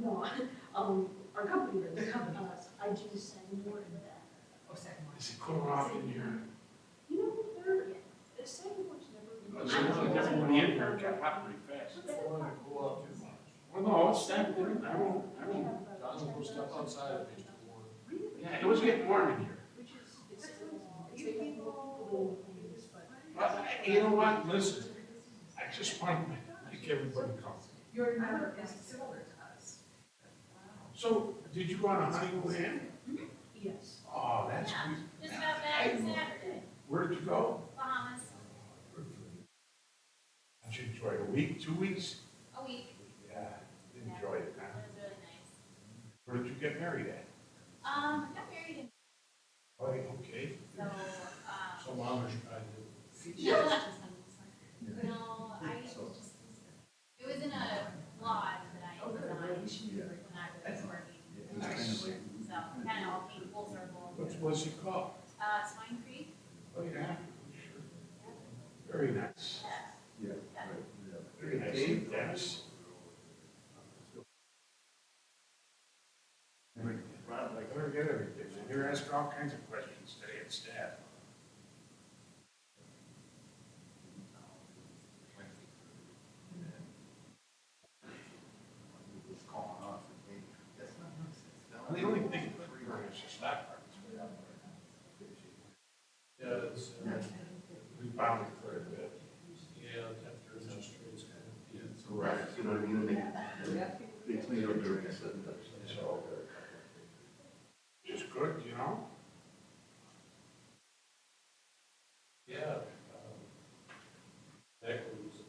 No, our company does. I do send more than that. Is it cool off in here? You know, the sidewalks never. Everyone in here got hot pretty fast. Well, no, it's not, I won't. John will step outside if it's too warm. Yeah, it was getting warm in here. But you know what, listen, I just want to make everybody comfortable. Your number is similar to us. So, did you go on a honeymoon in? Yes. Oh, that's Yeah, good. just got back Saturday, Where did you go? Bahamas, Did you enjoy it? A week, 2 weeks? a week. Yeah, enjoy it, It huh? was really nice. Where did you get married at? Got married in, Oh, okay. so, Some Amish guy did. no, it was in a lodge that I designed when I was working. So, kind of all came full circle. What was it called? Swine Creek. Oh, yeah, sure. Very nice. Yeah. Very nice. Dennis. I better get everything. You're asking all kinds of questions today at staff. And the only thing is just that part. Yeah, it's, We found it for a bit. yeah, after interest rates kind of, yeah. Correct, you know what I mean, they clean up their mess. So, just good, you know? Yeah. Equities.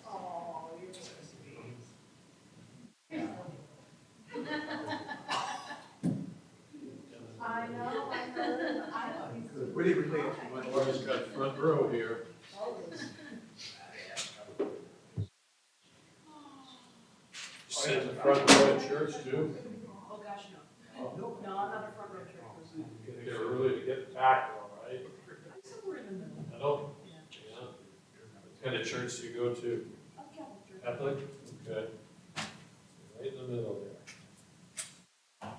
Oh, you're supposed to be. I know, I heard, I know. Where do you relate to? My daughter's got front row here. Sit in the front row at church too. Oh, gosh, no. No, I'm not a front row chair person. Get there early to get back, all right? I'm somewhere in the middle. I know. Yeah. Yeah. What kind of church do you go to? I'm Catholic. Catholic? Okay. Right in the middle there.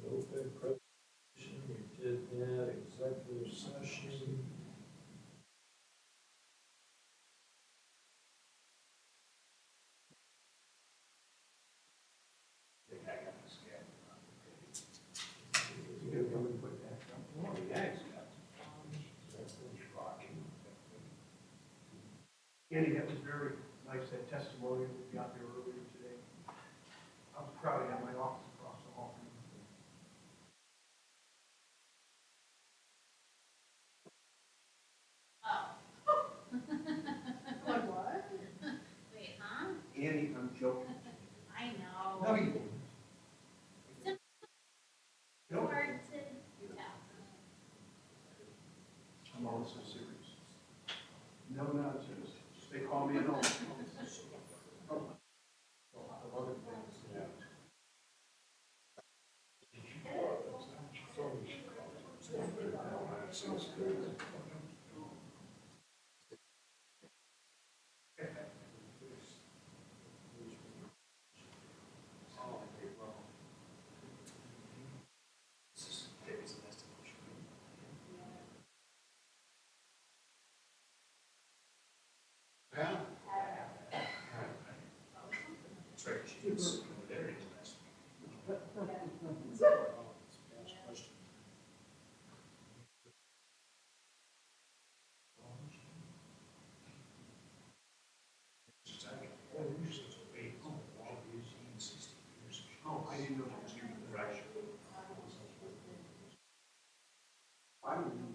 Open presentation, we did that, executive session. You gotta come and put that up. Oh, yeah, it's got. That's rocking. Andy, that was very nice, that testimony that we got there earlier today. I was proud to have my office across the hall. Oh. Like what? Wait, huh? Andy, I'm joking. I know. No, you didn't. No, Hard to tell. I'm always so serious. No nonsense. They call me an old. Yeah. Yeah. That's right, she was very interesting. Oh, I didn't know that. I don't know.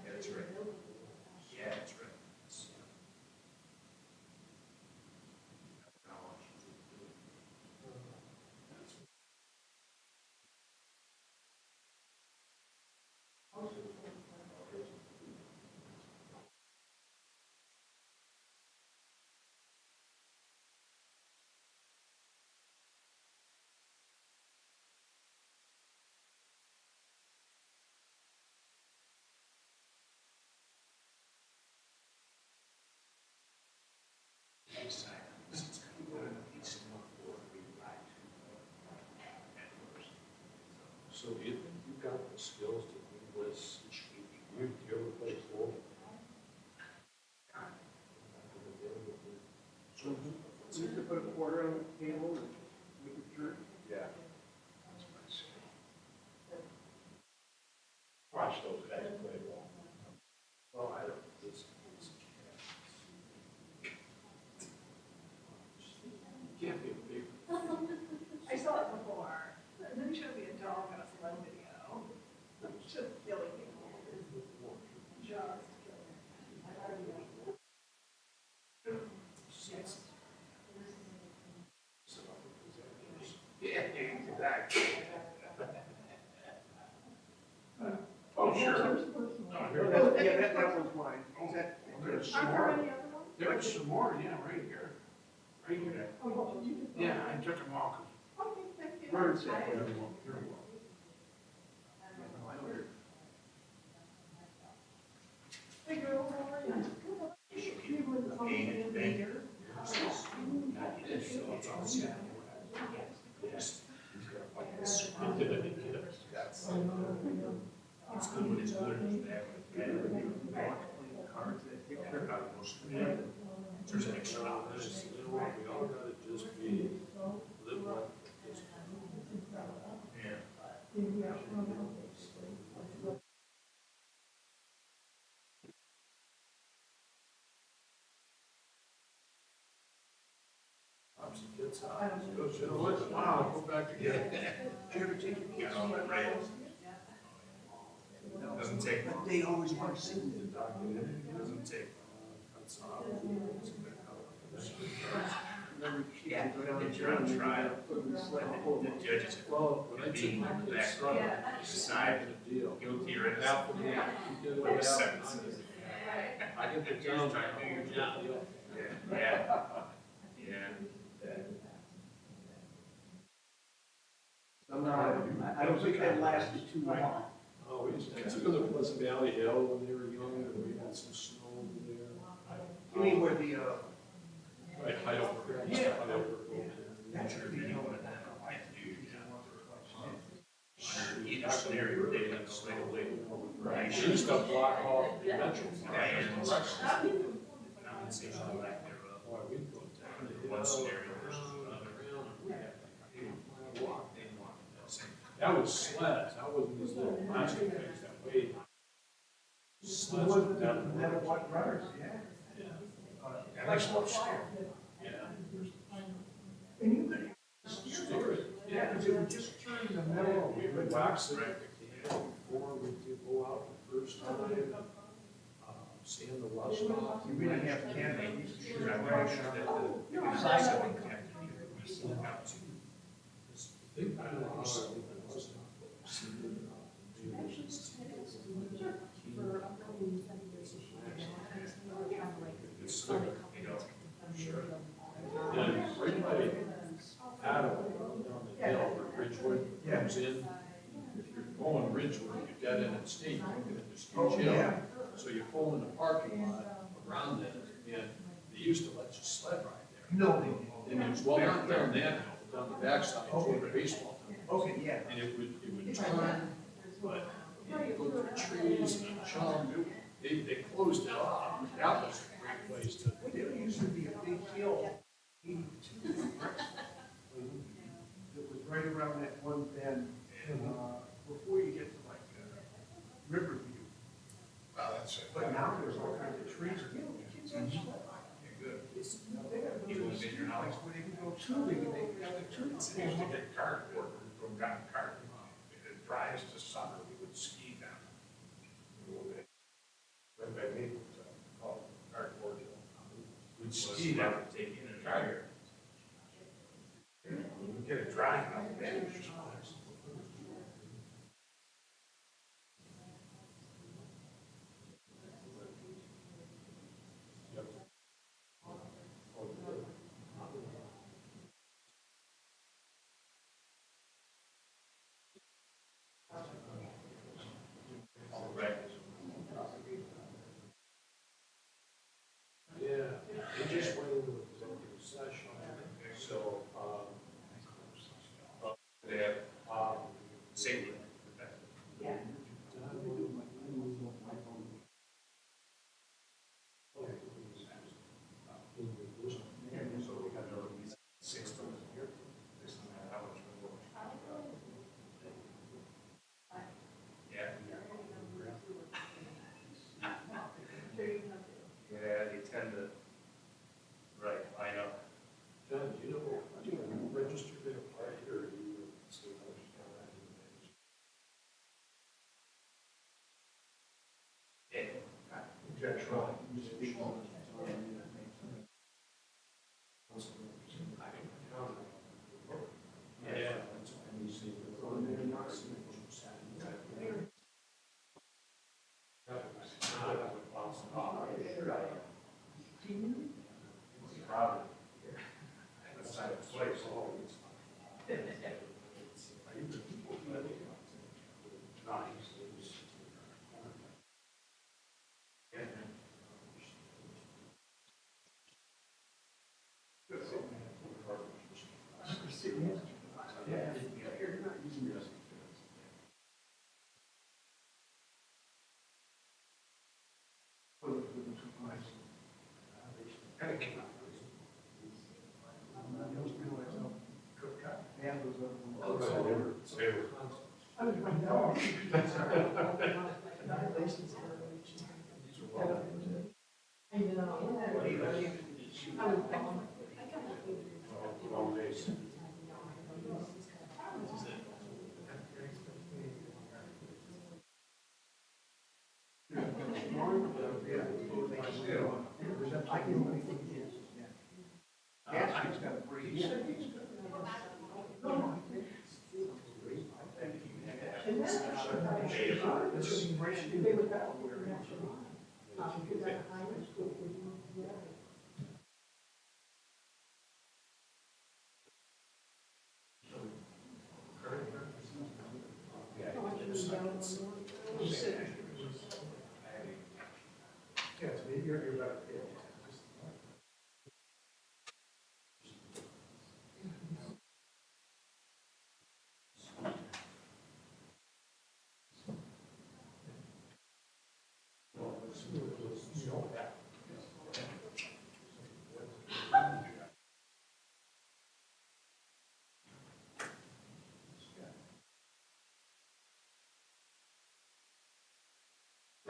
That's right. Yeah, that's right. put a quarter on the table and make it sure. Yeah. Watch those guys play ball. Well, I don't, this. Can't be a big. I saw it before, and then showed me a dog on a sled video, just killing people. Just killing. Yeah, exactly. Oh, sure. No, Yeah, that one's mine. Is that? There's some Are there more. any other ones? There's some more, yeah, right here. Right here. Oh, you did. Yeah, I took them all, Okay, thank you. Vern said. cause they're well. Hey, girl, how are you? You were the phone in here? It's good when it's good and it's bad. Cards that picture, how most of them. There's an extra office. You know what, we all gotta just be, live life at this Yeah. Pops the kids out. Go, you know what, wow, go back again. Do you ever take your kids on the rails? Doesn't take. But they always want to see it. Doesn't take. That's all. Remember, she Yeah, had to go down if you're on trial, put them in the sled. the judges Well, when I took being my kids back, strong, Yeah. decide the deal. guilty or innocent. Half of them, you get it Or out. sentences. I get the Just town. trying to do your job. Deal. Yeah. Somehow, I don't think that lasted too long. Oh, we used to, I took them to Pleasant Valley Hill when they were young, and we had some snow over there. You mean where the, Right, Heidelberg. Yeah. Heidelberg over there. that's your video. Either scenario, they didn't slay away. Right, she used to block off the metro. And compensation or lack thereof. Boy, we'd go down the hill. One scenario versus another. around, and we had like a walk. They want the same. That was sleds, that wasn't these little plastic things that weighed. Sleds Was with the that. metal white runners, yeah. Yeah. And they slow steer. Yeah. And you could Steer it. yeah, because it would just turn the metal. We would wax it before we did go out the first time, sand the rust off. You really have to have it. You should Sure, shoot I'm it not right sure that now. the, if it's something that we still have to. The big pile of rust was not, seeded it up. For upcoming February issue, we're trying to like. It's slick, you know, sure. Yeah, right by Adam, down the hill where Ridgewood comes in. If you're going Ridgewood, you dead end at State, you get into this Oh, huge hill. yeah. So you pull in the parking lot around it, and they used to let you sled right there. No, they didn't. And it was, well, not down that hill, but down the backside, toward the baseball field. Okay, yeah. And it would turn, but you know, you go through the trees and jump, they closed it off. That was a great place to. There used to be a big hill, 82, that was right around that one bend, before you get to like Riverview. Wow, that's it. But now there's all kinds of trees. You know, the kids have sled bike. You're good. They got Even those within your house. place where they can go tubing and they can have the tubing. We used to get cardboard, we go down cardboard. If it dries to summer, we would ski down. Right by me, called cardboard hill. We'd ski down. Ski take in and Dry out. here. We get it dry enough, then it's just. Right. Yeah, they just went into executive session. Yeah, they tend to, right, I know. John, do you know, do you register to apply or are you still? Jack Schrock. Yeah. Probably. That's not a place. Yes, maybe you're about, yeah.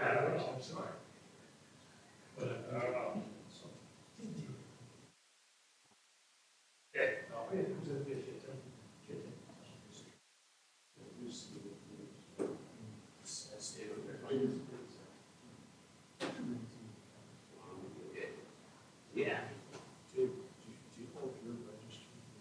I'm sorry. But, Yeah. do you know if you're registered with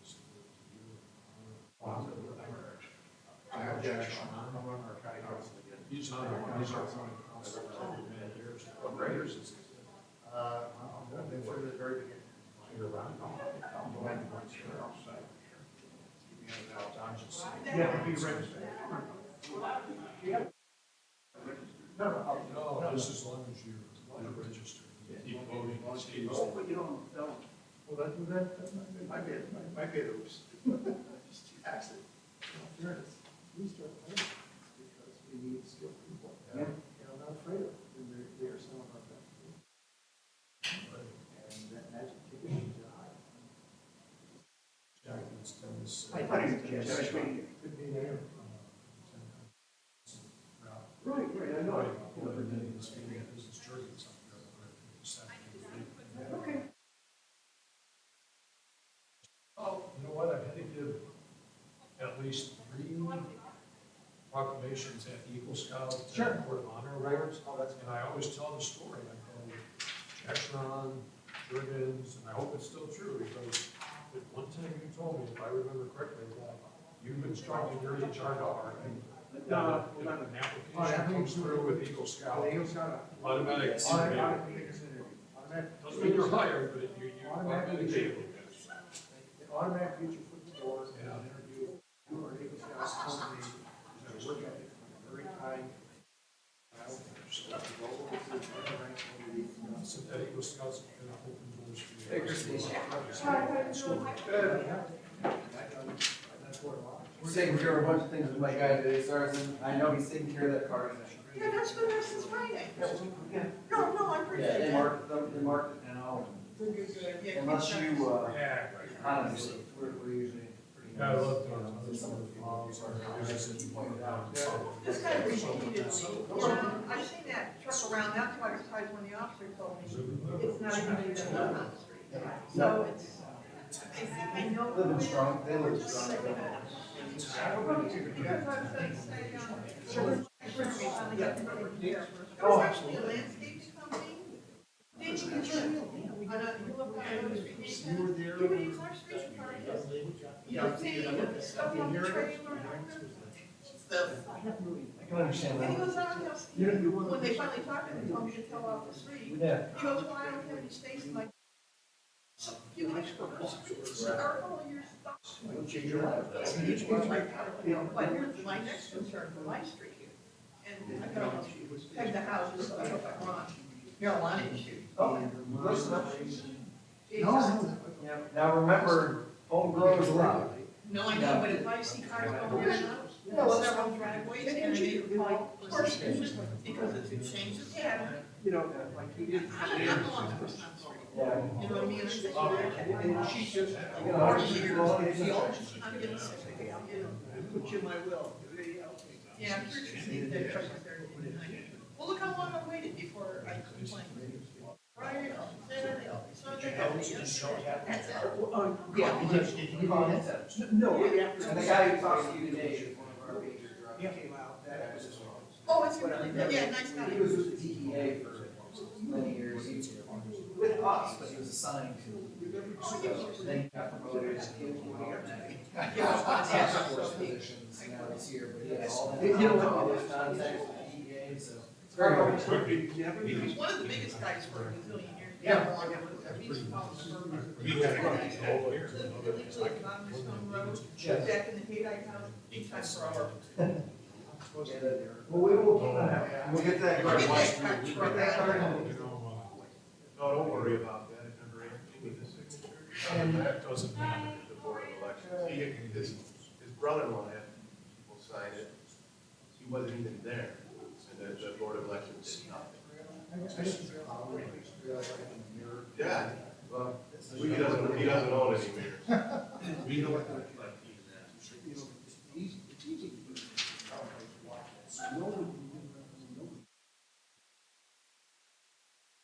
I have Jack Schrock. I'm on our county council again. He's on our council for many years. What graders is he? I've been for the very beginning. You're around? I'm the one who sure. I'm just. You have to be registered. No, just as long as you're registered. Keep voting, it stays there. But you don't tell them. Well, that's my bad, oops. Just accident. In fairness, we start playing because we need skilled people. Yeah. And I'm not afraid of them, and they are some of our best. And that magic ticket is high. Jack has done this. I thought he was just could be there. Right, I know. Whoever did this meeting at Business Jordan's up there. Okay. Oh, you know what, I've had to give at least 3 proclamations at Eagle Scout. Sure. Court of Honor Awards. And I always tell the story, I go, Jackson, Jordan's, and I hope it's still true, because at one time you told me, if I remember correctly, that you've been struggling your HR dollar. If an application comes through with Eagle Scout, automatic. Doesn't mean you're hired, but you automatically. It automatically gets your foot in the door, and an interview, you are able to ask company, you work ethic, very high. So that Eagle Scouts can open doors for you. Hey, Christine. Good. We're taking care of a bunch of things with my guy today, Saracen. I know he's taking care of that car. Yeah, that's been there since Friday. Yeah. No, I appreciate Yeah, that. they marked it now. Good. Yeah, Unless keep you, Yeah, right. honestly, we're usually pretty Yeah, I love doing other sort of farms, or businesses you pointed out. This guy repeated around, I seen that truck around, that's why I was surprised when the officer told me, it's not even legal to live on the street. So it's, I know. Living strong, they live Just strong. like that. Because I was gonna say, finally got the number here. It was actually a landscaping company. Didn't you get your, you look on Another Street, You were there. you would use our street car. Yeah. The stuff on the trailer. Stuff. I can understand And he that. was on, when they finally talked to him, he told me to tell off the street. Yeah. He goes, well, I don't have any space in my. So you can start all your stuff. Change your life. But here's my next concern for my street. And I can almost peg the houses so I don't want marijuana issue. Oh, listen up. No. Yeah, now remember, home grows allowed. No, I know, but if I see cars going in and out, several driveways, and they call horses, because it's a change of pattern. You know, like he did. I'm not the one person on the street. Yeah. You know what I mean? And she just, You know, 40 she's years, going- I'm getting sick of it, you know. put you in my will. Yeah, I'm sure you see that truck is there. Well, look how long I waited before I complained. Friday, Saturday, Sunday. That's it. Yeah. No, And the guy who talks to you today is one of our major drug. came out, that was. Oh, it's really good, yeah, nice guy. He was with the DEA for many years, he was with us, but he was assigned to. Then he got promoted as task force positions now this year, but he has all that. You know what? All those contacts with the DEA, so. It's very hard. He's one of the biggest guys for a gazillion years. Yeah. He's from We had a couple over here. illegally on the Stone Road, back in the Haydite house, big time for our. Well, we will keep an eye out. We'll get that card. Get that card, We'll get that card. You know, No, don't worry about that, it never happened with his signature. and that doesn't matter. The board of elections, his brother-in-law had people sign it, he wasn't even there, and the board of elections did nothing. Yeah, well, he doesn't own any mirrors. We don't. It's easy to do. Nobody.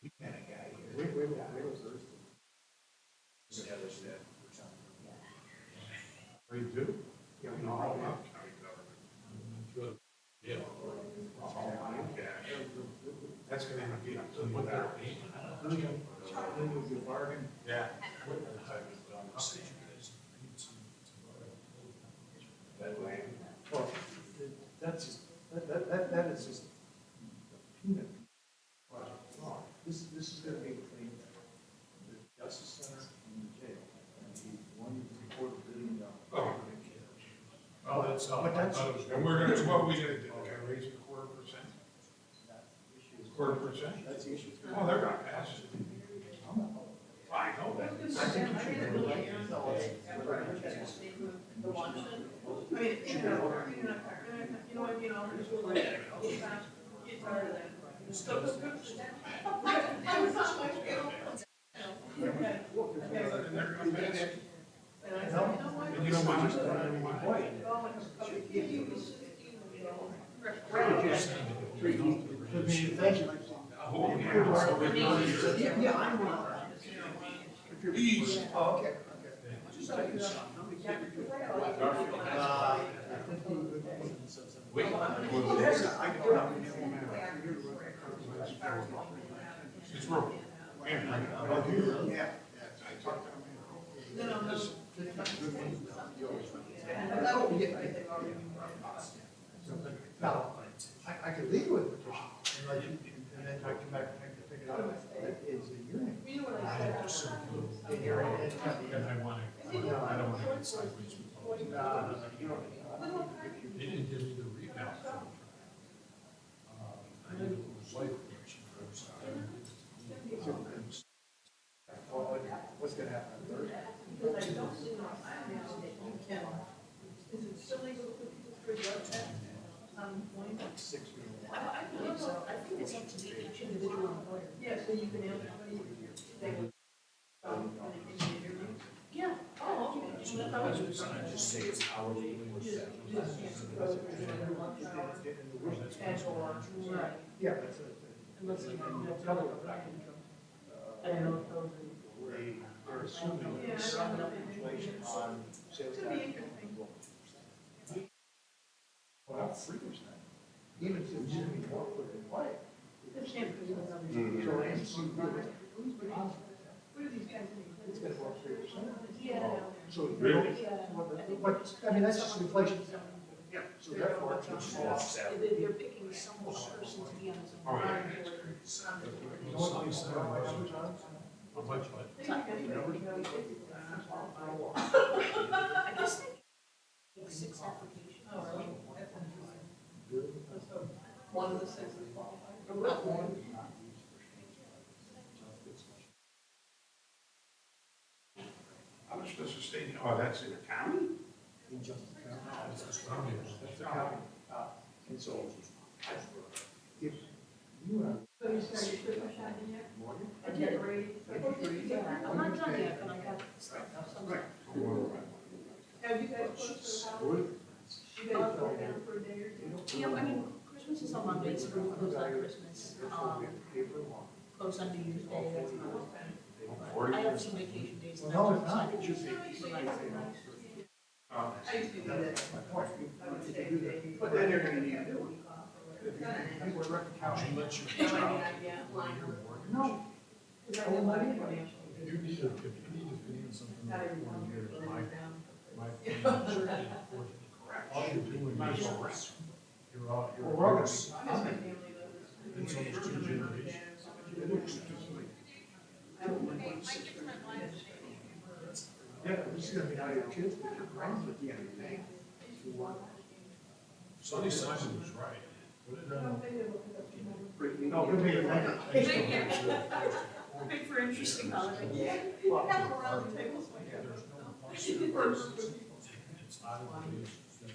We had a guy here. Where was Thursday? They do? Yeah. No, I'm not county government. Yeah. That's gonna be, what they're paying. Yeah. Well, that's just, that is just a peanut. This is gonna be between the Justice Center and the jail. And $1.25 billion. Oh, that's, But that's- and we're gonna, what are we gonna do? Can I raise it 1/4%? 1/4%? That's the issue. Oh, they're gonna pass it. I know that. I think you should do it. The Washington, I mean, you know, what, just like, get tired of that. Stuff is good. I was on my scale. Okay. And I said, you know what? And you don't want to. Thank you. Oh, yeah. Yeah, I'm one. Please. Oh, okay, Wait. It's wrong. Yeah, I talked to him. Now, I could leave with a petition, and then I come back and pick it up. It's a hearing. You know what I I said? have to sit through. A hearing, and And I want to, I don't want to get sideways with you don't. They didn't give me the rebound. I did a little life coaching first. What's gonna happen on Thursday? Because I don't see my email that you can, is it still legal for people for drug tests on point? 6 weeks. I believe so. I think it's up to each individual employer. Yeah, so you can ask somebody, they would, when they interview. Yeah. Oh, okay. the sign just say it's hourly. Right. Yeah, that's it. Unless you have Double no. effect. I don't know if those They are assuming some inflation on sales tax. Well, 3%. Even if it's assuming more for the quiet. are. The shampoo was on the. Mhm. So it's What are these guys doing? it's gonna go up 3%. Yeah. So, Really? Yeah. what, I mean, that's just inflation. Yeah. So therefore, it's just lost. They're picking some person to be on his own. Oh, yeah. line board. You know what they said on my numbers on? How much, what? I guess they make 6 applications. One of the six is qualified. How much does the state, oh, that's in the county? In Justin County. It's the surroundings. That's the county. And so, if you and So you started Christmas shopping yet? I did. Yeah. I'm not done yet, but I got some. Have you guys closed for the holiday? You guys go down for a day or two? Yeah, I mean, Christmas is on Monday, so we're closed on Christmas. Closed on New Year's Day, that's another thing. But I have some vacation days. Well, no, it's not. I should be. So that's nice. I used to do that. my point, I would if say you do that, they- But then they're gonna need a to. week off or if whatever. you work at the Would county. you let your Yeah, child? I mean, yeah, line work. No. Because I have a lot of financial. If you need to pay something Not like every 4 one years, year, my, down. my opinion is correct. All you're doing is you're all, Well, we're all gonna it's be- I miss my family though. almost 2 generations. I have one point six. Yeah, this is gonna be how your kids, but your grandkids at the end of the day. Sonny Simon was right. Put it on. No, we'll be like. Make for interesting holiday. Yeah. Well, Have them around the table. so I can- There's no cost to the person. It's not in the case that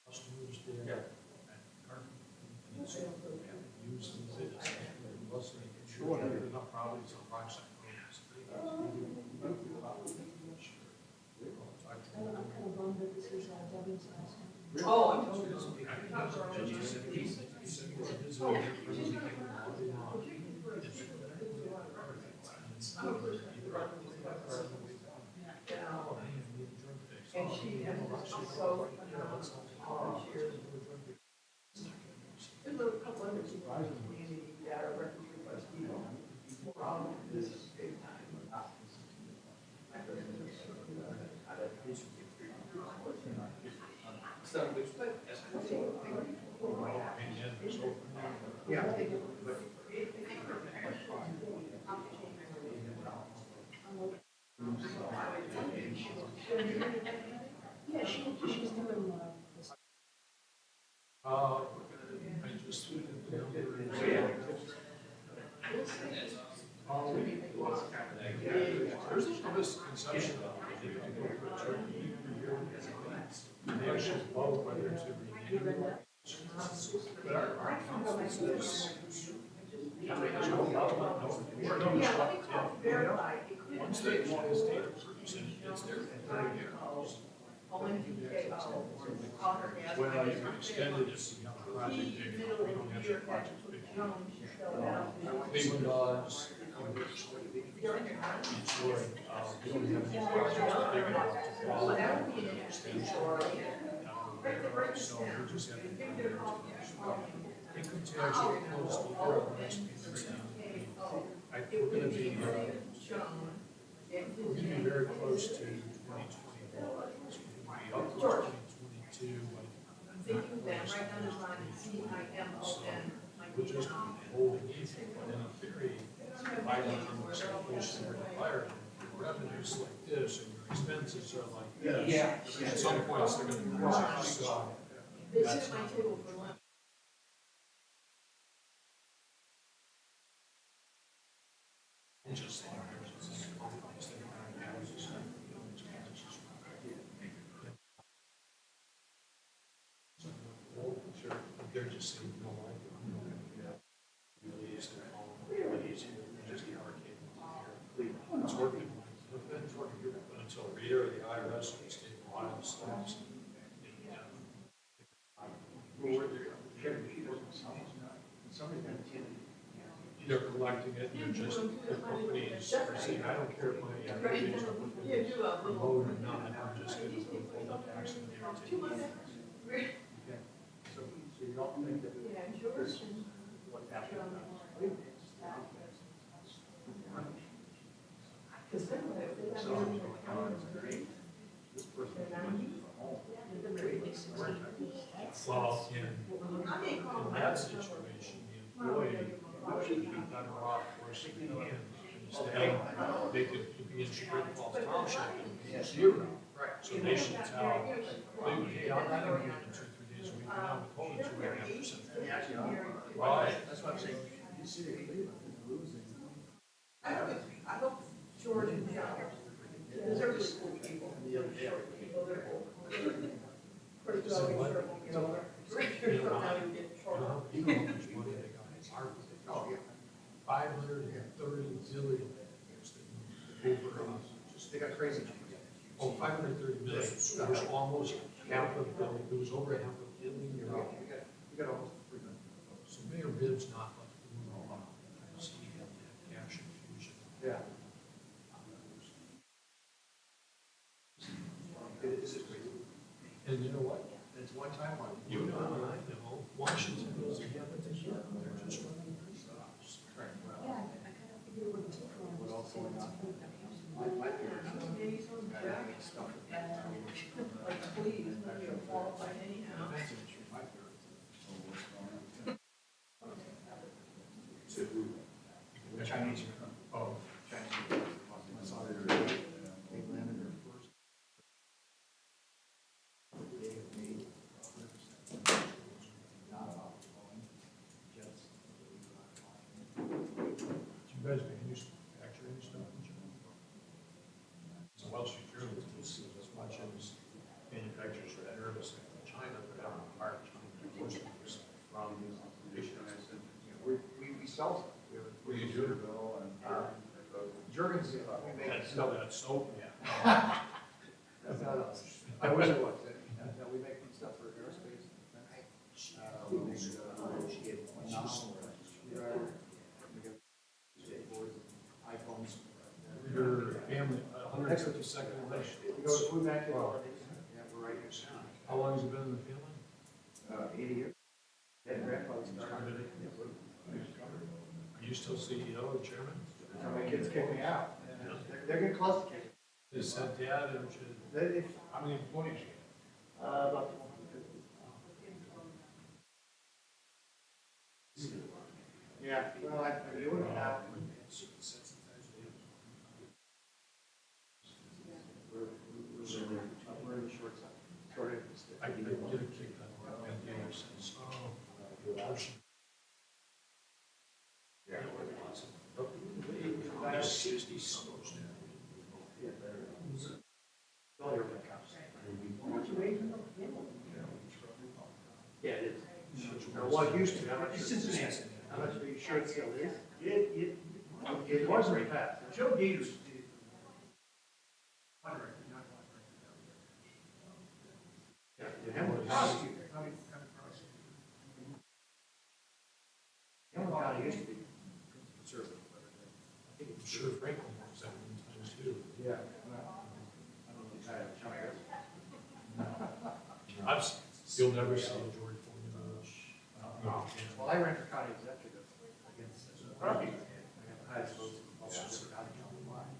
customers there. And carpet companies use these, it's plus sure, enough probably some projects. I'm kind of bummed that this is Devin's last one. Oh, I'm totally. And she has so phenomenal volunteers. There's a couple other people in the community that are refugee trustees. This is big time. Yeah. Yeah, she's doing, this. I just. There's a misconception that you can go to a church every year. They actually vote whether to renew. But our council says. Yeah, let me call, verify. Once they want to state approves it, it's there for 30 years. Call her, ask Well, her. you can extend it if you have a project big enough, we don't have to project big enough. Cleveland does. Detroit, we don't have any projects big enough to So qualify that would be for an extension. extension. So we just have to. Income tax will close to we're gonna be, we're gonna be very close to 2021. So we'll be up to 2022. I'm thinking that right now there's line CIMON. We'll just be holding it, and in theory, by the execution required, revenues like this and your expenses are like this. Yeah. At some points, they're gonna merge, so. They sit at my table for lunch. Just like sure, they're just saying, you know, like, really is their home, really is here, just the arcade here. It's working, it's working they're collecting it, and they're just, the companies are saying, I don't care if my application's remote or not, I'm just gonna withhold the tax and guarantee. So you don't think that this, what happened? So, This person. well, in that situation, the employee should be better off worse than the hand. Instead, they could be in Chagrin Falls Township and zero. Right. So they should tell, hey, I'm not gonna get it in 2 or 3 days a week, and I'm withholding 2.5%. Right. That's what I'm saying. You see the Cleveland is losing. I hope George and John, because they're just cool people. The other day. Pretty good, So what? you know, they're from now you get short. You know how much money they got in ARPA? Oh, yeah. 530 billion. Over, Just, they got crazy. 530 million. It was almost half a billion, it was over half a billion dollars. We got almost 3 million. So Mayor Bibb's not like doing a lot. I see him in cash infusion. Yeah. It is crazy. And you know what? It's one time one. You know, and I know, Washington doesn't have it together, they're just running their jobs. What else going on? My parents. Stuff. Like, please, none of you are qualified anyhow. My parents. The Chinese. Oh. Chinese. My son, they landed their first. They have made 100% not about Boeing, jets. Do you guys manufacturing stuff in China? So Wall Street Journal is as much as manufacturers are nervous in China, they're having a hard time enforcing this from We sell stuff. We have a. What do you do? Bill and, Jergens, we make. That's not that soap, yeah. That's not us. I wish it was. No, we make stuff for aerospace. We make, screwdriver. We got skateboards, iPhones. Your family, 152nd election. We go to food bank. Yeah, we're right here. How long has it been in the family? 80 years. Yeah, grandfather started. Started it. Are you still CEO or chairman? My kids kick me out. They're getting close to kicking. They said, Dad, and They, how many employees? about 250. Yeah, well, I do it now. We're in the short side. Short end of the stick. I get a kick out of it, and the other says, oh, ocean. Yeah. There's 60 stores there. All your accounts. Yeah, it is. Well, it used to, I'm not sure. I'm not sure it still is. It was in the past. Joe Gators. Yeah, Hamilton County. Hamilton County used to be conservative. I'm sure Franklin was that one times too. Yeah. You'll never see a George Foreman. Well, I ran for county executive against property. I got the highest votes in all the county countywide.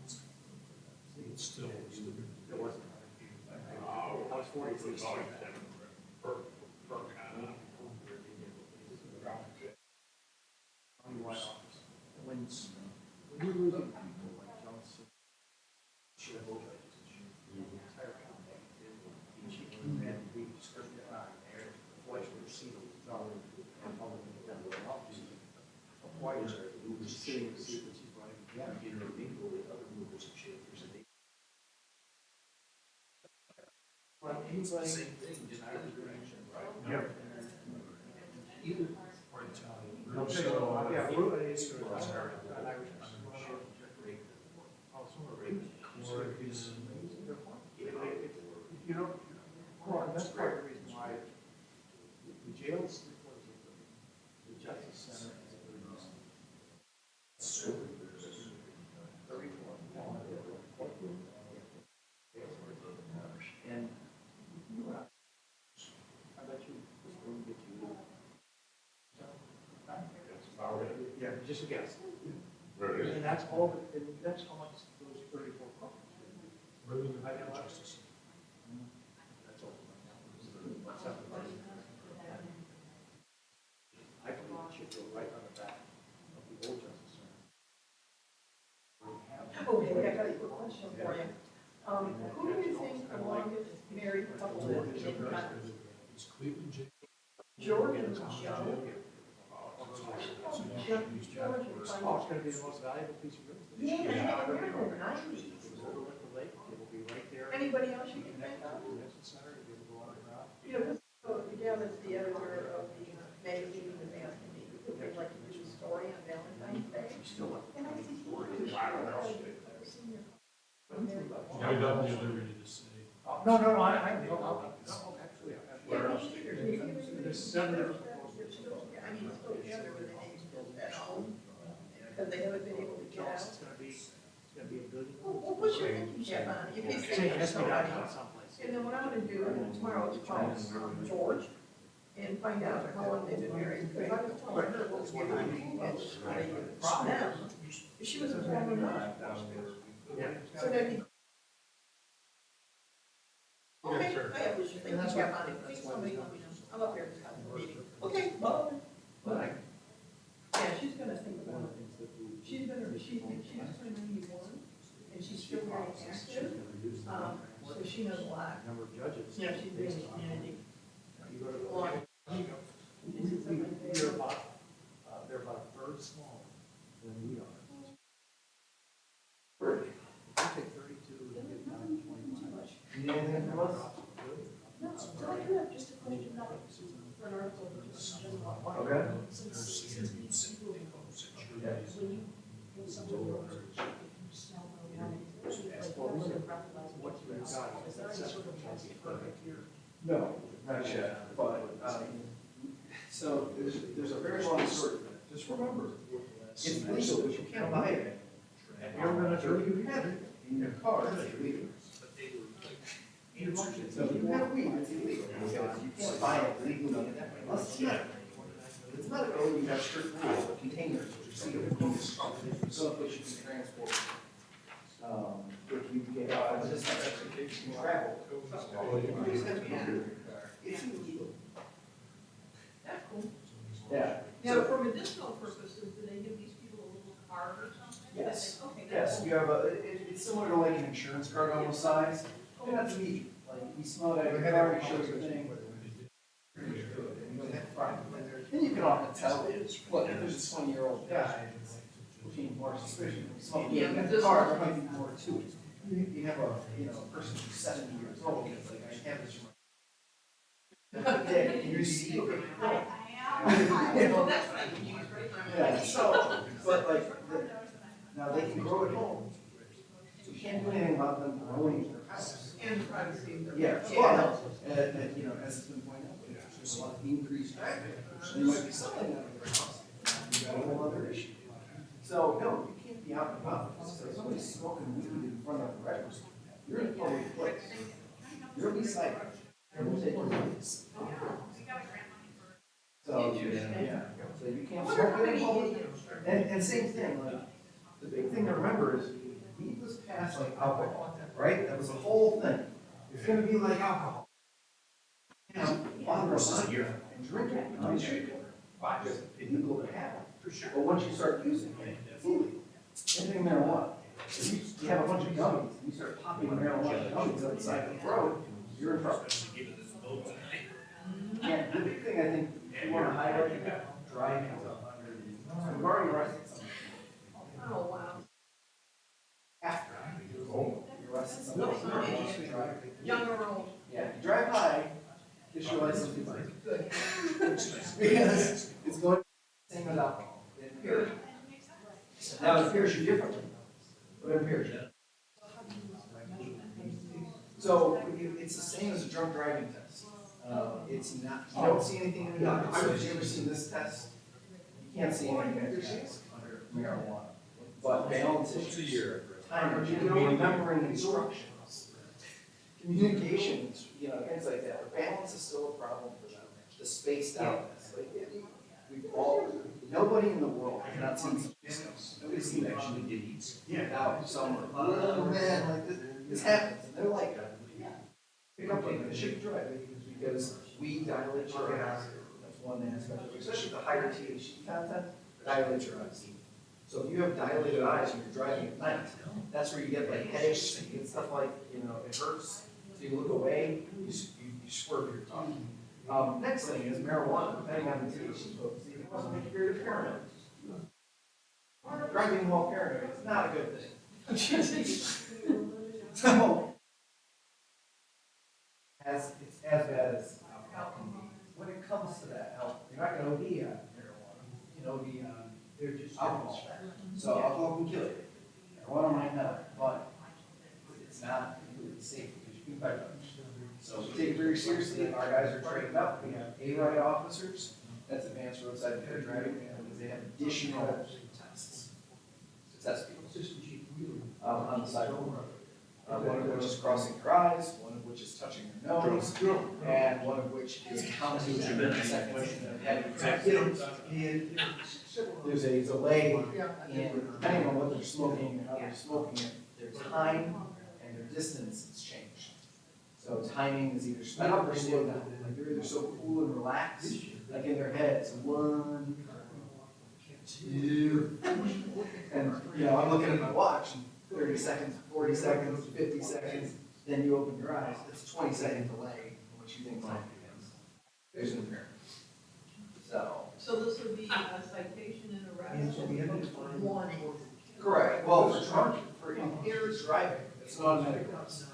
It's still, It wasn't. I was 43. Countywide office. When you're losing people like Johnson, she had both entire county. And we scripted it out there, twice we received it, and public office. Twice, we were sitting to see what she's running. Yeah. Well, anybody. Same thing, just yeah. Either. Or Italian. Yeah, Ruben is. You know, well, that's part of the reason why the jails, the justice center is a good reason. just a guess. Really? And that's all, and that's how much those 34 properties. Rather than I know. justice. That's all right now. What's up? I can should go right on the back of the old Justice Center. Okay, I got a quick question for you. Who do you think the longest married couple is in Congress? It's Cleveland J. George and Joe? George and Oh, it's gonna be the most valuable piece of real estate. Yeah, they're in the 90s. Overlook the lake, it will be right there. Anybody else you can think Connected of? to the Convention Center, you'll be able to go on the ground. You know, the gal that's the editor of the magazine was asking me if they'd like to do a story on Valentine's Day. And I said, I don't have liberty to say. No, actually, Where else? there's 7 different proposals. I mean, still together with the names at home, because they haven't been able to get out. It's gonna be $1 billion. Well, what's your thinking, Jeff, on it? If you Say, think it has to be somebody, downtown someplace. and then what I'm gonna do tomorrow is call George and find out how long they've been married, because I was telling her what was going on, and she was a former nun. Yeah. So that'd be. Okay, I was just thinking, Jeff, on it, think somebody let me know, I'm up here at the meeting. Okay, bye. But Yeah, she's gonna think about it. She's turning 91, and she's still very active, so she knows a lot. number of judges. Yeah, she's been in the community. You go to. Long. They're about a third smaller than we are. Really? If you take 32 and get down to 25. You need anything from us? No, I do have just a question about for an article, just in general. Okay. Since people, when you, when someone goes, you can smell the wine, like, What you've got is there any sort of perfect here? No, not yet, but, so there's a very long story to that. Just remember, it's legal, but you can't buy it. And you're gonna, you have it in your car, it's illegal. So if you have weed, it's illegal, because you can't buy it legally unless it's medical. If it's medical, you have strict rules, but containers, which are sealed, someplace you can transport. If you get, just you can travel. You just have to be under. It's illegal. That's cool. Yeah. Now, for medicinal purposes, do they give these people a little card or something? Yes. Okay. Yes, you have it's similar to like an insurance card almost size. And that's neat. Like, you smell it out of your car, you show your thing. And you don't have a problem. Then you can often tell, look, if there's a 20-year-old guy, which means more suspicion, you smell it in the car, there might be more to it. You have a person who's 70 years old, and it's like, I have this. Yeah, and you see. Well, that's what I can use, right? Yeah, so, but like, now they can grow at home. So you can't do anything about them growing in their house. And privacy. Yeah, well, you know, as it's been pointed out, there's a lot of increased traffic. They might be selling that in their house. You got a whole other issue. So, no, you can't be out and about. If somebody's smoking weed in front of a record, you're in a public place. You're beside it. And we'll take your place. So, yeah, so you can't smoke it in public. And same thing, like, the big thing to remember is, weed was passed like alcohol, right? That was the whole thing. It's gonna be like alcohol. You know, bother a beer and drink it, you know, you should. It's illegal to have it. But once you start using it, it's illegal. Same thing marijuana. If you have a bunch of gummies, and you start popping marijuana gummies outside the road, you're in trouble. And the big thing I think, if you wanna highlight, driving. We've already arrested somebody. Oh, wow. After you arrested somebody. Young or old? Yeah, if you drive high, get your license revoked. Good. Because it's going the same as alcohol. It impairs you. Now, it impairs you differently, but it impairs you. So it's the same as a drunk driving test. It's not, you don't see anything in the doctor. So have you ever seen this test? You can't see anything in the test under marijuana. But balance issues, time, remembering instructions, communications, you know, things like that. But balance is still a problem for them. The spaced outness, like, we've all, nobody in the world cannot see some of this stuff. Nobody's seen actually did eat without someone, oh man, like this happens, and they're like, yeah, pick up the ship drive, because we dilate your eyes. That's one aspect, especially the higher THC content, dilate your eyes. So if you have dilated eyes and you're driving at night, that's where you get like headaches, you get stuff like, you know, it hurts, so you look away, you swerve your tongue. Next thing is marijuana, depending on the THC potency, it also make you very paranoid. Driving while paranoid is not a good thing. So, it's as bad as alcohol can be. When it comes to that, you're not gonna OD on marijuana, you can OD on alcohol. So alcohol can kill you. Marijuana might not, but it's not completely safe because you can fight it. So we take it very seriously. Our guys are trained up. We have A-RIDE officers. That's advanced roadside impaired driving, and they have additional tests to test people on the sidewalk. One of which is crossing your eyes, one of which is touching your nose, and one of which is counting to milliseconds of having there's a delay in, depending on what they're smoking and how they're smoking it, their time and their distance has changed. So timing is either sped up or slowed down. Like they're either so cool and relaxed, like in their head, it's 1, 2, and you know, I'm looking at my watch, and 30 seconds, 40 seconds, 50 seconds, then you open your eyes, it's a 20-second delay in which you think time begins. There's an impairment. So this would be a citation and arrest, warning. Correct. Well, for impaired driving, it's an automatic arrest.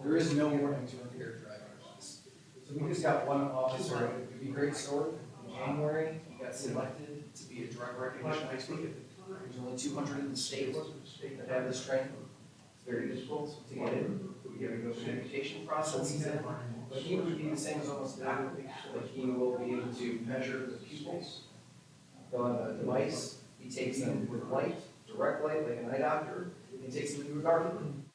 There is no warning to impaired driving. So we just got one officer, it would be a great story. In January, he got selected to be a drug recognition expert. There's only 200 in the state that have this training. It's very difficult to get in. We have to go through the education process. But he would be the same as almost a doctor. Like he will be able to measure the pupils. They'll have a device. He takes them with light, direct light, like an eye doctor. He takes them into a dark room.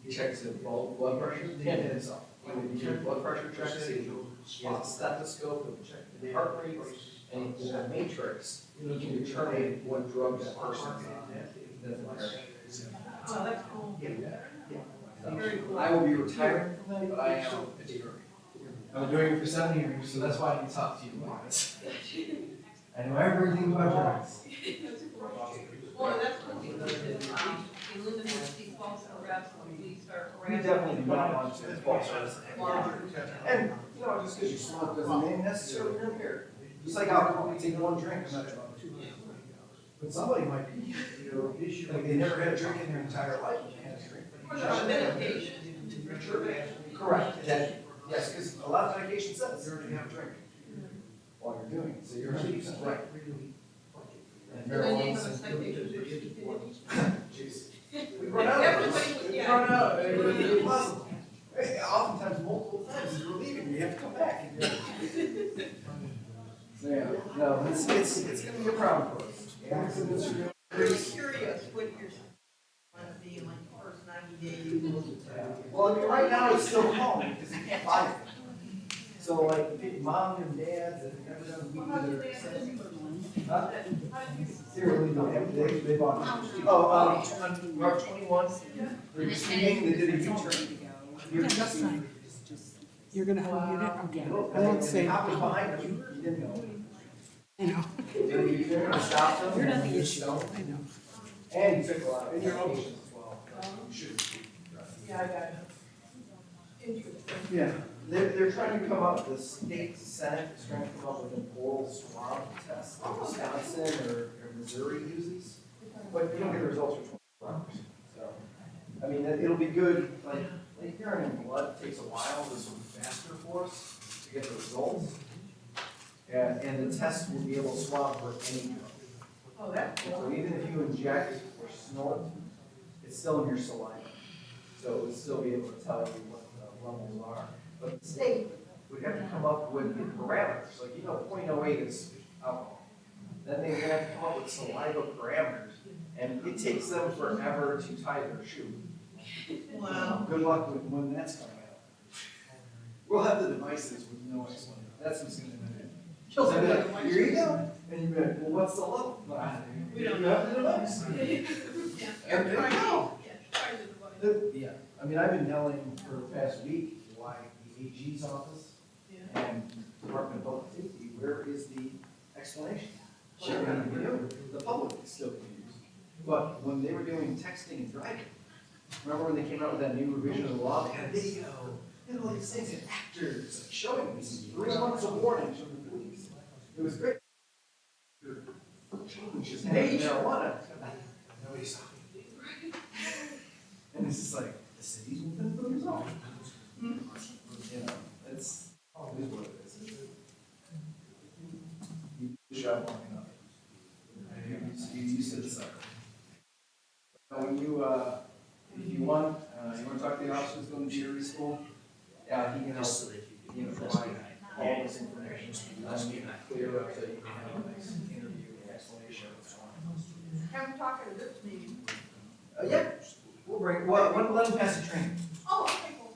He checks the blood pressure and himself. He will do blood pressure checks. He has a stethoscope that will check the heart rate. And with a matrix, he can determine what drug that person is on. Oh, that's cool. Very cool. I will be retiring from that, but I am a teacher. I've been doing it for 7 years, so that's why I can talk to you about this. I know everything about drugs. Well, that's cool because it eliminates the false arrest when we start We harassing. definitely do not want to false arrest. And, you know, just because you smoke doesn't mean necessarily you're impaired. Just like alcohol, you take one drink, I'm not drunk. But somebody might be, you know, like they never had a drink in their entire life, and they had a drink. Or they're on medication. Correct. Yes, because a lot of medication says you're going to have a drink while you're doing it, so you're 100% right. And So then you marijuana. have a citation for stupidity. Jeez. We run out of Everybody this. was- We yeah. run out. It's impossible. Oftentimes, multiple times, as you're leaving, you have to come back. So, yeah, no, it's going to be a problem for us. Accidents are going I'm really curious what you're going to be in like the first 90 days. Well, I mean, right now it's still calm because you can't buy it. So like, if mom and dad that have never done Well, how did weed, they have this? huh? How did you? Seriously, they bought it. Oh, March 21, they're receiving, they did a U-turn. That's fine. You're gonna unmute it? Okay. I And won't they say, hopped behind you, you didn't know. I know, They're gonna stop them. you're not the and issue, don't. I know. And you took a lot of medications as well. You shouldn't be driving. Yeah, I got it. Interesting. Yeah, they're trying to come up, the state senate is trying to come up with an oral swab test that Wisconsin or Missouri uses, but you don't get the results for 24 hours. So, I mean, it'll be good, like urine and blood takes a while, this will be faster for us to get the results. And the test will be able to swab for any drug. Oh, that's cool. So even if you inject or snort, it's still in your saliva. So it would still be able to tell you what the levels are. But the state would have to come up with the parameters, like, you know, 0.08 is alcohol. Then they would have to come up with saliva parameters, and it takes them forever to tie their shoe. Wow. Good luck with when that's coming out. We'll have the devices with no explanation. That's what's gonna She'll say, like, here you go. And you'd be like, well, what's the level? We don't You have the device. Yeah. And there you go. Yeah, try the device. Yeah, I mean, I've been yelling for the past week, why the AG's office Yeah. and Department of Public Safety, where is the explanation? Sure, the public is still confused. But when they were doing texting and driving, remember when they came out with that new revision of the law, they had video, and all these things, and actors like, showing these 3 months of warnings from the police. It was great. Changes having marijuana. Nobody's talking. And it's just like, the city's moving for themselves. You know, it is what it is. You shop long enough. You said so. When you, if you want to talk to the officers going to jury school, yeah, he can help, provide all this information. Clear up so you can have a nice interview and explanation of what's going on. Have them talk at this meeting. Yeah, we'll bring, well, let them pass the training. Oh, okay, cool.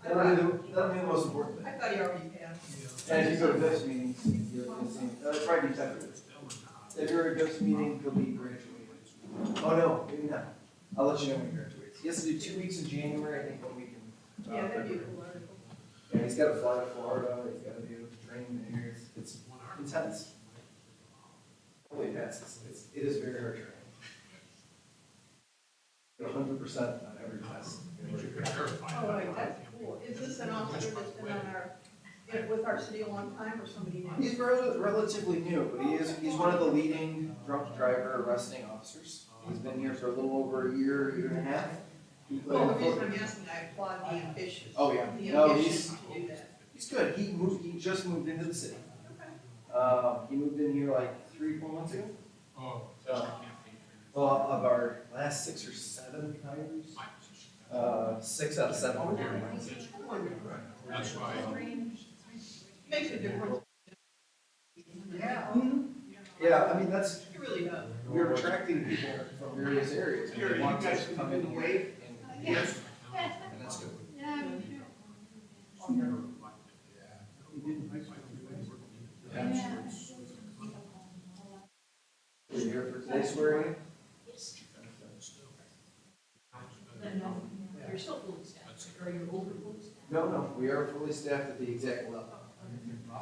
That'll be the most important thing. I thought he already passed. And if you go to this meeting, you'll see, that'll probably be February. February this meeting, he'll be graduating. Oh, no, maybe not. I'll let you know when he graduates. He has to do 2 weeks in January, I think 1 week in, Yeah, that'd be a February. cool article. Yeah, he's gotta fly to Florida, he's gotta do training there, it's intense. Hopefully he passes, it is very hard training. 100% on every test. Oh, wait, that's cool. Is this an officer that's been on with our city a long time or somebody new? He's relatively new, but he's one of the leading drunk driver arresting officers. He's been here for a little over a year and a half. Well, the reason I'm asking, I applaud the ambition. Oh, yeah. The No, ambition to do that. He's good. He just moved into the city. Okay. He moved in here like 3-4 months ago. Oh. Well, of our last 6 or 7 hires, 6 out of 7 were here. Wonderful. That's why. Makes a difference. Yeah, Yeah, I mean, that's, it really does. we're attracting people from various areas. Here, They you want guys to can come do in the here. wave. And that's good. Are you here for today's swearing? Then, you're still fully staffed, or you're over fully staffed. No, we are fully staffed at the exact level.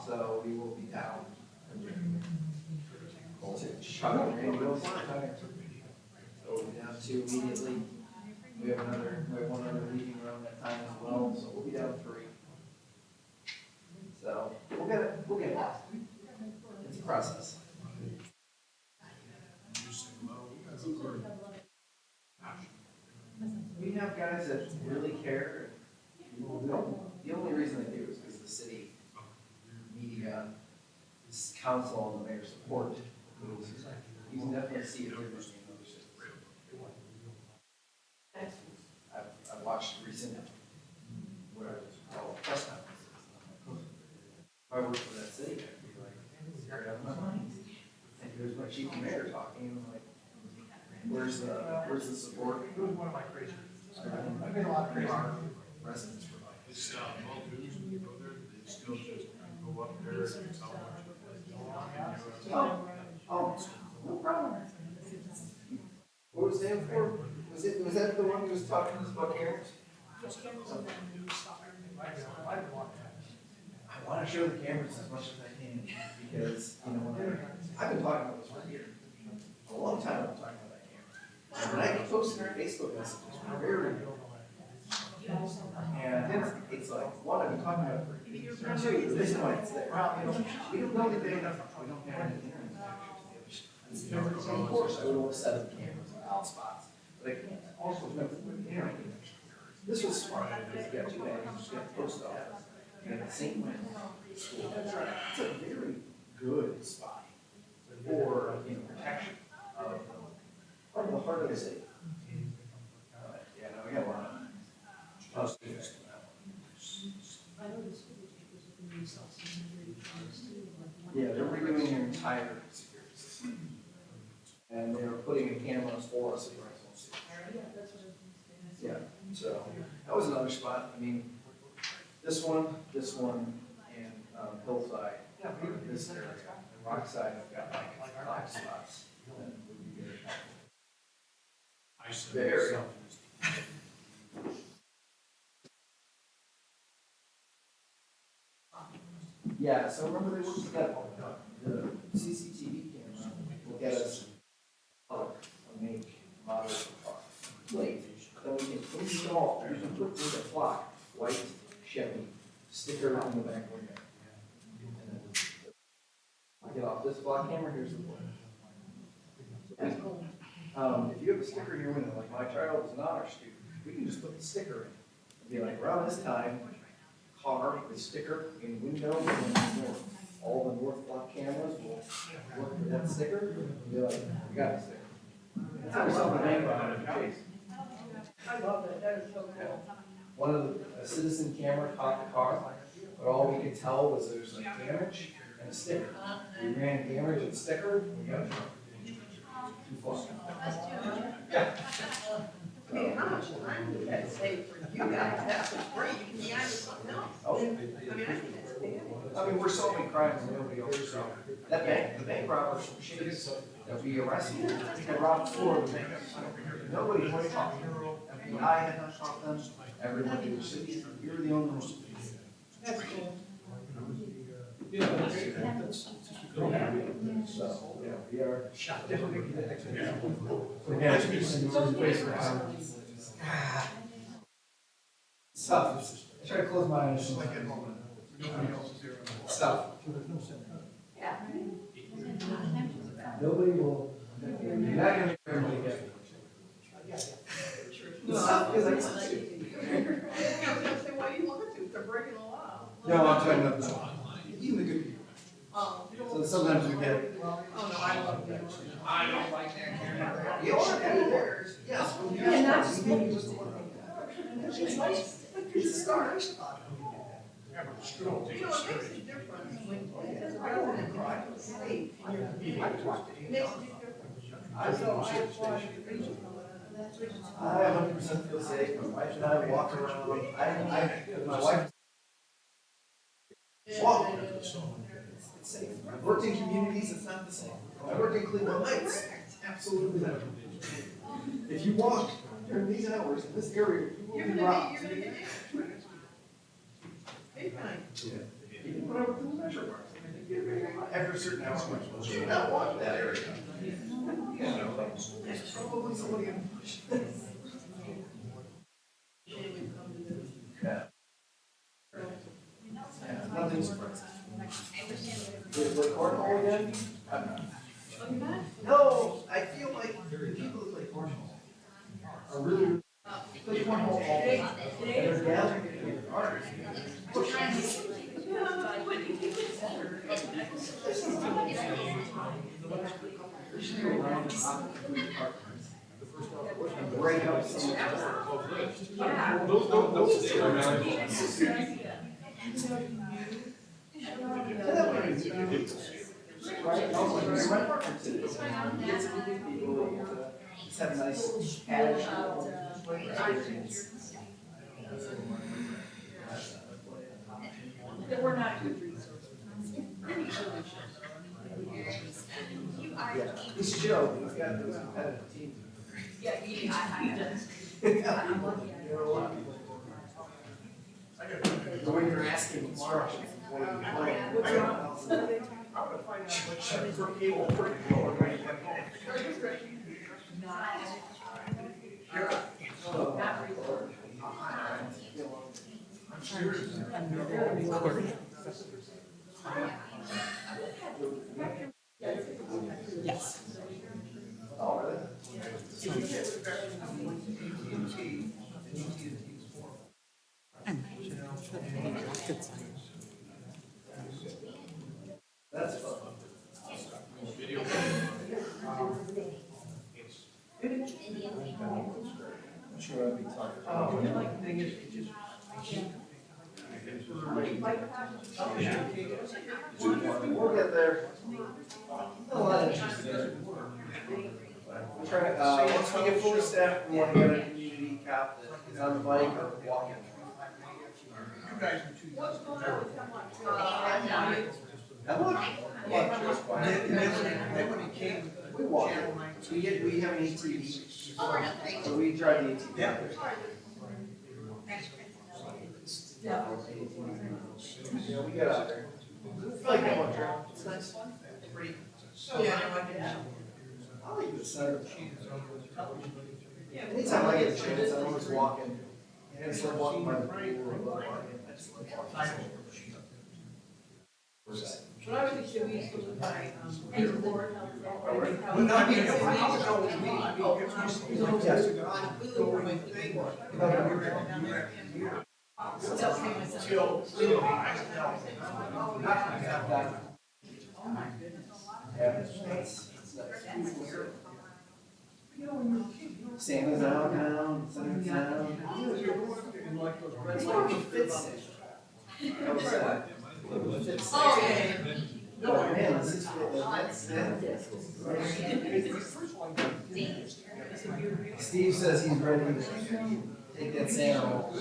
So we will be down. Chicago, Randy Wilson, Chicago. So we'll be down 2 immediately. We have one other leaving around that time as well, so we'll be down 3. So we'll get it. It's a process. We have guys that really care. The only reason they do is because the city media, this council, and the mayor's support. You can definitely see it differently in other cities. I've watched recent, what I was called press conferences. If I worked for that city, I'd be like, scared out of my mind. And here's my chief mayor talking, and I'm like, where's the support? It was one of my crazy. I've been a lot of crazy. Residents were like, It's, multitudes, when you go there, they still just go up there and tell them. no problem. What was that for? Was that the one who was talking about cameras? Yes, cameras and then the new software. I want to show the cameras as much as I can, because, I've been talking about this for a year. A long time I've been talking about that camera. And when I get posted on Facebook messages, very, and it's like, one, I've been talking about it for a year. 2, the reason why it's there. We don't know that they don't have any internet connections. So of course, I would want to set up cameras on all spots, but I can't also with internet connection. This was smart, because you got 2 items, you got the post office, you got the St. Louis school. It's a very good spot for, protection of the heart of the city. Yeah, no, we got a lot of positives to that one. I know the school papers have been self-centered too. Yeah, they're redoing their entire security system. And they're putting in cameras for us at Rexel City. Yeah, that's what I was Yeah, so that was another spot. I mean, this one, and Hillside, Yeah, but even this area, and Rockside, I've got like hot spots. That would be very helpful. I said Very. myself. Yeah, so remember they worked with the CCTV camera will get us color, make, model, plate. Then we can install, you can put with a flock, white Chevy, sticker on the back window. And then I get off this block camera, here's the one. If you have a sticker in your window, like my child is an honor student, we can just put the sticker in. And be like, around this time, car with sticker in window and north. All the north block cameras will look for that sticker and be like, we got the sticker. That's how we saw the bank robbery in Chase. I love it, that is so cool. One of a citizen camera caught the car, but all we could tell was there's a damage and a sticker. We ran damage and sticker, and we got it. Too far. I mean, how much time did that save for you guys? That was great, you can be on to something else. Oh, I mean, I think that's big. I mean, we're solving crimes and nobody else solves. That bank, the bank robbers from Chase that we arrested, had robbed 4 of the banks. Nobody had talked to them. FBI had not talked to them. Everyone in the city, we were the only ones. That's cool. Yeah, that's So, yeah, we are. definitely the next Yeah, it's tough. I try to close my eyes. Like at home, nobody else is there. It's tough. Nobody will, you're not gonna make everybody happy. It's tough because I can't see. I was gonna say, why do you want to? They're breaking the law. No, I'm talking about this. Even the good people. Oh, So sometimes we get. oh no, I love them. I don't like that camera. You are anywhere. Yes. Yeah, that's- It's nice. It's a start. Yeah, but still, You know, it makes a difference when, as a resident, drive to state, it makes a big difference. So I applaud you. I 100% feel safe. My wife and I walk around. My wife. Walk. It's safe. I've worked in communities, it's not the same. I worked in Cleveland Heights, it's absolutely not. If you walk during these hours in this area, you will be robbed. You're gonna get damaged. Big time. Even when I worked in the measure parks, after a certain hour, you not walk that area. You know, there's probably somebody in the bush. Yeah. Yeah, nothing surprising. Play cornhole again? I'm not. No, I feel like the people that play cornhole are really, play cornhole all day. They're gathering in cars. Break up some. Right, also, you're right, apartments, it's people, just have a nice casual. That we're not good resources. Yeah, he's chill, he's got those competitive teams. Yeah, he does. There are a lot of people. So when you're asking instructions, when you play, What's wrong? I'm gonna find out what for people pretty low, right? I'm serious. Yes. Oh, really? That's fun. I'm sure I'd be talking. Oh, the like thing is, it just, We'll get there. A lot of interest there. We're trying, once we get fully staffed, we want to get a community cop that is on the bike or walking. you guys are too. What's going on? That look. Then when he came, We walk it. We have an ATV. So we drive the ATV. Yeah. Yeah, we get out there. I feel like that one trail. It's nice. It's pretty. Yeah, I like it. I like the center. Anytime I get a chance, I'm always walking. And start walking by the pool or I just like walking. When I was a kid, we used to live by, airport. Well, no, I mean, I was always me. Yes. We lived by the big one. Santa's out now, Santa's out. It's like a fit stick. That was sad. Oh, yeah. Oh, man, this is, that's it. Steve says he's ready to take that Santa role.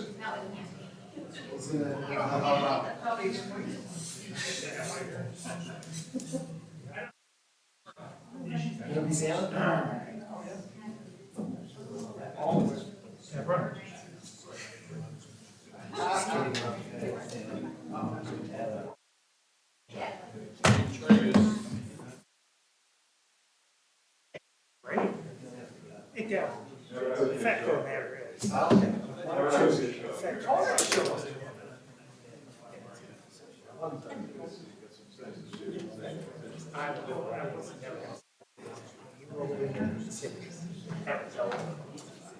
He's gonna help out. You gonna be Santa? Always. Yeah, brother. It does. The fact of the matter is.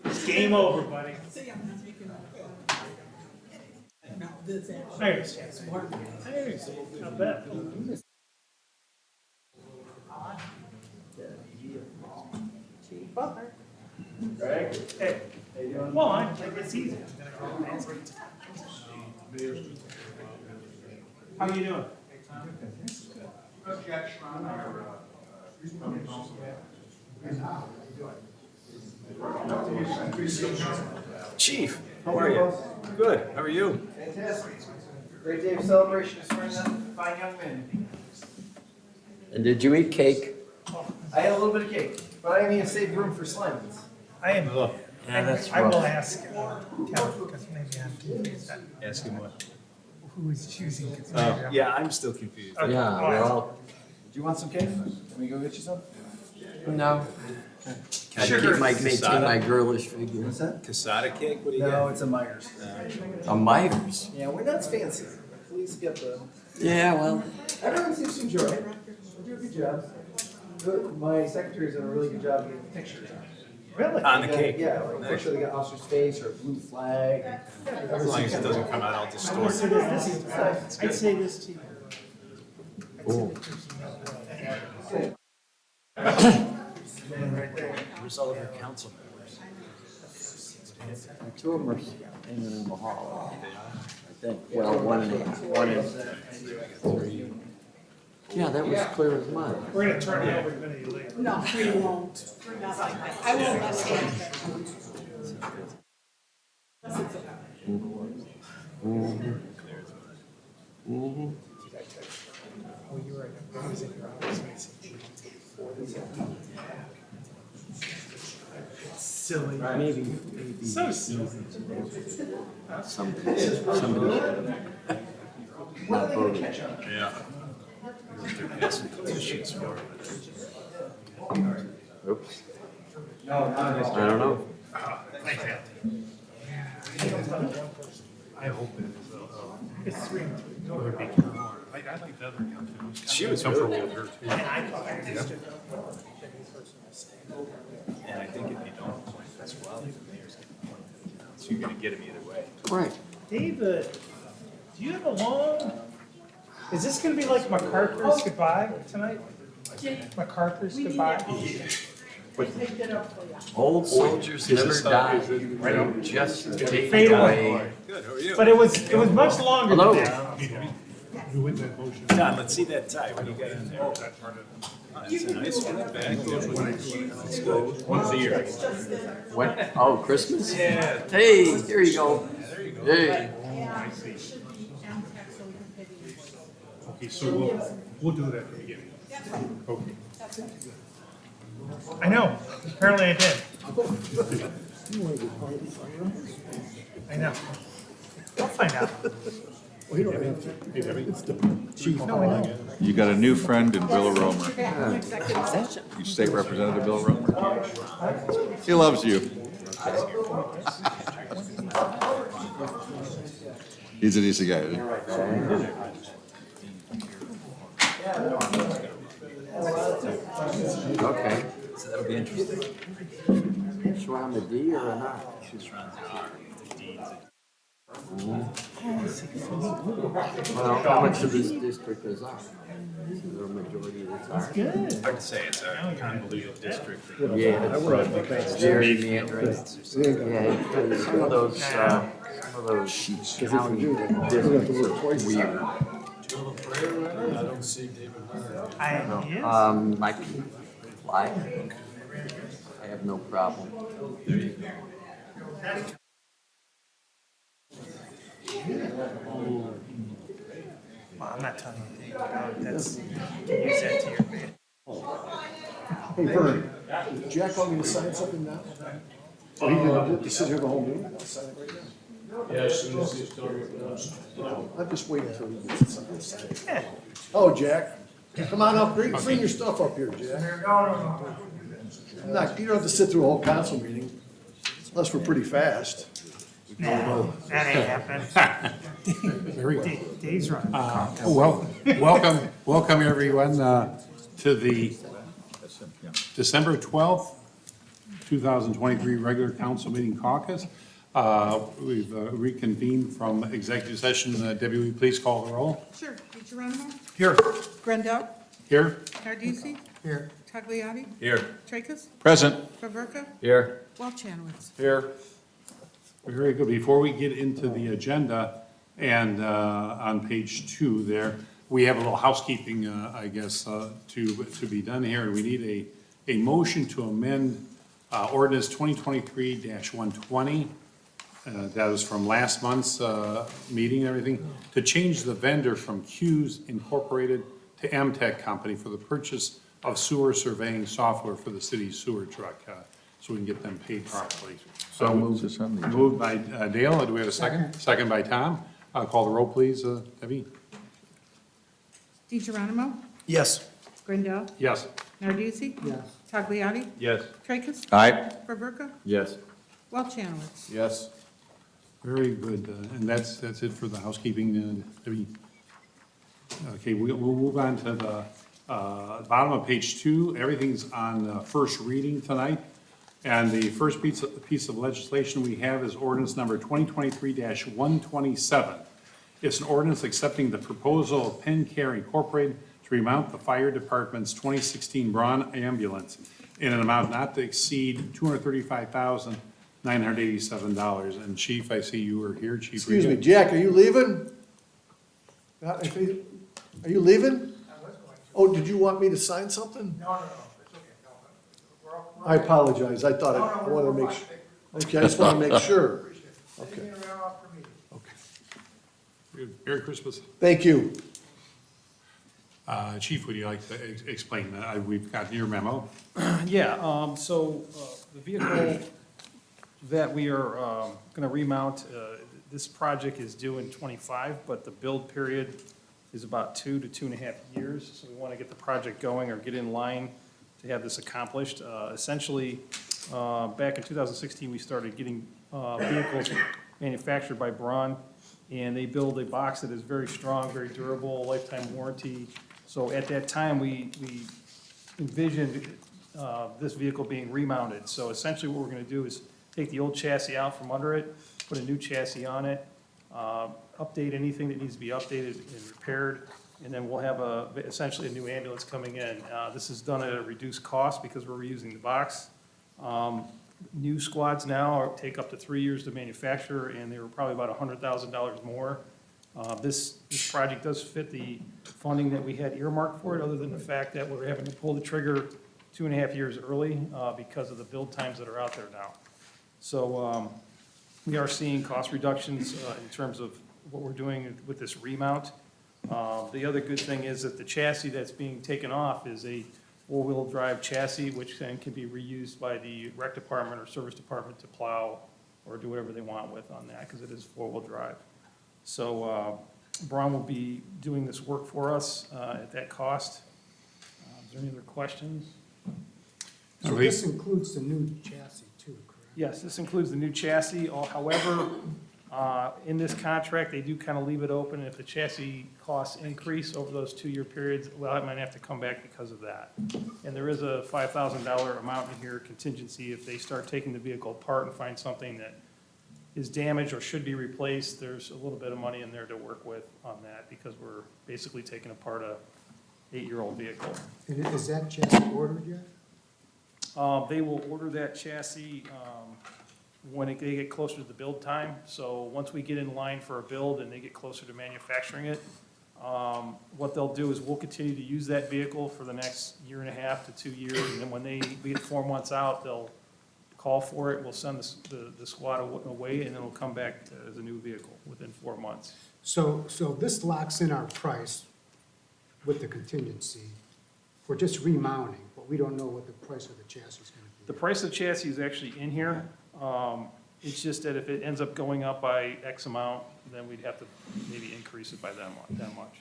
It's game over, buddy. No, this is. I understand. I understand. I bet. Butler. Greg? Hey, How you doing? well, it's easy. How you doing? Chief, how are you? Good, how are you? Fantastic. Great day of celebration of spring up, fine young men. And did you eat cake? I had a little bit of cake, but I need to save room for Slimans. I am. Yeah, that's I will rough. ask Kevin, because maybe I'm confused on Ask him what? who is choosing. 'cause Oh, maybe I'm- yeah, I'm still confused. Okay, Yeah, all right. well, Do you want some cake? Can we go get you some? no. Can I Sugar. keep maintain my girlish figure? What's that? Casada cake, what do you No, got? it's a Myers. A Myers? Yeah, we're not fancy. Please get the. Yeah, well, Everyone seems to enjoy it. We do a good job. My secretary's done a really good job getting pictures. Really? on the They got- cake. Yeah, like a picture, they got officer's face or a blue flag. As long as it doesn't come out all I will distorted. say this, I'd say this to you. Oh. Good. Where's all of your council members? Two of them are hanging in the hall. I think, well, one in. Yeah, that was clear as mud. We're gonna turn it over to Vinnie later. No, we won't. Not like that. I won't let it happen. Mm-hmm. Oh, you're right. I was in your office. I said, silly. Maybe. So silly. Somebody. What are they gonna catch on? Yeah. They're passing petitions for it. Oops. No, not at all. I don't know. I hope it is. It's 3-3. No, they're big. I like the other one too. She was comfortable really with her too. And I thought I understood that. And I think if you don't point as well, the mayor's gonna point. So you're gonna get him either way. Right. David, do you have a long, is this gonna be like MacArthur's goodbye tonight? MacArthur's goodbye? Picked it up for you. Old soldiers never die. Right. Just fade Fade away. away. Good, how are you? But it was much longer Hello. than that. Who wins that motion? Don, let's see that tie. What do you got in there? Oh, that's a nice one. Back. That's good. Once a year. When? Oh, Christmas? Yeah. Hey, here you go. Hey. Yeah. Should be MTech so we can pay the invoice. Okay, so we'll, We'll do that at the beginning. Okay. I know, apparently I did. I know. I'll find out. Hey, Debbie. No, I know. You got a new friend in Bill Romer. Executive session. You State Representative Bill Romer. He loves you. He's an easy guy, isn't he? Okay. So that'll be interesting. She's on the D or not? She's on the R. Well, how much of this district is R? Is there a majority that's R? Good. I'd say it's a convoluted district. Yeah, it's very meandering. Yeah, some of those county districts are weird. I don't see David Leonard. I can fly. I have no problem. Well, I'm not telling you, that's, you can use that to your advantage. Hey, Vern, did Jack want me to sign something now? Oh, he didn't, to sit here the whole meeting? I'll sign it right now. Yeah, as soon as he's done with us. I'm just waiting until he gets something to sign. Yeah. Oh, Jack, come on up, bring your stuff up here, Jack. I'm not, you don't have to sit through a whole council meeting, unless we're pretty fast. No, that ain't happening. Very good. Dave's running. Welcome everyone to the December 12th, 2023 regular council meeting caucus. We've reconvened from executive session. Debbie, will you please call the roll? Sure. DeGeronimo? Here. Grandel? Here. Nardisi? Here. Tagliati? Here. Tracus? Present. Favorka? Here. Walchanwitz? Here. Very good. Before we get into the agenda, and on page 2 there, we have a little housekeeping, I guess, to be done here. And we need a motion to amend ordinance 2023-120. That was from last month's meeting and everything, to change the vendor from Q's Incorporated to MTech Company for the purchase of sewer surveying software for the city's sewer truck, so we can get them paid properly. So moved by Dale. Do we have a second? Second by Tom. Call the roll, please, Debbie. DeGeronimo? Yes. Grandel? Yes. Nardisi? Yes. Tagliati? Yes. Tracus? Aye. Favorka? Yes. Walchanwitz? Yes. Very good. And that's it for the housekeeping, Debbie. Okay, we'll move on to the bottom of page 2. Everything's on first reading tonight. And the first piece of legislation we have is ordinance number 2023-127. It's an ordinance accepting the proposal of Penn Care Incorporated to remount the fire department's 2016 Braun ambulance in an amount not to exceed $235,987. And Chief, I see you were here, Chief. Excuse me, Jack, are you leaving? Are you leaving? Oh, did you want me to sign something? No, it's okay. I apologize, I thought, I wanted to make sure. Okay, I just want to make sure. Okay. Merry Christmas. Thank you. Chief, would you like to explain that? We've got your memo. Yeah, so the vehicle that we are going to remount, this project is due in '25, but the build period is about 2 to 2.5 years. So we want to get the project going or get in line to have this accomplished. Essentially, back in 2016, we started getting vehicles manufactured by Braun, and they build a box that is very strong, very durable, lifetime warranty. So at that time, we envisioned this vehicle being remounted. So essentially what we're going to do is take the old chassis out from under it, put a new chassis on it, update anything that needs to be updated and repaired, and then we'll have essentially a new ambulance coming in. This is done at a reduced cost because we're reusing the box. New squads now take up to 3 years to manufacture, and they were probably about $100,000 more. This project does fit the funding that we had earmarked for it, other than the fact that we're having to pull the trigger 2.5 years early because of the build times that are out there now. So we are seeing cost reductions in terms of what we're doing with this remount. The other good thing is that the chassis that's being taken off is a four-wheel drive chassis, which then can be reused by the rec department or service department to plow or do whatever they want with on that, because it is four-wheel drive. So Braun will be doing this work for us at that cost. Is there any other questions? So this includes the new chassis too, correct? Yes, this includes the new chassis. However, in this contract, they do kind of leave it open. If the chassis costs increase over those 2-year periods, well, it might have to come back because of that. And there is a $5,000 amount in here contingency if they start taking the vehicle apart and find something that is damaged or should be replaced. There's a little bit of money in there to work with on that because we're basically taking apart a 8-year-old vehicle. And is that chassis ordered yet? They will order that chassis when they get closer to the build time. So once we get in line for a build and they get closer to manufacturing it, what they'll do is we'll continue to use that vehicle for the next 1.5 to 2 years. And then when we get 4 months out, they'll call for it. We'll send the squad away and then it'll come back as a new vehicle within 4 months. So this locks in our price with the contingency for just remounting, but we don't know what the price of the chassis is going to be. The price of the chassis is actually in here. It's just that if it ends up going up by X amount, then we'd have to maybe increase it by that much.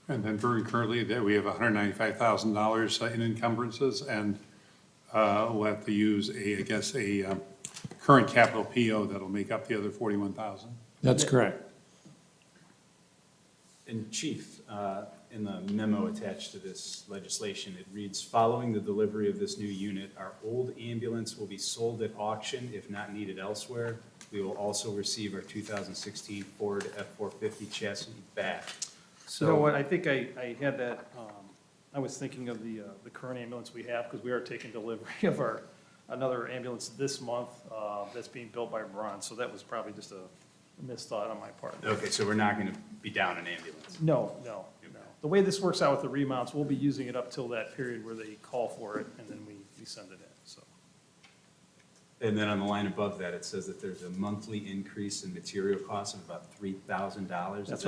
And then very currently, that we have $195,000 in encumbrances, and we'll have to use a current capital PO that'll make up the other 41,000. That's correct. And Chief, in the memo attached to this legislation, it reads, following the delivery of this new unit, our old ambulance will be sold at auction if not needed elsewhere. We will also receive our 2016 Ford F-450 chassis back. So, you know what, I think I had that, I was thinking of the current ambulance we have, because we are taking delivery of another ambulance this month that's being built by Braun, so that was probably just a misthought on my part. Okay, so we're not going to be down an ambulance? No. The way this works out with the remounts, we'll be using it up till that period where they call for it, and then we send it in, so. And then on the line above that, it says that there's a monthly increase in material costs of about $3,000. That's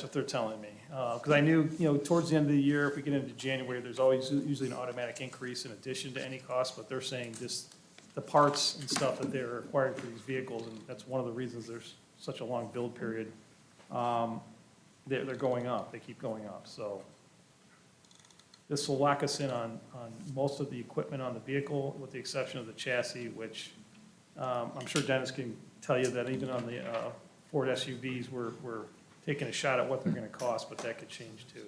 what they're telling me. Because I knew, towards the end of the year, if we get into January, there's always usually an automatic increase in addition to any cost, but they're saying just the parts and stuff that they're requiring for these vehicles, and that's one of the reasons there's such a long build period. They're going up, they keep going up, so. This will lock us in on most of the equipment on the vehicle, with the exception of the chassis, which I'm sure Dennis can tell you that even on the Ford SUVs, we're taking a shot at what they're gonna cost, but that could change too.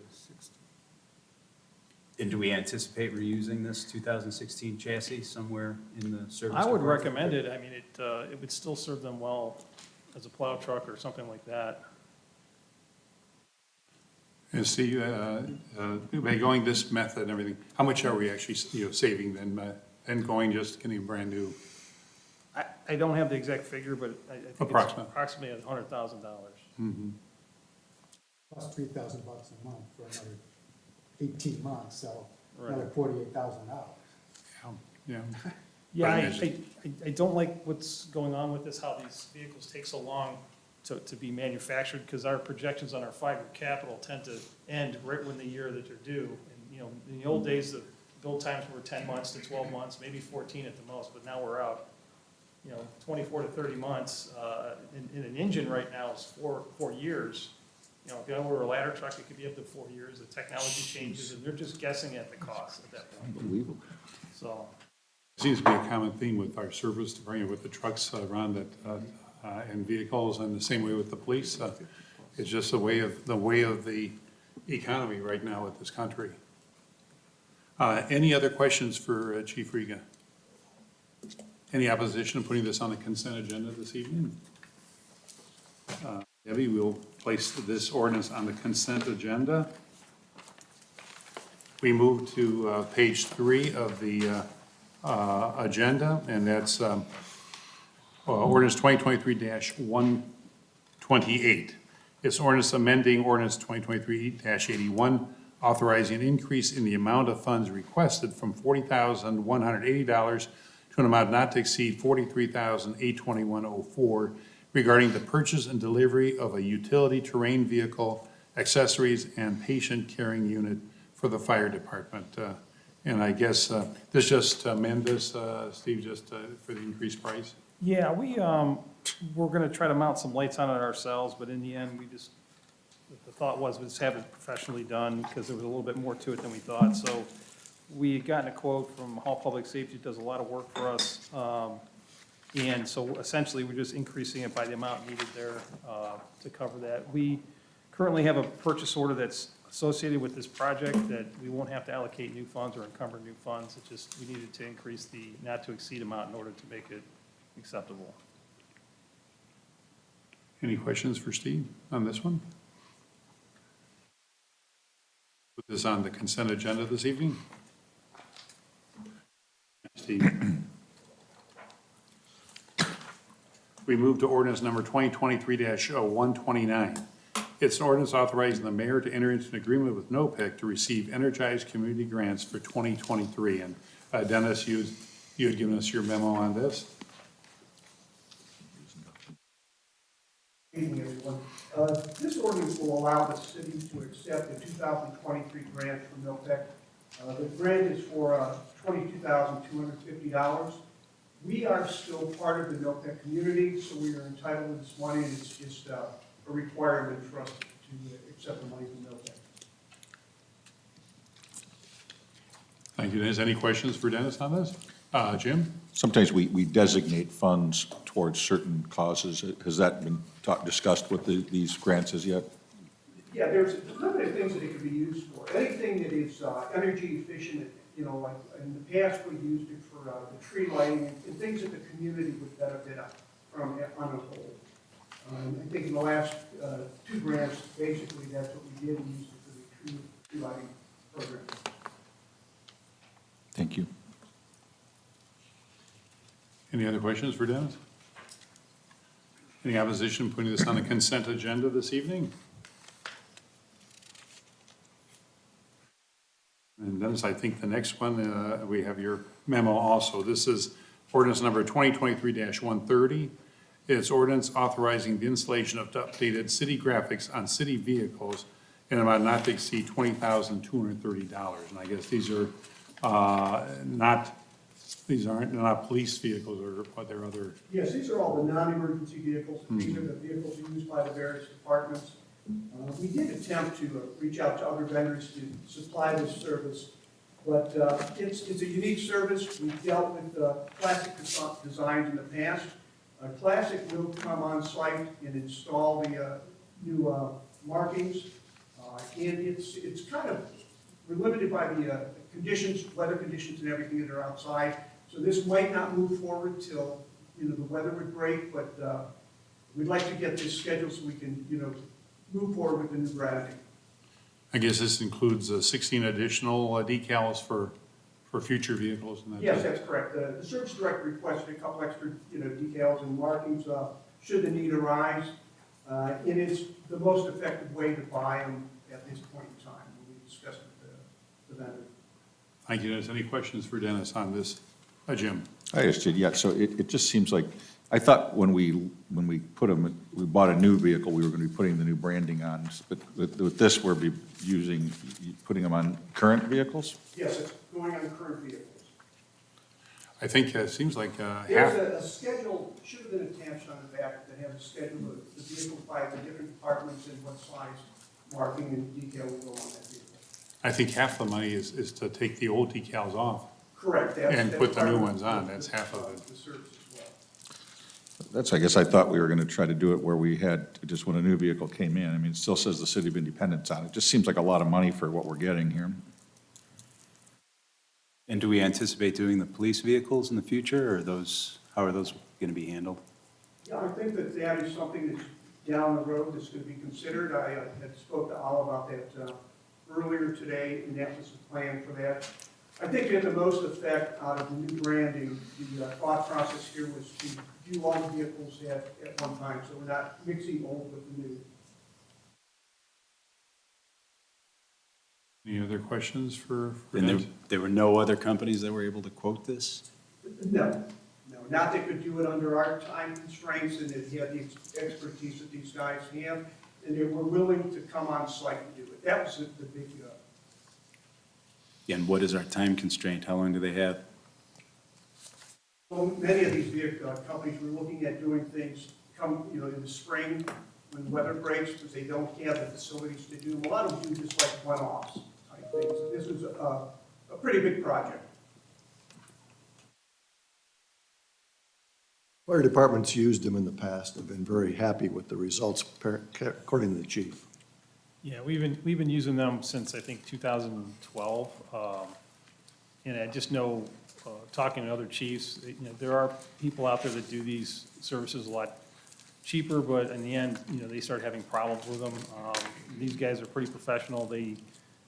And do we anticipate reusing this 2016 chassis somewhere in the service? I would department? recommend it. I mean, it would still serve them well as a plow truck or something like that. And Steve, by going this method and everything, how much are we actually, saving than going just getting a brand new? I don't have the exact figure, but I think it's approximately $100,000. Mm-hmm. Plus $3,000 a month for another 18 months, so Right. another $48,000. Yeah. Yeah, I don't like what's going on with this, how these vehicles take so long to be manufactured, because our projections on our 5-year capital tend to end right when the year that they're due. And, in the old days, the build times were 10 months to 12 months, maybe 14 at the most, but now we're out, 24 to 30 months. In an engine right now is 4 years. If you order a ladder truck, it could be up to 4 years. The technology changes, and they're just guessing at the cost at that point. Unbelievable. So. Seems to be a common theme with our service department, with the trucks around that, and vehicles, and the same way with the police. It's just the way of the economy right now with this country. Any other questions for Chief Riga? Any opposition to putting this on the consent agenda this evening? Debbie, we'll place this ordinance on the consent agenda. We move to page 3 of the agenda, and that's ordinance 2023-128. It's ordinance amending ordinance 2023-81, authorizing an increase in the amount of funds requested from $40,180 to an amount not to exceed $43,821.04 regarding the purchase and delivery of a utility terrain vehicle, accessories, and patient carrying unit for the fire department. And I guess this just amend this, Steve, just for the increased price? Yeah, we're gonna try to mount some lights on it ourselves, but in the end, the thought was we just have it professionally done, because there was a little bit more to it than we thought. So we had gotten a quote from Hall Public Safety, does a lot of work for us. And so essentially, we're just increasing it by the amount needed there to cover that. We currently have a purchase order that's associated with this project that we won't have to allocate new funds or encumber new funds. It just, we needed to increase the not to exceed amount in order to make it acceptable. Any questions for Steve on this one? Put this on the consent agenda this evening. Steve. We move to ordinance number 2023-129. It's an ordinance authorizing the mayor to enter into an agreement with NOPEC to receive Energized Community Grants for 2023. And Dennis, you had given us your memo on this. Good evening, everyone. This ordinance will allow the city to accept the 2023 grant from NOPEC. The grant is for $22,250. We are still part of the NOPEC community, so we are entitled to this money, and it's just a requirement for us to accept the money from NOPEC. Thank you, Dennis. Any questions for Dennis on this? Jim? Sometimes we designate funds towards certain causes. Has that been discussed with these grants as yet? Yeah, there's limited things that it could be used for. Anything that is energy efficient, you know, like in the past we used it for the tree lighting and things that the community would benefit from on a whole. I think in the last two grants, basically that's what we did, we used it for the tree lighting program. Thank you. Any other questions for Dennis? Any opposition putting this on the consent agenda this evening? And Dennis, I think the next one, we have your memo also. This is ordinance number 2023-130. It's ordinance authorizing the installation of updated city graphics on city vehicles in an amount not to exceed $20,230. And I guess these are not police vehicles, or what they're other. Yes, these are all the non-emergency vehicles. These are the vehicles used by the various departments. We did attempt to reach out to other vendors to supply this service, but it's a unique service. We've dealt with Classic Designs in the past. Classic will come on site and install the new markings, and it's kind of, we're limited by the conditions, weather conditions and everything that are outside. So this might not move forward till, the weather would break, but we'd like to get this scheduled so we can, move forward with the new branding. I guess this includes 16 additional decals for future vehicles and that. Yes, that's correct. The service director requested a couple extra, decals and markings should the need arise. It is the most effective way to buy them at this point in time when we discuss with the vendor. Thank you, Dennis. Any questions for Dennis on this? Jim? I just did, yeah. So it just seems like, I thought when we bought a new vehicle, we were going to be putting the new branding on. But with this, we'll be putting them on current vehicles? Yes, it's going on current vehicles. I think it seems like There's a schedule, should have been attached on the back, that has a schedule of the vehicles by the different departments and what size marking and decal will go on that vehicle. I think half the money is to take the old decals off. Correct. And put the new ones on. That's half of it. The service as well. I guess I thought we were going to try to do it where we had, just when a new vehicle came in. I mean, it still says the City of Independence on it. It just seems like a lot of money for what we're getting here. And do we anticipate doing the police vehicles in the future, or how are those going to be handled? Yeah, I think that is something that's down the road that's going to be considered. I had spoke to Al about that earlier today, and that was the plan for that. I think it had the most effect out of the new branding. The thought process here was to do all the vehicles at one time, so we're not mixing old with the new. Any other questions for And Dennis? there were no other companies that were able to quote this? No, not they could do it under our time constraints, and that he had the expertise that these guys have, and they were willing to come on site and do it. That was the big, And what is our time constraint? How long do they have? well, many of these vehicle companies were looking at doing things in the spring when the weather breaks, because they don't have the facilities to do them. A lot of them do just like one-offs type things. This was a pretty big project. Fire departments used them in the past, have been very happy with the results, according to the chief. Yeah, we've been using them since, I think, 2012. And I just know, talking to other chiefs, there are people out there that do these services a lot cheaper, but in the end, they start having problems with them. These guys are pretty professional. They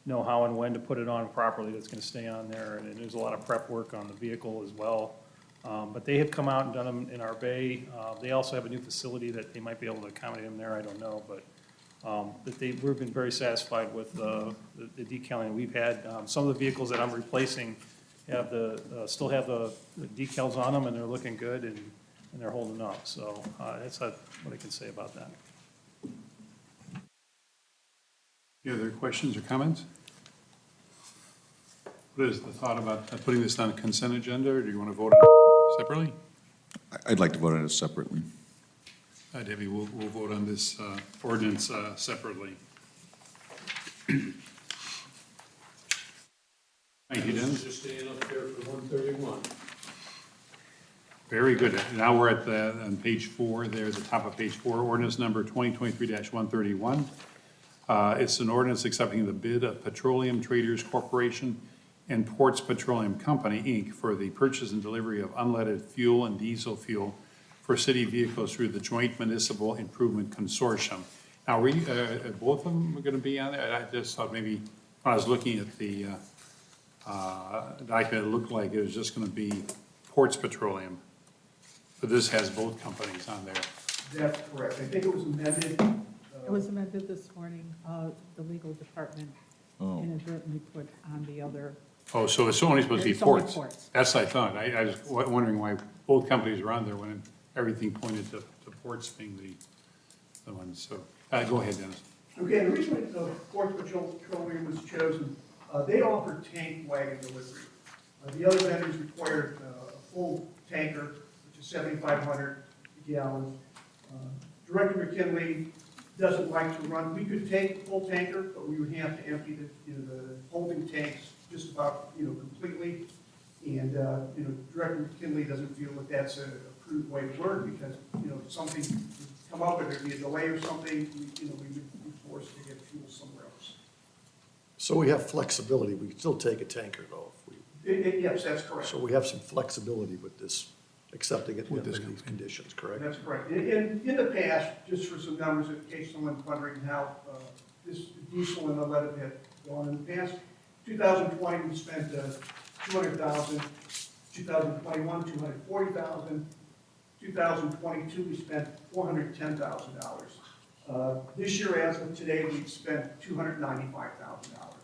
know how and when to put it on properly that's going to stay on there, and there's a lot of prep work on the vehicle as well. But they have come out and done them in our bay. They also have a new facility that they might be able to accommodate them there, I don't know, but we've been very satisfied with the decaling we've had. Some of the vehicles that I'm replacing have still have the decals on them, and they're looking good, and they're holding up. So that's what I can say about that. Any other questions or comments? What is the thought about putting this on a consent agenda, or do you want to vote on it separately? I'd like to vote on it separately. Debbie, we'll vote on this ordinance separately. Thank you, Dennis. Just staying up there for 131. Very good. Now we're on page 4 there, the top of page 4, ordinance number 2023-131. It's an ordinance accepting the bid of Petroleum Traders Corporation and Ports Petroleum Company, Inc. for the purchase and delivery of unleaded fuel and diesel fuel for city vehicles through the Joint Municipal Improvement Consortium. Now, both of them are going to be on there? I just thought maybe when I was looking at the document, it looked like it was just going to be Ports Petroleum. But this has both companies on there. That's correct. I think it was amended. It was amended this morning. The legal department inadvertently put on the other. Oh, so it's only supposed to be It's only Ports? Ports. That's what I thought. I was wondering why both companies were on there when everything pointed to Ports being the ones. So, go ahead, Dennis. Okay, the reason Ports Petroleum was chosen, they offer tank wagon delivery. The other vendors required a full tanker, which is 7,500 gallons. Director McKinley doesn't like to run. We could take the full tanker, but we would have to empty the holding tanks just about completely. And Director McKinley doesn't feel that that's a prudent way to work, because if something would come up and there'd be a delay or something, we would be forced to get fuel somewhere else. So we have flexibility, we can still take a tanker though. Yes, that's correct. So we have some flexibility with this, accepting it with these conditions, correct? That's correct. In the past, just for some numbers, in case someone's wondering how this diesel and unleaded had gone in the past, 2020 we spent $200,000, 2021 $240,000, 2022 we spent $410,000. This year, as of today, we've spent $295,000.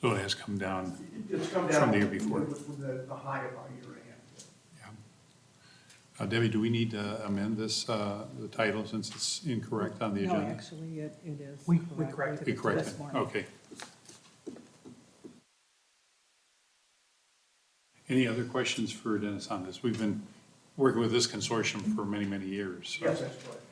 So it has come down It's come down from the year before. from the high about a year and a half. Yeah. Debbie, do we need to amend this, the title, since it's incorrect on the No, agenda? actually, it is. We corrected We corrected this it, morning. okay. Any other questions for Dennis on this? We've been working with this consortium for many, many years. So. Yes, that's correct.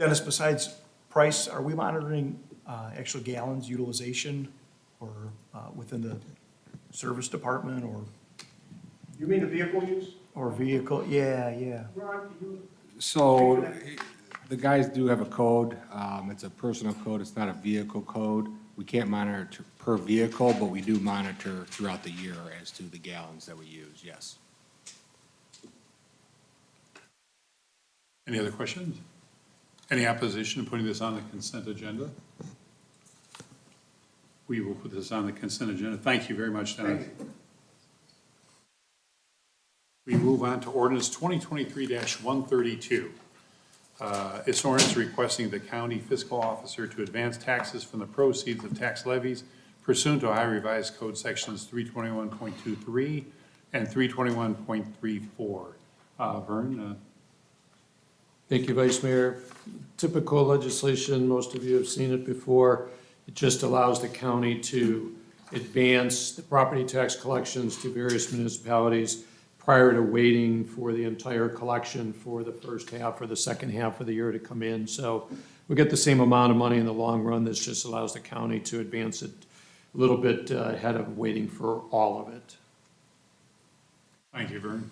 Dennis, besides price, are we monitoring actual gallons utilization or within the service department or? You mean the vehicle use? Or vehicle, yeah. Ron, can you? So the guys do have a code. It's a personal code. It's not a vehicle code. We can't monitor per vehicle, but we do monitor throughout the year as to the gallons that we use, yes. Any other questions? Any opposition to putting this on the consent agenda? We will put this on the consent agenda. Thank you very much, Dennis. We move on to ordinance 2023-132. It's ordinance requesting the county fiscal officer to advance taxes from the proceeds of tax levies pursuant to Ohio Revised Code sections 321.23, and 321.34. Vern, Thank you, Vice Mayor. Typical legislation, most of you have seen it before. It just allows the county to advance the property tax collections to various municipalities prior to waiting for the entire collection for the first half or the second half of the year to come in. So we get the same amount of money in the long run. This just allows the county to advance it a little bit ahead of waiting for all of it. thank you, Vern.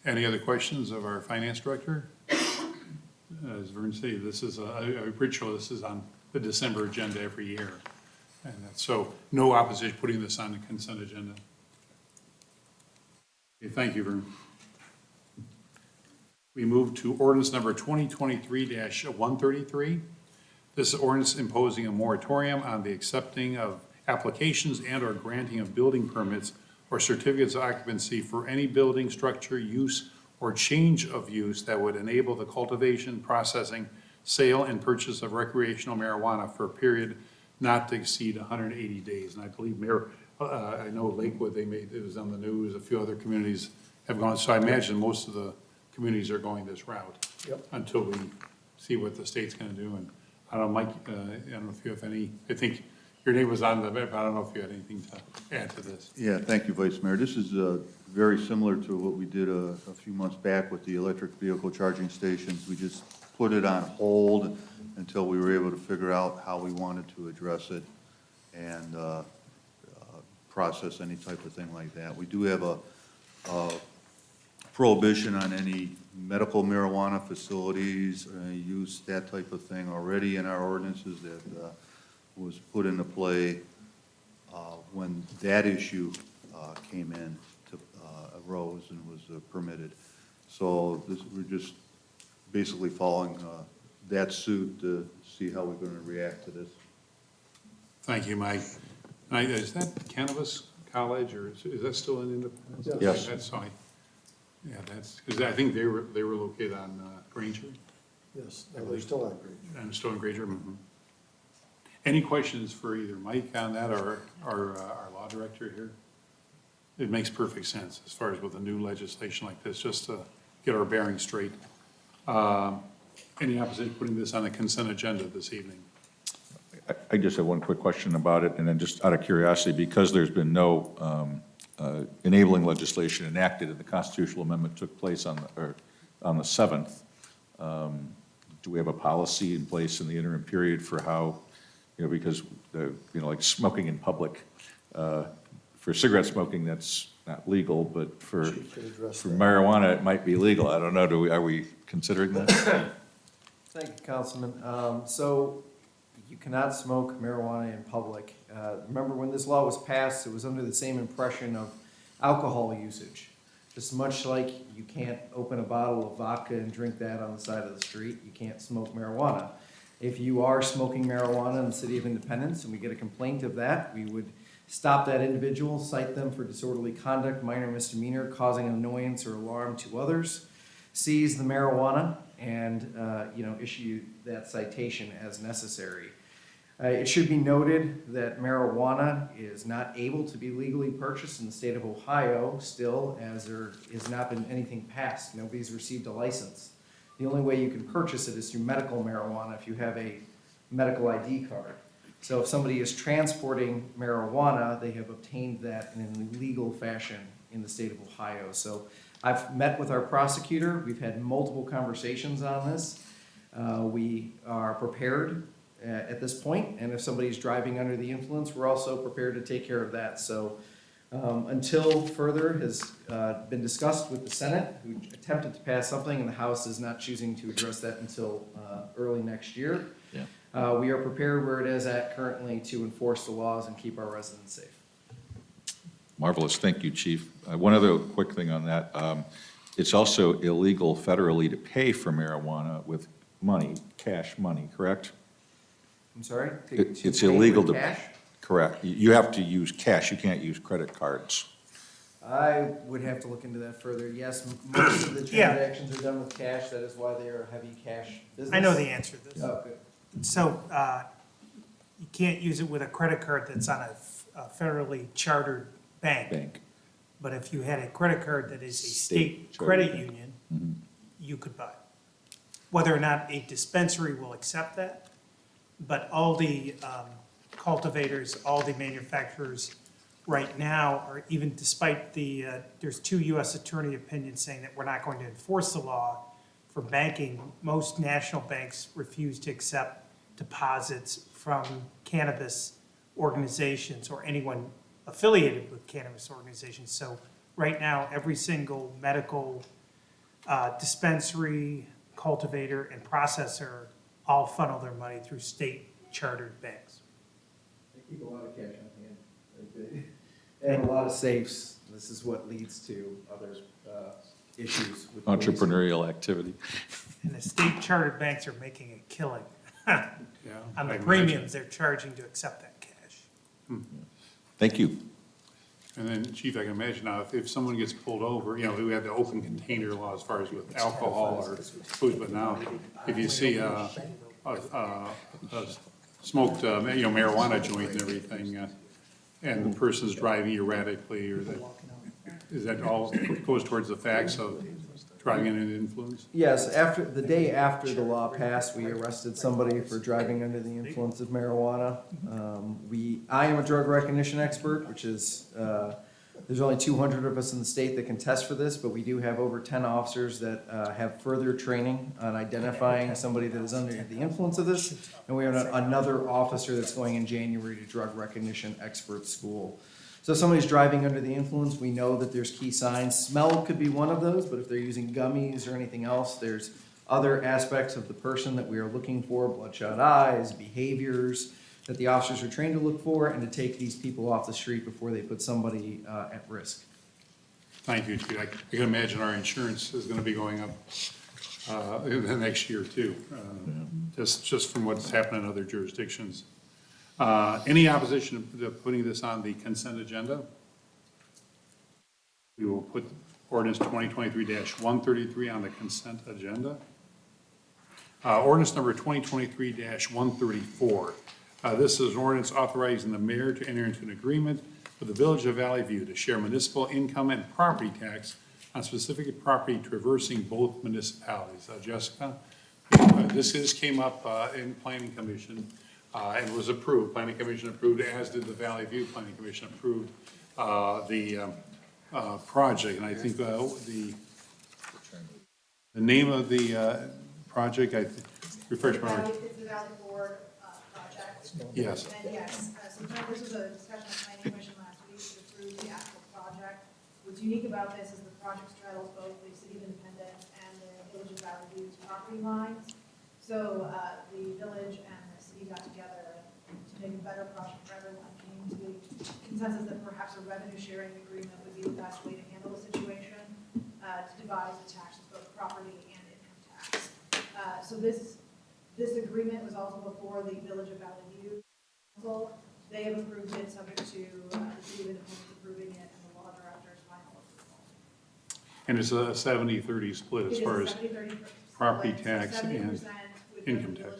Any other questions of our finance director? As Vern said, this is a ritual, this is on the December agenda every year. And so no opposition putting this on the consent agenda. Okay, thank you, Vern. We move to ordinance number 2023-133. This is ordinance imposing a moratorium on the accepting of applications and/or granting of building permits or certificates of occupancy for any building, structure, use, or change of use that would enable the cultivation, processing, sale, and purchase of recreational marijuana for a period not to exceed 180 days. And I believe I know Lakewood, it was on the news, a few other communities have gone, so I imagine most of the communities are going this route. Yep. Until we see what the state's gonna do. And I don't know, Mike, I don't know if you have any, I think your name was on the, but I don't know if you had anything to add to this. Yeah, thank you, Vice Mayor. This is very similar to what we did a few months back with the electric vehicle charging stations. We just put it on hold until we were able to figure out how we wanted to address it and process any type of thing like that. We do have a prohibition on any medical marijuana facilities, use, that type of thing already in our ordinances that was put into play when that issue came in, arose and was permitted. So we're just basically following that suit to see how we're going to react to this. Thank you, Mike. Is that Cannabis College, or is that still in Independence? Yes. That's fine. Yeah, that's, because I think they were located on Granger. Yes, they're still on Granger. And still in Granger. Mm-hmm. Any questions for either Mike on that or our law director here? It makes perfect sense as far as with a new legislation like this, just to get our bearings straight. Any opposition putting this on the consent agenda this evening? I just have one quick question about it, and then just out of curiosity, because there's been no enabling legislation enacted and the constitutional amendment took place on the 7th, do we have a policy in place in the interim period for how, because, like smoking in public, for cigarette smoking, that's not legal, but for marijuana, it might be legal. I don't know, are we considering that? Thank you, Councilman. So you cannot smoke marijuana in public. Remember, when this law was passed, it was under the same impression of alcohol usage. Just much like you can't open a bottle of vodka and drink that on the side of the street, you can't smoke marijuana. If you are smoking marijuana in the City of Independence and we get a complaint of that, we would stop that individual, cite them for disorderly conduct, minor misdemeanor, causing annoyance or alarm to others, seize the marijuana, and issue that citation as necessary. It should be noted that marijuana is not able to be legally purchased in the state of Ohio still, as there has not been anything passed. Nobody's received a license. The only way you can purchase it is through medical marijuana if you have a medical ID card. So if somebody is transporting marijuana, they have obtained that in an illegal fashion in the state of Ohio. So I've met with our prosecutor. We've had multiple conversations on this. We are prepared at this point, and if somebody's driving under the influence, we're also prepared to take care of that. So until further has been discussed with the Senate, who attempted to pass something, and the House is not choosing to address that until early next year. Yeah. We are prepared where it is at currently to enforce the laws and keep our residents safe. Marvelous, thank you, Chief. One other quick thing on that. It's also illegal federally to pay for marijuana with money, cash money, correct? I'm sorry? It's pay illegal with to. cash? Correct. You have to use cash. You can't use credit cards. I would have to look into that further. Yes, most of the Yeah. transactions are done with cash. That is why they are a heavy cash business. I know the answer to this. Oh, good. So you can't use it with a credit card that's on a federally chartered bank. But if you had a credit card that is a State state credit chartered. union, you could buy. Whether or not a dispensary will accept that, but all the cultivators, all the manufacturers right now, or even despite the, there's 2 U.S. attorney opinions saying that we're not going to enforce the law for banking. Most national banks refuse to accept deposits from cannabis organizations or anyone affiliated with cannabis organizations. So right now, every single medical dispensary, cultivator, and processor all funnel their money through state chartered banks. They keep a lot of cash on hand. And a lot of safes. This is what leads to other issues with policing. Entrepreneurial activity. And the state chartered banks are making a killing Yeah, on the I premiums they're charging to accept that cash. Thank you. And then, Chief, I can imagine now, if someone gets pulled over, you know, we have the open container law as far as with alcohol or food, but now, if you see a smoked, you know, marijuana joint and everything, and the person's driving erratically, or that, is that all goes towards the facts of driving under the influence? Yes, after, the day after the law passed, we arrested somebody for driving under the influence of marijuana. I am a drug recognition expert, which is, there's only 200 of us in the state that can test for this, but we do have over 10 officers that have further training on identifying somebody that is under the influence of this. And we have another officer that's going in January to drug recognition expert school. So if somebody's driving under the influence, we know that there's key signs. Smell could be one of those, but if they're using gummies or anything else, there's other aspects of the person that we are looking for, bloodshot eyes, behaviors that the officers are trained to look for, and to take these people off the street before they put somebody at risk. Thank you, Chief. I can imagine our insurance is gonna be going up in the next year too, just from what's happened in other jurisdictions. Any opposition to putting this on the consent agenda? We will put ordinance 2023-133 on the consent agenda. Ordinance number 2023-134. This is an ordinance authorizing the mayor to enter into an agreement with the Village of Valley View to share municipal income and property tax on specific property traversing both municipalities. Jessica, this came up in Planning Commission and was approved. Planning Commission approved, as did the Valley View Planning Commission approved the project. And I think the name of the project, refresh my memory. It's the Valley Board project. Yes. And yes, so this was a discussion of planning commission last week to approve the actual project. What's unique about this is the project straddles both the City of Independence and the Village of Valley View's property lines. So the village and the city got together to make a better project for everyone, came to the consensus that perhaps a revenue sharing agreement would be the best way to handle the situation, to devise the taxes, both property and income tax. So this agreement was also before the Village of Valley View Council. They have approved it, subject to the City of Independence approving it and the law director's final approval. And it's a 70-30 split as far as property tax and income tax.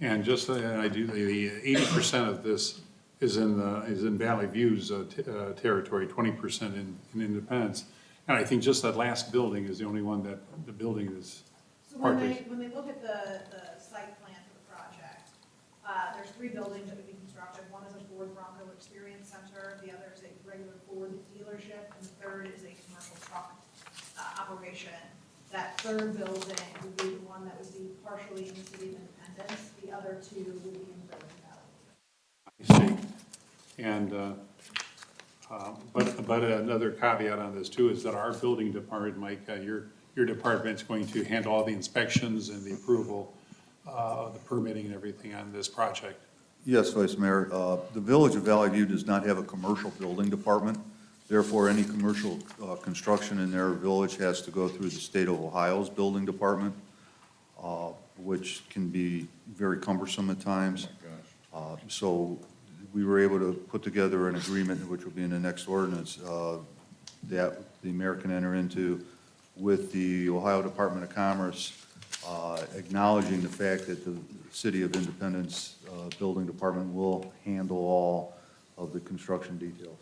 And just, I do, the 80% of this is in Valley View's territory, 20% in Independence. And I think just that last building is the only one that the building is So part when of. they look at the site plan for the project, there's 3 buildings that would be constructed. One is a Ford Bronco Experience Center, the other is a regular Ford dealership, and the third is a commercial truck operation. That third building would be the one that would be partially in the City of Independence. The other 2 would be in Village Valley. I see. And, but another caveat on this too is that our building department, Mike, your department's going to handle all the inspections and the approval, the permitting and everything on this project. Yes, Vice Mayor. The Village of Valley View does not have a commercial building department. Therefore, any commercial construction in their village has to go through the state of Ohio's building department, which can be very cumbersome at times. So we were able to put together an agreement, which will be in the next ordinance, that the mayor can enter into with the Ohio Department of Commerce, acknowledging the fact that the City of Independence Building Department will handle all of the construction details.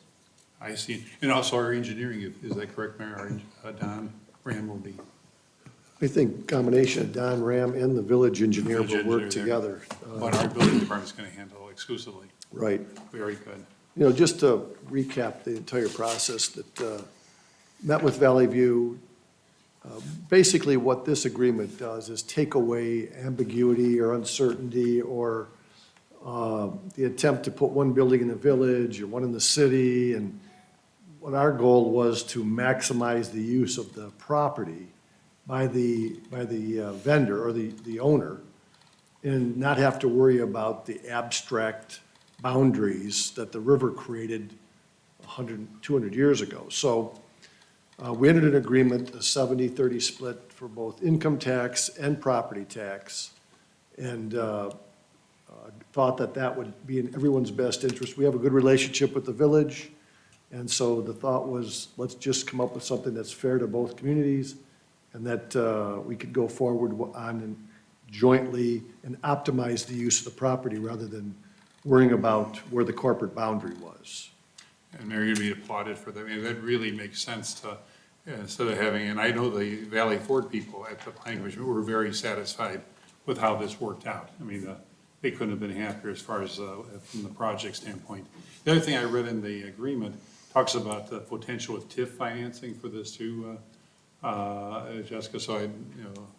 I see. And also our engineering, is that correct, Mayor? Our, Don Ram will be. I think combination of Don Ram and the village engineer will work together. But our building department's going to handle exclusively. Right. Very good. You know, just to recap the entire process, that met with Valley View. Basically, what this agreement does is take away ambiguity or uncertainty or the attempt to put one building in the village or one in the city. And what our goal was to maximize the use of the property by the vendor or the owner, and not have to worry about the abstract boundaries that the river created 100, 200 years ago. So we entered an agreement, a 70-30 split for both income tax and property tax, and thought that that would be in everyone's best interest. We have a good relationship with the village, and so the thought was, let's just come up with something that's fair to both communities, and that we could go forward on and jointly and optimize the use of the property rather than worrying about where the corporate boundary was. And Mayor, you'd be applauded for that. I mean, that really makes sense to, instead of having, and I know the Valley Ford people at the planning commission were very satisfied with how this worked out. I mean, they couldn't have been happier as far as from the project standpoint. The other thing I read in the agreement talks about the potential with TIF financing for this too, Jessica. So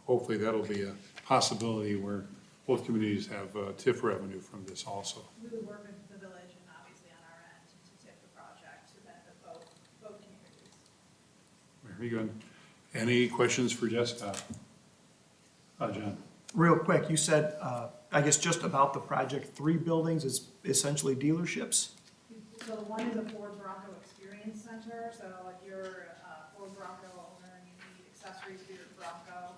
hopefully that'll be a possibility where both communities have TIF revenue from this also. We would work with the village and obviously on our end to tip the project to benefit both communities. Very good. Any questions for Jessica? John? Real quick, you said, I guess just about the project, 3 buildings is essentially dealerships? So one is a Ford Bronco Experience Center, so if you're a Ford Bronco owner and you need accessories for your Bronco,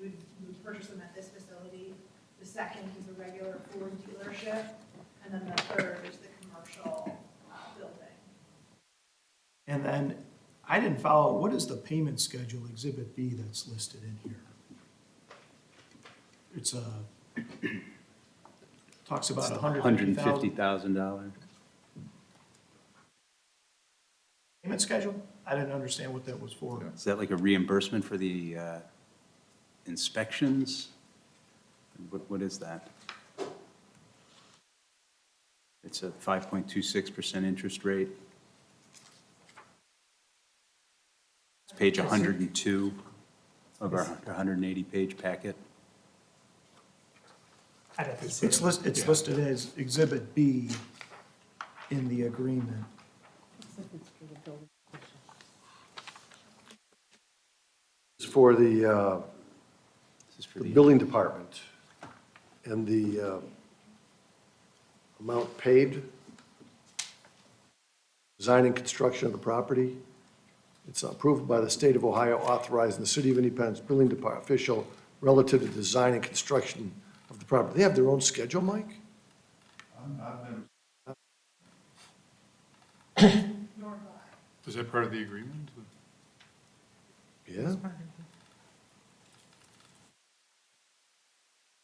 we would purchase them at this facility. The second is a regular Ford dealership, and then the third is the commercial building. And then, I didn't follow, what is the payment schedule, Exhibit B, that's listed in here? It's talks about $150,000. $150,000. Payment schedule? I didn't understand what that was for. Is that like a reimbursement for the inspections? What is that? It's a 5.26% interest rate. It's page 102 of our 180-page packet. It's listed as Exhibit B in the agreement. It's for the building department and the amount paid, design and construction of the property. It's approved by the state of Ohio, authorizing the city of Independence building department official relative to design and construction of the property. They have their own schedule, Mike? Is that part of the agreement? Yeah.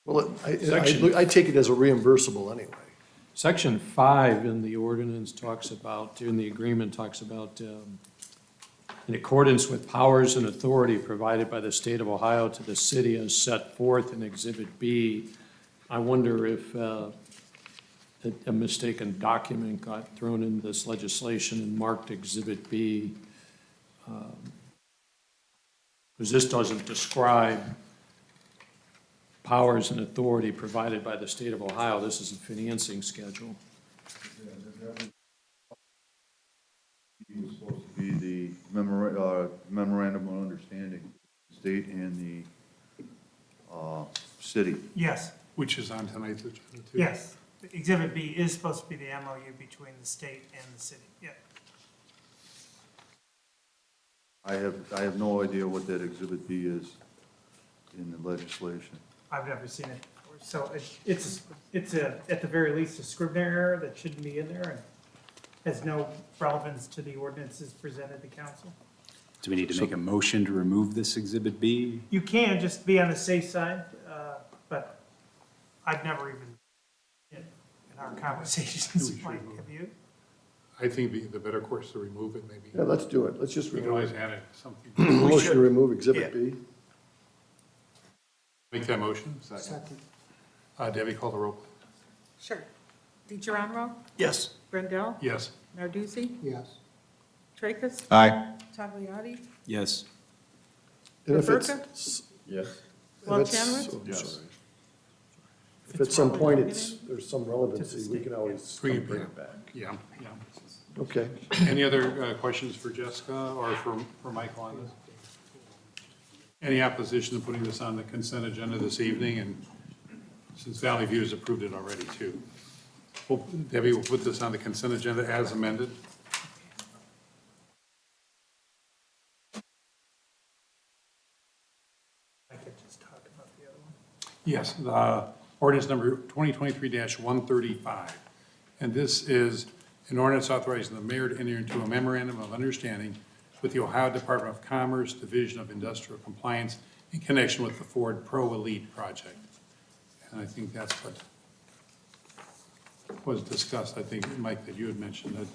Well, I take it as a reimbursable anyway. Section 5 in the ordinance talks about, in the agreement talks about, in accordance with powers and authority provided by the state of Ohio to the city as set forth in Exhibit B. I wonder if a mistaken document got thrown in this legislation and marked Exhibit B. Because this doesn't describe powers and authority provided by the state of Ohio. This is a financing schedule. It was supposed to be the memorandum of understanding, state and the city. Yes, Which is on tonight's agenda too? yes. Exhibit B is supposed to be the MOU between the state and the city, yeah. I have no idea what that Exhibit B is in the legislation. I've never seen it before. So it's at the very least, a Scrivener error that shouldn't be in there and has no relevance to the ordinances presented to council. Do we need to make a motion to remove this Exhibit B? You can just be on the safe side, but I've never even, in our conversations, Mike, have you? I think the better course is to remove it, maybe. Yeah, let's do it. Let's just We can remove always it. add it, something. Motion to remove Exhibit B. Make that motion. Second. Debbie, call the roll. Sure. DeGeronimo? Yes. Brendel? Yes. Narduzzi? Yes. Tracus? Aye. Tagliati? Yes. And if it's- Referka? Yes. if Well, it's- Chandler? oh, I'm sorry. If at some point there's some relevancy, we can always bring it back. Yeah, yeah. Okay. Any other questions for Jessica or for Michael on this? Any opposition to putting this on the consent agenda this evening? And since Valley View has approved it already too. Debbie will put this on the consent agenda as amended. I could just talk about the other one. Yes, ordinance number 2023-135. And this is an ordinance authorizing the mayor to enter into a memorandum of understanding with the Ohio Department of Commerce, Division of Industrial Compliance, in connection with the Ford Pro Elite project. And I think that's what was discussed. I think, Mike, that you had mentioned that.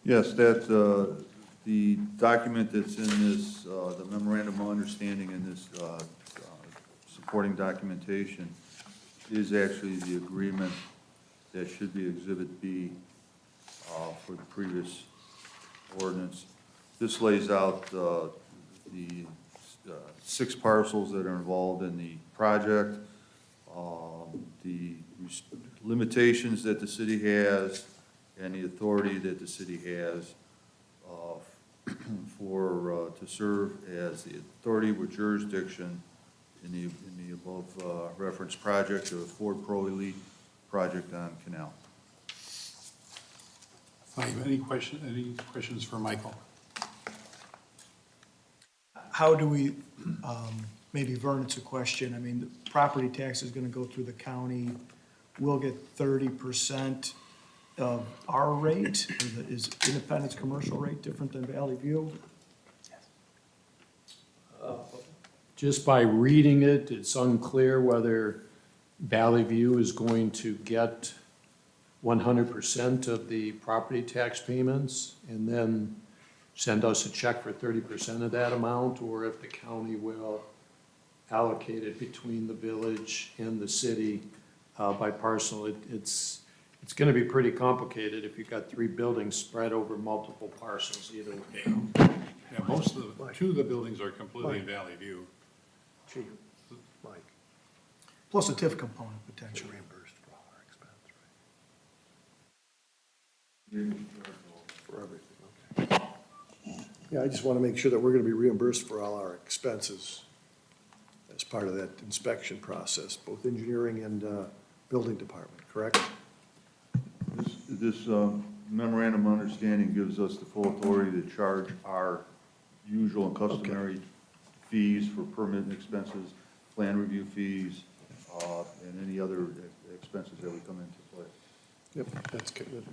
Yes, that, the document that's in this, the memorandum of understanding in this supporting documentation is actually the agreement that should be Exhibit B for the previous ordinance. This lays out the 6 parcels that are involved in the project, the limitations that the city has, and the authority that the city has to serve as the authority with jurisdiction in the above referenced project, the Ford Pro Elite project on Canal. Any questions for Michael? How do we, maybe Vern, it's a question, I mean, the property tax is gonna go through the county, we'll get 30% of our rate, or is Independence commercial rate different than Valley View? Just by reading it, it's unclear whether Valley View is going to get 100% of the property tax payments and then send us a check for 30% of that amount, or if the county will allocate it between the village and the city by parcel. It's gonna be pretty complicated if you've got 3 buildings spread over multiple parcels either way. Yeah, most of the, 2 of the buildings are completely in Valley View. Gee, Mike. Plus a TIF component potentially. Reimbursed for all our expenses, right? For everything, okay. Yeah, I just want to make sure that we're going to be reimbursed for all our expenses as part of that inspection process, both engineering and building department, correct? This memorandum of understanding gives us the full authority to charge our usual and customary fees for permit expenses, plan review fees, and any other expenses that would come into play. Yep, that's good.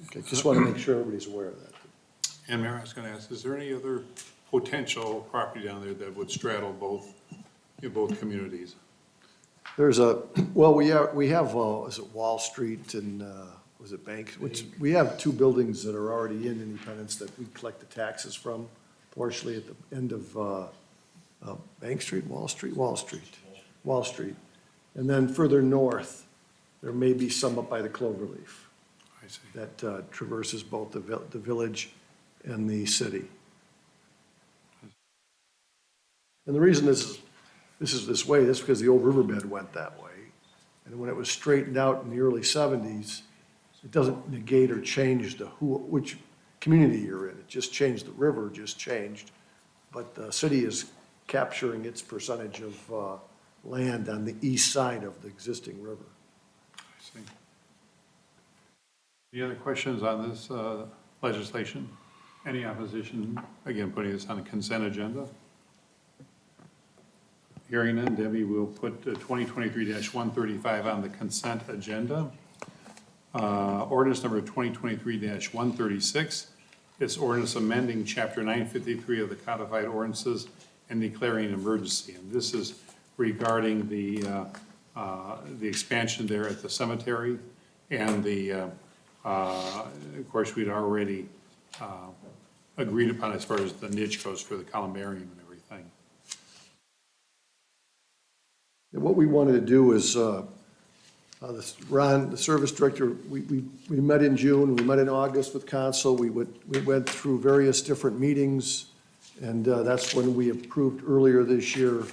Okay, just want to make sure everybody's aware of that. And Mayor, I was gonna ask, is there any other potential property down there that would straddle both communities? There's well, we have, is it Wall Street and, was it Bank? Which, we have 2 buildings that are already in Independence that we collect the taxes from, partially at the end of Bank Street, Wall Street. And then further north, there may be some up by the Cloverleaf. I see. That traverses both the village and the city. And the reason this is this way, is because the old riverbed went that way. And when it was straightened out in the early 70s, it doesn't negate or change which community you're in. It just changed, the river just changed. But the city is capturing its percentage of land on the east side of the existing river. I see. Any other questions on this legislation? Any opposition? Again, putting this on a consent agenda? Hearing none, Debbie will put 2023-135 on the consent agenda. Ordinance number 2023-136. It's ordinance amending Chapter 953 of the codified ordinances and declaring an emergency. And this is regarding the expansion there at the cemetery and the Of course, we'd already agreed upon as far as the niche goes for the columbarium and everything. And what we wanted to do is, Ron, the service director, we met in June, we met in August with council, we went through various different meetings, and that's when we approved earlier this year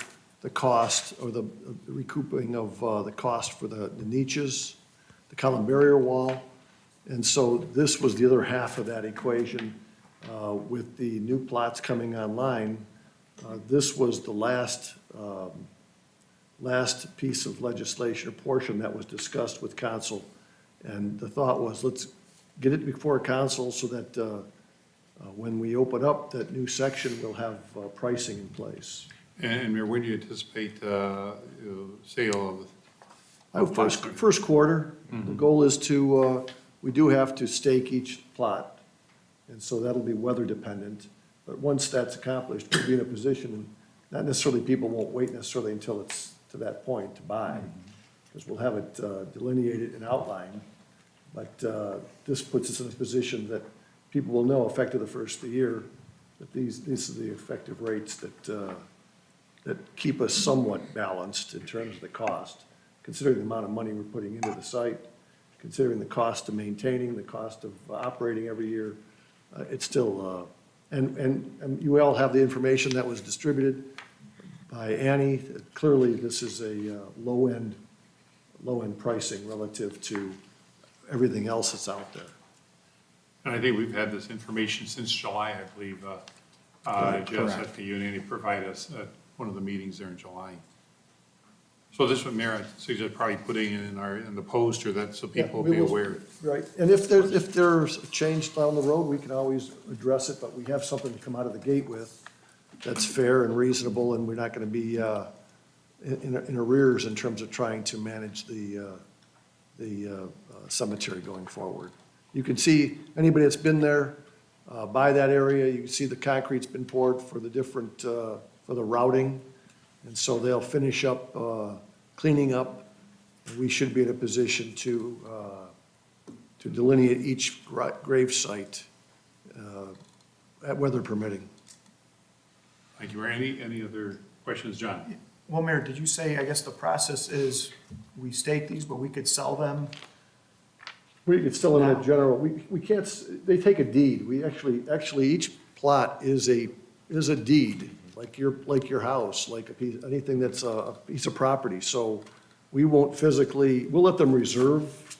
the cost, or the recouping of the cost for the niches, the columbarium wall. And so this was the other half of that equation. With the new plots coming online, this was the last piece of legislation or portion that was discussed with council. And the thought was, let's get it before council so that when we open up that new section, we'll have pricing in place. And Mayor, when do you anticipate sale of? First quarter. The goal is to, we do have to stake each plot, and so that'll be weather dependent. But once that's accomplished, we'll be in a position, not necessarily, people won't wait necessarily until it's to that point to buy, because we'll have it delineated and outlined. But this puts us in a position that people will know effective the first of the year that these are the effective rates that keep us somewhat balanced in terms of the cost, considering the amount of money we're putting into the site, considering the cost of maintaining, the cost of operating every year. It's still, and you all have the information that was distributed by Annie. Clearly, this is a low-end pricing relative to everything else that's out there. And I think we've had this information since July, I believe. Jess, FPU and Annie provide us at one of the meetings there in July. So this would, Mayor, I suggest probably putting it in the poster that, so people will be aware. Right, and if there's a change down the road, we can always address it, but we have something to come out of the gate with that's fair and reasonable, and we're not gonna be in arrears in terms of trying to manage the cemetery going forward. You can see, anybody that's been there, by that area, you can see the concrete's been poured for the different, for the routing. And so they'll finish up cleaning up, and we should be in a position to delineate each grave site, at weather permitting. Thank you, Mayor. Any other questions, John? Well, Mayor, did you say, I guess the process is we stake these, but we could sell them? It's still in a general, we can't, they take a deed. We actually, each plot is a deed, like your house, like a piece, anything that's a piece of property. So we won't physically, we'll let them reserve,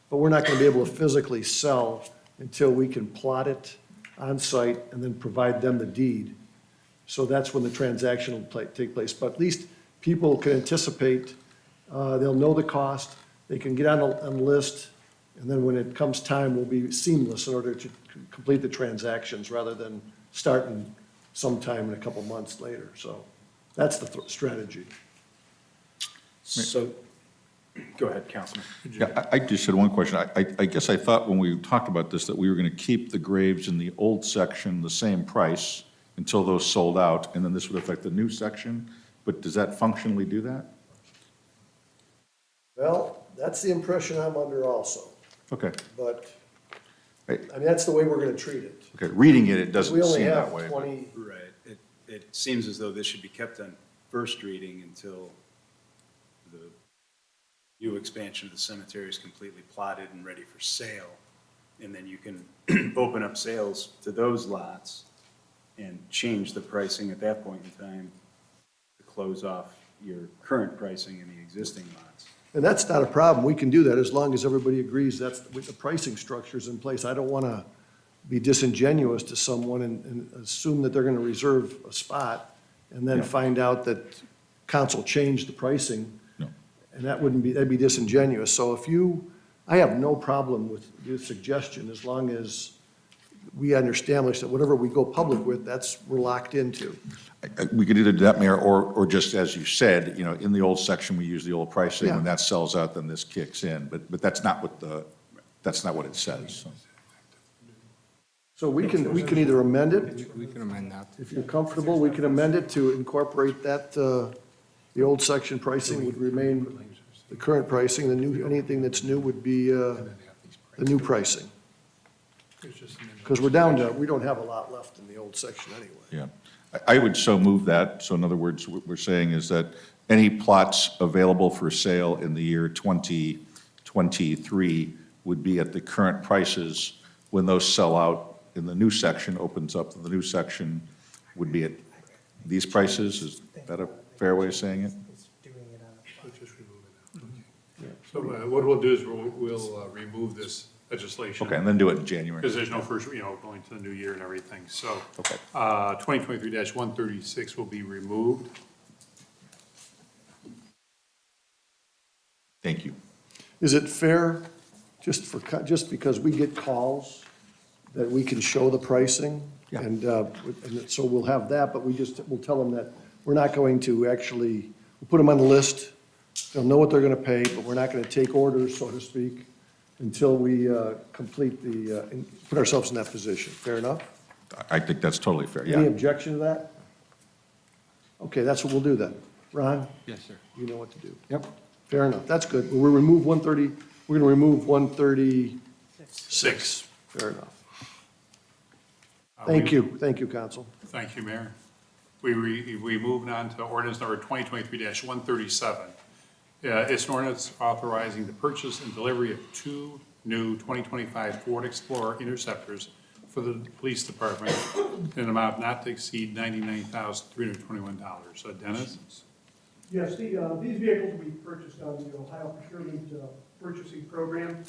but we're not gonna be able to physically sell until we can plot it on site and then provide them the deed. So that's when the transaction will take place. But at least people can anticipate, they'll know the cost, they can get on the list, and then when it comes time, we'll be seamless in order to complete the transactions rather than starting sometime in a couple months later. So that's the strategy. So, go ahead, Councilman. Yeah, I just had one question. I guess I thought when we talked about this that we were going to keep the graves in the old section the same price until those sold out, and then this would affect the new section. But does that functionally do that? Well, that's the impression I'm under also. Okay. But, I mean, that's the way we're gonna treat it. Okay, reading it, it doesn't We only seem have that way. 20 Right. It seems as though this should be kept on first reading until the new expansion of the cemetery is completely plotted and ready for sale. And then you can open up sales to those lots and change the pricing at that point in time to close off your current pricing in the existing lots. And that's not a problem. We can do that as long as everybody agrees that's with the pricing structures in place. I don't want to be disingenuous to someone and assume that they're going to reserve a spot and then find out that council changed the pricing. No. And that'd be disingenuous. So I have no problem with your suggestion as long as we establish that whatever we go public with, we're locked into. We could either do that, Mayor, or just as you said, you know, in the old section, we use the old pricing. Yeah. When that sells out, then this kicks in. But that's not what it says. So. So we can either amend it. We can amend that. If you're comfortable, we can amend it to incorporate that, the old section pricing would remain the current pricing, anything that's new would be the new pricing. It's just an Because we're down to, we don't have a lot left in the old section anyway. Yeah. I would so move that. So in other words, what we're saying is that any plots available for sale in the year 2023 would be at the current prices. When those sell out in the new section, opens up, the new section would be at these prices. Is that a fair way of saying it? Let's just remove it. So what we'll do is we'll remove this legislation. Okay, and then do it in January. Because there's no first, going to the new year and everything. So Okay. 2023-136 will be removed. Thank you. Is it fair, just because we get calls, that we can show the pricing? Yeah. And so we'll have that, but we'll tell them that we're not going to actually, we'll put them on the list. They'll know what they're gonna pay, but we're not gonna take orders, so to speak, until we complete and put ourselves in that position. Fair enough? I think that's totally fair, Any yeah. objection to that? Okay, that's what we'll do then. Ron, Yes, sir. you know what to do. Yep. Fair enough, that's good. We'll remove 130, we're gonna remove 136. Fair enough. Thank you, council. Thank you, Mayor. We moved on to ordinance number 2023-137. It's an ordinance authorizing the purchase and delivery of 2 new 2025 Ford Explorer Interceptors for the police department in an amount not to exceed $99,321. Dennis? Yes, these vehicles we purchased on the Ohio Procurement Purchasing Program.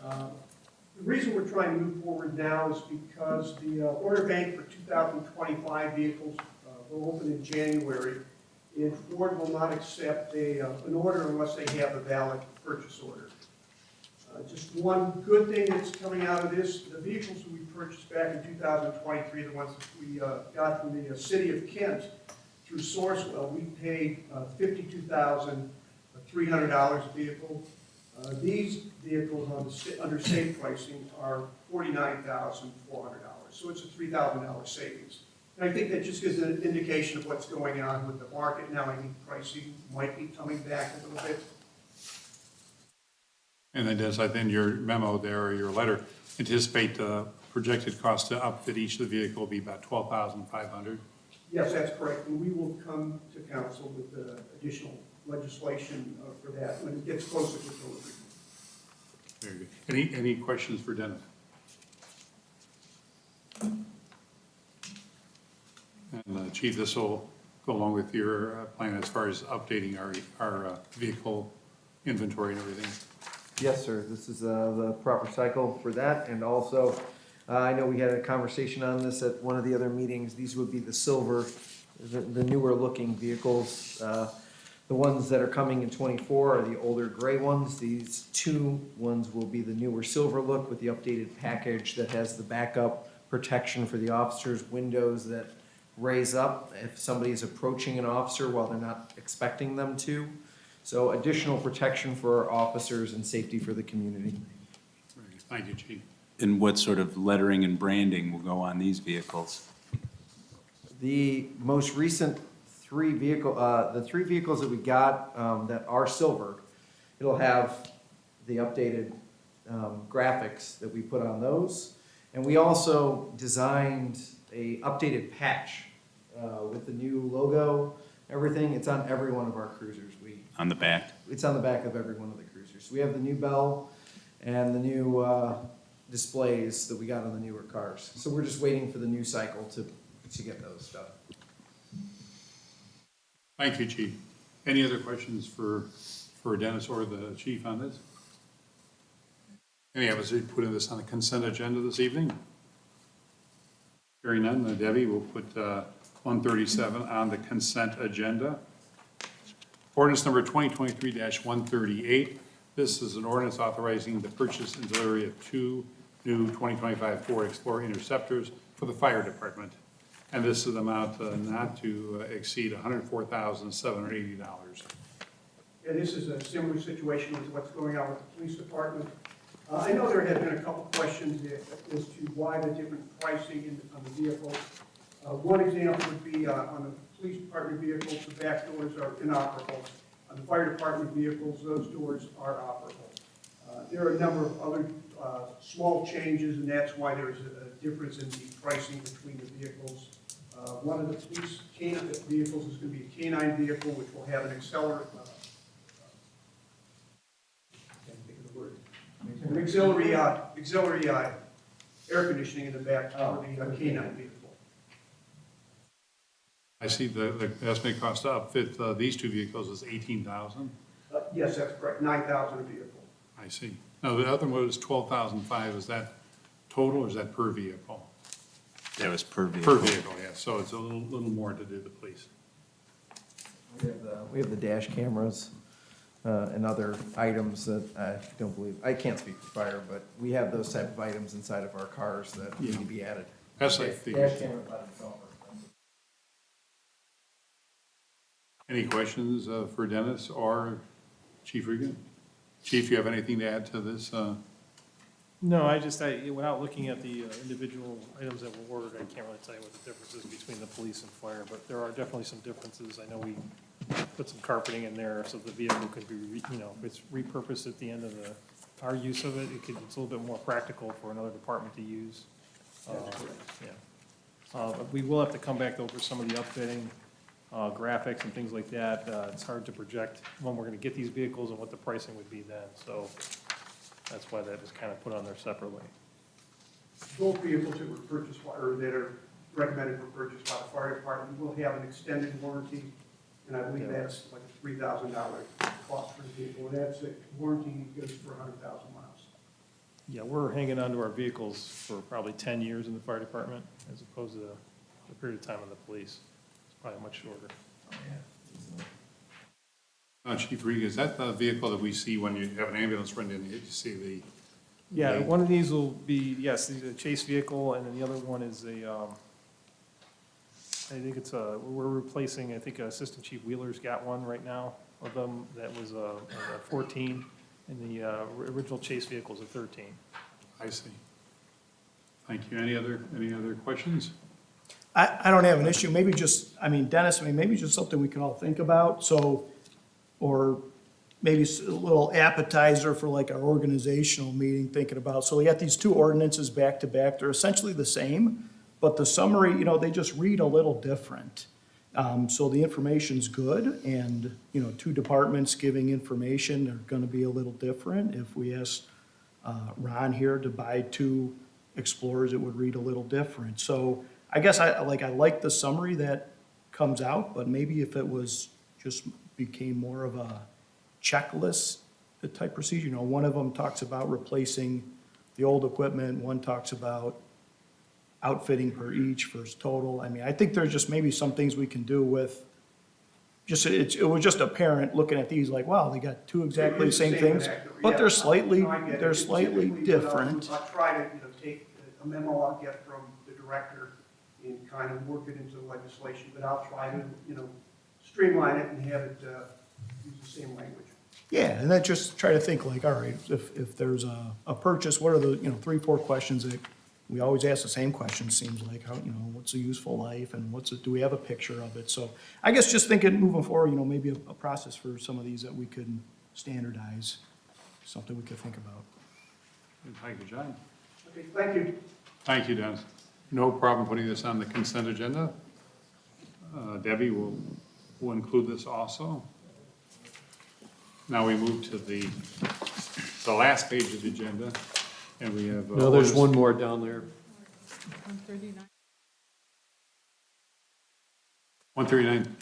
The reason we're trying to move forward now is because the order bank for 2025 vehicles will open in January, and Ford will not accept an order unless they have a valid purchase order. Just one good thing that's coming out of this, the vehicles that we purchased back in 2023, the ones that we got from the city of Kent through Sourcewell, we paid $52,300 a vehicle. These vehicles under safe pricing are $49,400, so it's a $3,000 savings. And I think that just gives an indication of what's going on with the market now. I think pricing might be coming back a little bit. And then, Dennis, I think your memo there, or your letter, anticipate the projected cost to upfit each of the vehicle will be about $12,500. Yes, that's correct, and we will come to council with additional legislation for that when it gets closer to delivery. Very good. Any questions for Dennis? And Chief, this will go along with your plan as far as updating our vehicle inventory and everything. Yes, sir. This is the proper cycle for that. And also, I know we had a conversation on this at one of the other meetings. These would be the silver, the newer looking vehicles. The ones that are coming in '24 are the older gray ones. These 2 ones will be the newer silver look with the updated package that has the backup protection for the officers, windows that raise up if somebody is approaching an officer while they're not expecting them to. So additional protection for our officers and safety for the community. Very good. Thank you, Chief. And what sort of lettering and branding will go on these vehicles? The most recent three vehicles that we got that are silver, it'll have the updated graphics that we put on those. And we also designed a updated patch with the new logo, everything. It's on every one of our cruisers. On the back? It's on the back of every one of the cruisers. We have the new bell and the new displays that we got on the newer cars. So we're just waiting for the new cycle to get those stuff. Thank you, Chief. Any other questions for Dennis or the Chief on this? Any of us who put this on the consent agenda this evening? Hearing none, Debbie will put 137 on the consent agenda. Ordinance number 2023-138. This is an ordinance authorizing the purchase and delivery of 2 new 2025 Ford Explorer Interceptors for the fire department. And this is an amount not to exceed $104,780. Yeah, this is a similar situation with what's going on with the police department. I know there have been a couple questions as to why the different pricing on the vehicles. One example would be on the police department vehicles, the back doors are inoperable. On the fire department vehicles, those doors are operable. There are a number of other small changes, and that's why there's a difference in the pricing between the vehicles. One of the police canine vehicles is going to be a canine vehicle, which will have an accelerator, can't think of the word, an auxiliary air conditioning in the back for the canine vehicle. I see the estimated cost to outfit these two vehicles is 18,000. Yes, that's correct, 9,000 a vehicle. I see. Now, the other one was 12,500. Is that total or is that per vehicle? That was per vehicle. Per vehicle, yeah. So it's a little more to do the police. We have the dash cameras and other items that I don't believe, I can't speak for fire, but we have those type of items inside of our cars that need to be added. That's like the. Dash camera by itself. Any questions for Dennis or Chief Regan? Chief, you have anything to add to this? No, without looking at the individual items that were ordered, I can't really tell you what the difference is between the police and fire, but there are definitely some differences. I know we put some carpeting in there so the vehicle could be, if it's repurposed at the end of our use of it, it's a little bit more practical for another department to use. But we will have to come back over some of the upfitting, graphics and things like that. It's hard to project when we're gonna get these vehicles and what the pricing would be then, so that's why that is kind of put on there separately. Both vehicles that were purchased, or that are recommended for purchase by the fire department will have an extended warranty, and I believe that's like a $3,000 cost for the vehicle, and that's a warranty goes for 100,000 miles. Yeah, we're hanging on to our vehicles for probably 10 years in the fire department, as opposed to the period of time in the police. It's probably much shorter. Chief Regan, is that the vehicle that we see when you have an ambulance run in? You see the. Yeah, one of these will be, yes, the chase vehicle, and then the other one is I think we're replacing, I think Assistant Chief Wheeler's got one right now of them that was a 14, and the original chase vehicle is a 13. I see. Thank you. Any other questions? I don't have an issue, maybe just, Dennis, maybe just something we can all think about, or maybe a little appetizer for like our organizational meeting, thinking about, so we got these two ordinances back to back, they're essentially the same, but the summary, they just read a little different. So the information's good, and, two departments giving information are gonna be a little different. If we ask Ron here to buy two Explorers, it would read a little different. So I guess I like the summary that comes out, but maybe if it was just became more of a checklist type procedure. One of them talks about replacing the old equipment, one talks about outfitting per each first total. I think there's just maybe some things we can do with, it was just apparent looking at these like, wow, they got two exactly the same things, but they're slightly different. I'll try to, take a memo I'll get from the director and kind of work it into the legislation, but I'll try to, streamline it and have it use the same language. Yeah, and then just try to think like, all right, if there's a purchase, what are the, 3-4 questions that, we always ask the same question, seems like, how, what's the useful life, and do we have a picture of it? So I guess just thinking, moving forward, maybe a process for some of these that we could standardize, something we could think about. Thank you, John. Okay, thank you. Thank you, Dennis. No problem putting this on the consent agenda. Debbie will include this also. Now we move to the last page of the agenda, and we have. No, there's one more down there. 139. 139.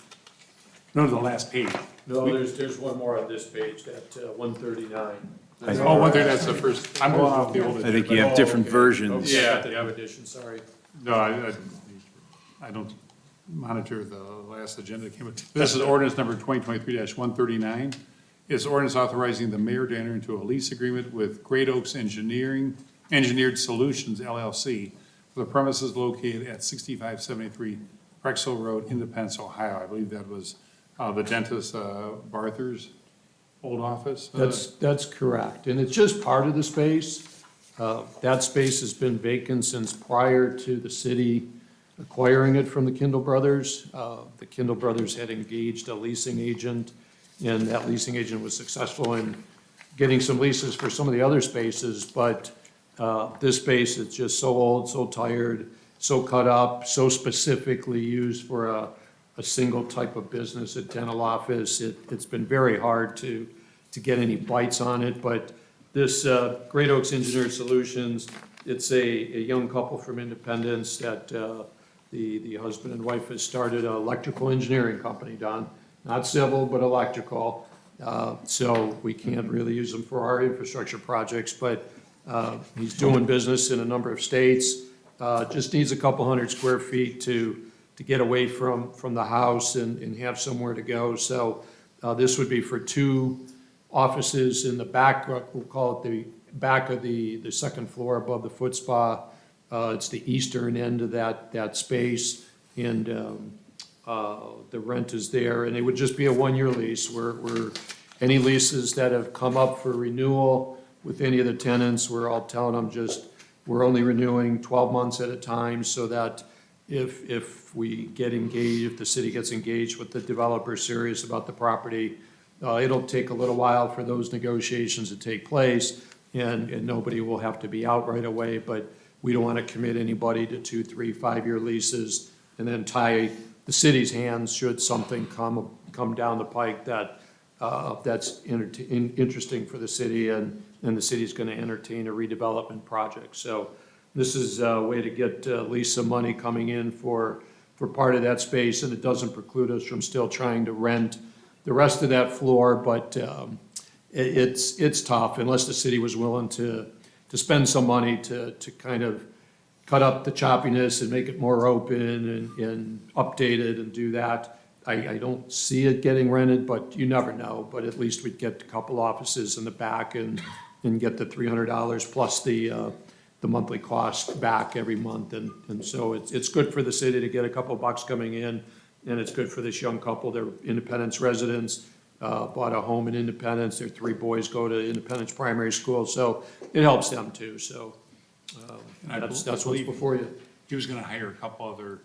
No, the last page. No, there's one more on this page, that 139. Oh, 139, that's the first. I'm going off the old agenda. I think you have different versions. Okay, Yeah. the new edition, sorry. No, I don't monitor the last agenda that came up. This is ordinance number 2023-139. It's ordinance authorizing the mayor to enter into a lease agreement with Great Oaks Engineered Solutions LLC for the premises located at 6573 Rexel Road, Independence, Ohio. I believe that was the dentist Barther's old office. That's correct, and it's just part of the space. That space has been vacant since prior to the city acquiring it from the Kindle Brothers. The Kindle Brothers had engaged a leasing agent, and that leasing agent was successful in getting some leases for some of the other spaces, but this space is just so old, so tired, so cut up, so specifically used for a single type of business, a dental office. It's been very hard to get any bites on it, but this Great Oaks Engineered Solutions, it's a young couple from Independence that the husband and wife has started an electrical engineering company, Don. Not civil, but electrical. So we can't really use them for our infrastructure projects, but he's doing business in a number of states. Just needs a couple hundred square feet to get away from the house and have somewhere to go. So this would be for 2 offices in the back, we'll call it the back of the second floor above the foot spa. It's the eastern end of that space, and the rent is there, and it would just be a 1-year lease where any leases that have come up for renewal with any of the tenants, we're all telling them we're only renewing 12 months at a time, so that if we get engaged, if the city gets engaged with the developer serious about the property, it'll take a little while for those negotiations to take place, and nobody will have to be out right away, but we don't want to commit anybody to 2, 3, 5-year leases and then tie the city's hands should something come down the pike that's interesting for the city, and the city's going to entertain a redevelopment project. So this is a way to get at least some money coming in for part of that space, and it doesn't preclude us from still trying to rent the rest of that floor, but it's tough unless the city was willing to spend some money to kind of cut up the choppiness and make it more open and update it and do that. I don't see it getting rented, but you never know. But at least we'd get a couple offices in the back and get the $300 plus the monthly cost back every month. And so it's good for the city to get a couple bucks coming in, and it's good for this young couple. They're Independence residents, bought a home in Independence. Their 3 boys go to Independence Primary School, so it helps them too. So that's what's before you. He was gonna hire a couple other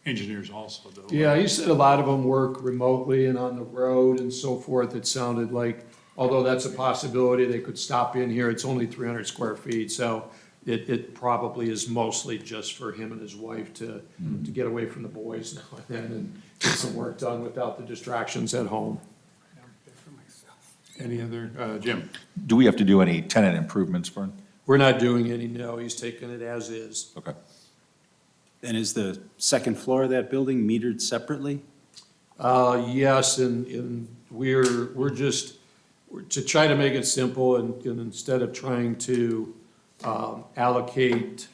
engineers also, though. Yeah, he said a lot of them work remotely and on the road and so forth. It sounded like, although that's a possibility, they could stop in here. It's only 300 square feet, so it probably is mostly just for him and his wife to get away from the boys now and then and get some work done without the distractions at home. Any other, Jim? Do we have to do any tenant improvements, Vern? We're not doing any, no. He's taking it as is. Okay. And is the second floor of that building metered separately? Yes, and we're to try to make it simple, and instead of trying to allocate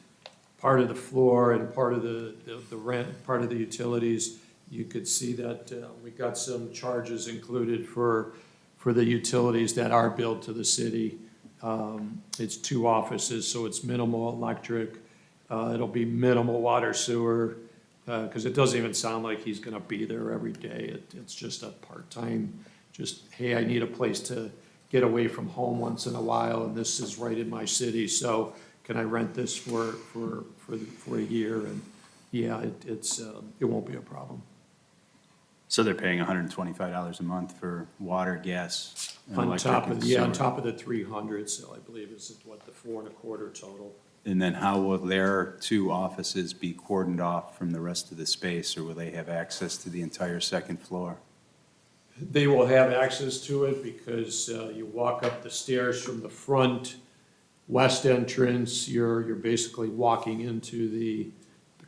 part of the floor and part of the rent, part of the utilities, you could see that we got some charges included for the utilities that are billed to the city. It's 2 offices, so it's minimal electric. It'll be minimal water sewer, because it doesn't even sound like he's gonna be there every day. It's just a part-time, just, hey, I need a place to get away from home once in a while, and this is right in my city, so can I rent this for a year? And yeah, it won't be a problem. So they're paying $125 a month for water, gas, and On electric top and of, yeah, on sewer. top of the 300, so I believe it's what, the 4.25 total. And then how will their 2 offices be cordoned off from the rest of the space, or will they have access to the entire second floor? They will have access to it because you walk up the stairs from the front west entrance, you're basically walking into the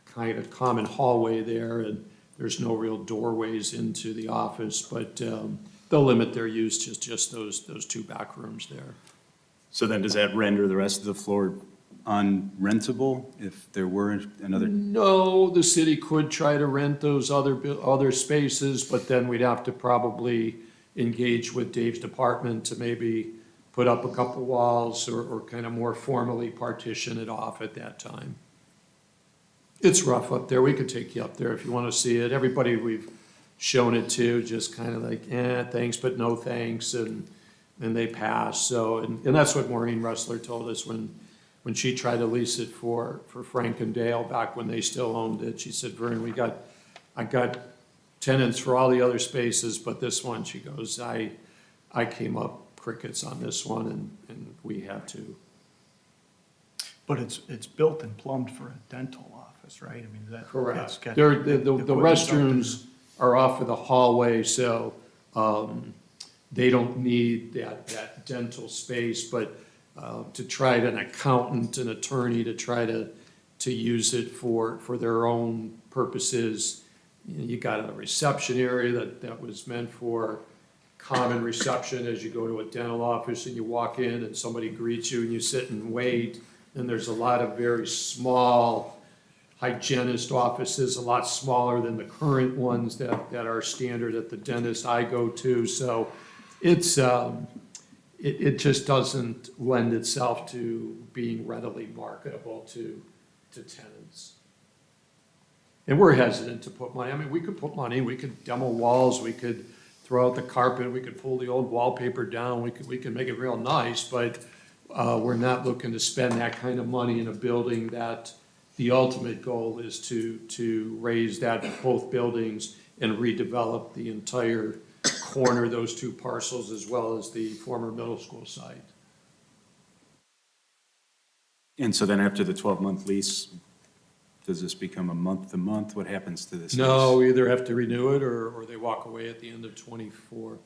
kind of common hallway there, and there's no real doorways into the office, but they'll limit their use to just those 2 back rooms there. So then does that render the rest of the floor unrentable if there were another? No, the city could try to rent those other spaces, but then we'd have to probably engage with Dave's department to maybe put up a couple walls or kind of more formally partition it off at that time. It's rough up there. We could take you up there if you want to see it. Everybody we've shown it to just kind of like, thanks, but no thanks, and they pass. So, and that's what Maureen Ressler told us when she tried to lease it for Frank and Dale back when they still owned it. She said, Vern, I got tenants for all the other spaces, but this one, she goes, I came up crickets on this one, and we had to. But it's built and plumbed for a dental office, right? I mean, that. it's Correct. got The equipment up restrooms are off of the hallway, so they don't need that dental space, but to try to, an accountant, an attorney, to try to use it for their own purposes, you got a reception area that was meant for common reception as you go to a dental office and you walk in and somebody greets you and you sit and wait. And there's a lot of very small hygienist offices, a lot smaller than the current ones that are standard at the dentist I go to. So it's, it just doesn't lend itself to being readily marketable to tenants. And we're hesitant to put money, I mean, we could put money, we could demo walls, we could throw out the carpet, we could pull the old wallpaper down, we could make it real nice, but we're not looking to spend that kind of money in a building that the ultimate goal is to raise that, both buildings, and redevelop the entire corner, those two parcels, as well as the former middle school site. And so then after the 12-month lease, does this become a month-to-month? What happens to this? No, lease? we either have to renew it or they walk away at the end of '24.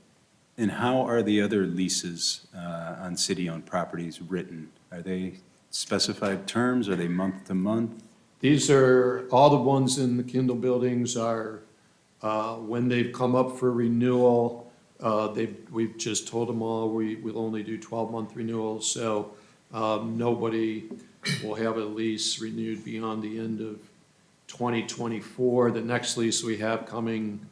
And how are the other leases on city-owned properties written? Are they specified terms? Are they month-to-month? These are, all the ones in the Kindle buildings are, when they've come up for renewal, we've just told them all, we'll only do 12-month renewals, so nobody will have a lease renewed beyond the end of 2024. The next lease we have coming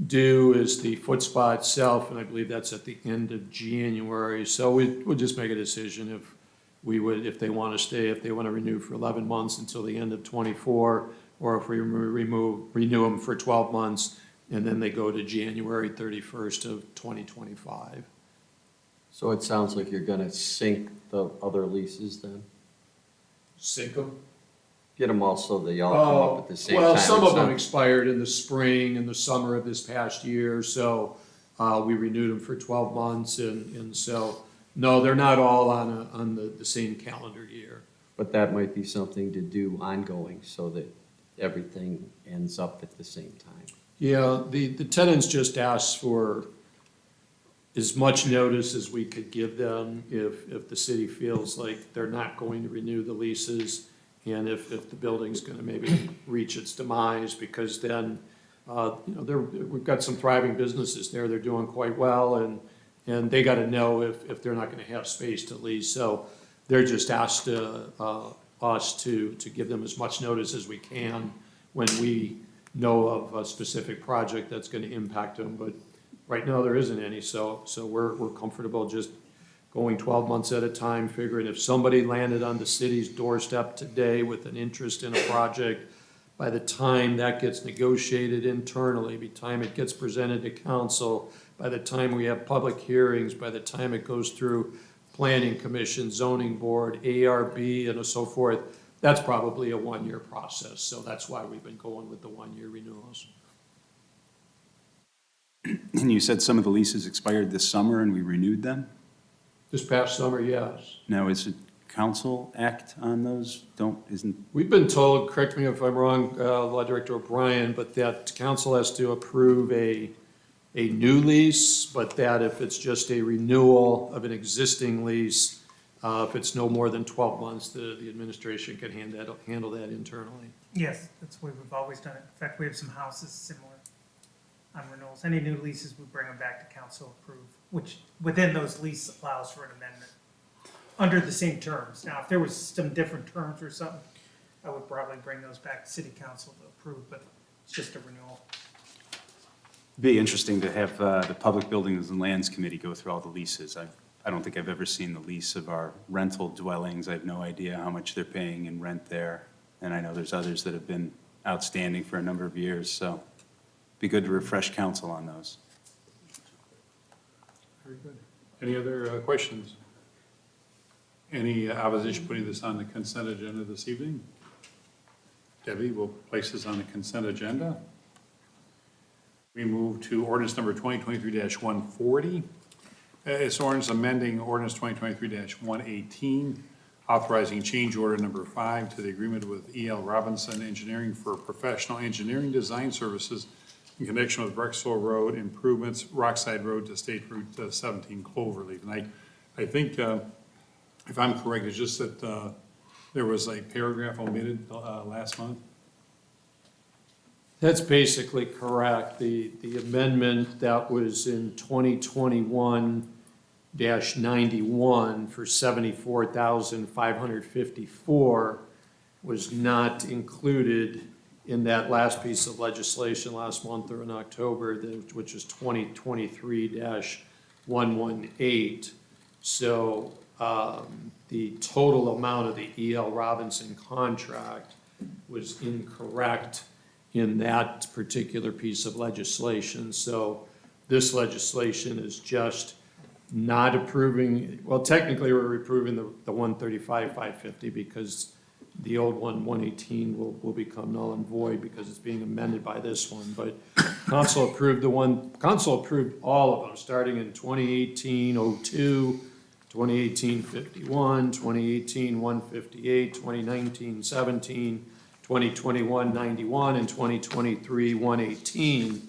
due is the Foot Spa itself, and I believe that's at the end of January. So we'll just make a decision if they want to stay, if they want to renew for 11 months until the end of '24, or if we renew them for 12 months, and then they go to January 31st of 2025. So it sounds like you're gonna sync the other leases then? Sync them? Get them all so they all come up at the same time? Well, some It's of them not- expired in the spring and the summer of this past year, so we renewed them for 12 months, and so, no, they're not all on the same calendar year. But that might be something to do ongoing so that everything ends up at the same time. Yeah, the tenants just asked for as much notice as we could give them if the city feels like they're not going to renew the leases, and if the building's gonna maybe reach its demise, because then, we've got some thriving businesses there, they're doing quite well, and they gotta know if they're not gonna have space to lease. So they're just asked us to give them as much notice as we can when we know of a specific project that's gonna impact them, but right now there isn't any, so we're comfortable just going 12 months at a time, figuring if somebody landed on the city's doorstep today with an interest in a project, by the time that gets negotiated internally, by the time it gets presented to council, by the time we have public hearings, by the time it goes through planning commission, zoning board, ARB, and so forth, that's probably a one-year process. So that's why we've been going with the one-year renewals. And you said some of the leases expired this summer and we renewed them? This past summer, yes. Now, is it council act on those? We've been told, correct me if I'm wrong, Law Director O'Brien, but that council has to approve a new lease, but that if it's just a renewal of an existing lease, if it's no more than 12 months, the administration can handle that internally. Yes, that's the way we've always done it. In fact, we have some houses similar on renewals. Any new leases, we bring them back to council approve, which within those leases allows for an amendment under the same terms. Now, if there was some different terms or something, I would probably bring those back to city council to approve, but it's just a renewal. Be interesting to have the Public Buildings and Lands Committee go through all the leases. I don't think I've ever seen the lease of our rental dwellings. I have no idea how much they're paying in rent there. And I know there's others that have been outstanding for a number of years, so be good to refresh council on those. Very good. Any other questions? Any opposition putting this on the consent agenda this evening? Debbie will place this on the consent agenda. We move to ordinance number 2023-140. It's ordinance amending ordinance 2023-118, authorizing change order number 5 to the agreement with E.L. Robinson Engineering for professional engineering design services in connection with Rexall Road improvements, Rockside Road to State Route 17 Cloverleaf. And I think, if I'm correct, it's just that there was a paragraph omitted last month. That's basically correct. The amendment that was in 2021-91 for 74,554 was not included in that last piece of legislation last month or in October, which is 2023-118. So the total amount of the E.L. Robinson contract was incorrect in that particular piece of legislation. So this legislation is just not approving, well, technically we're approving the 135,550 because the old one, 118, will become null and void because it's being amended by this one. But council approved all of them, starting in 2018-02, 2018-51, 2018-158, 2019-17, 2021-91, and 2023-118.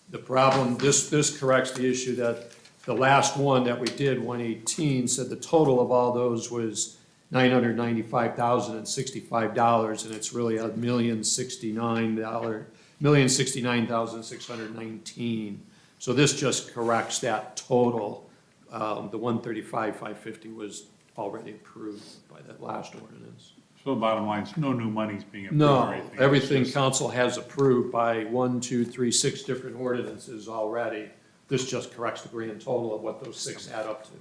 The problem, this corrects the issue that the last one that we did, 118, said the total of all those was $995,065, and it's really $1,069,619. So this just corrects that total. The 135,550 was already approved by that last ordinance. So the bottom line is no new money's being approved or No, anything. It's everything just- council has approved by 1, 2, 3, 6 different ordinances already. This just corrects the grand total of what those 6 add up to.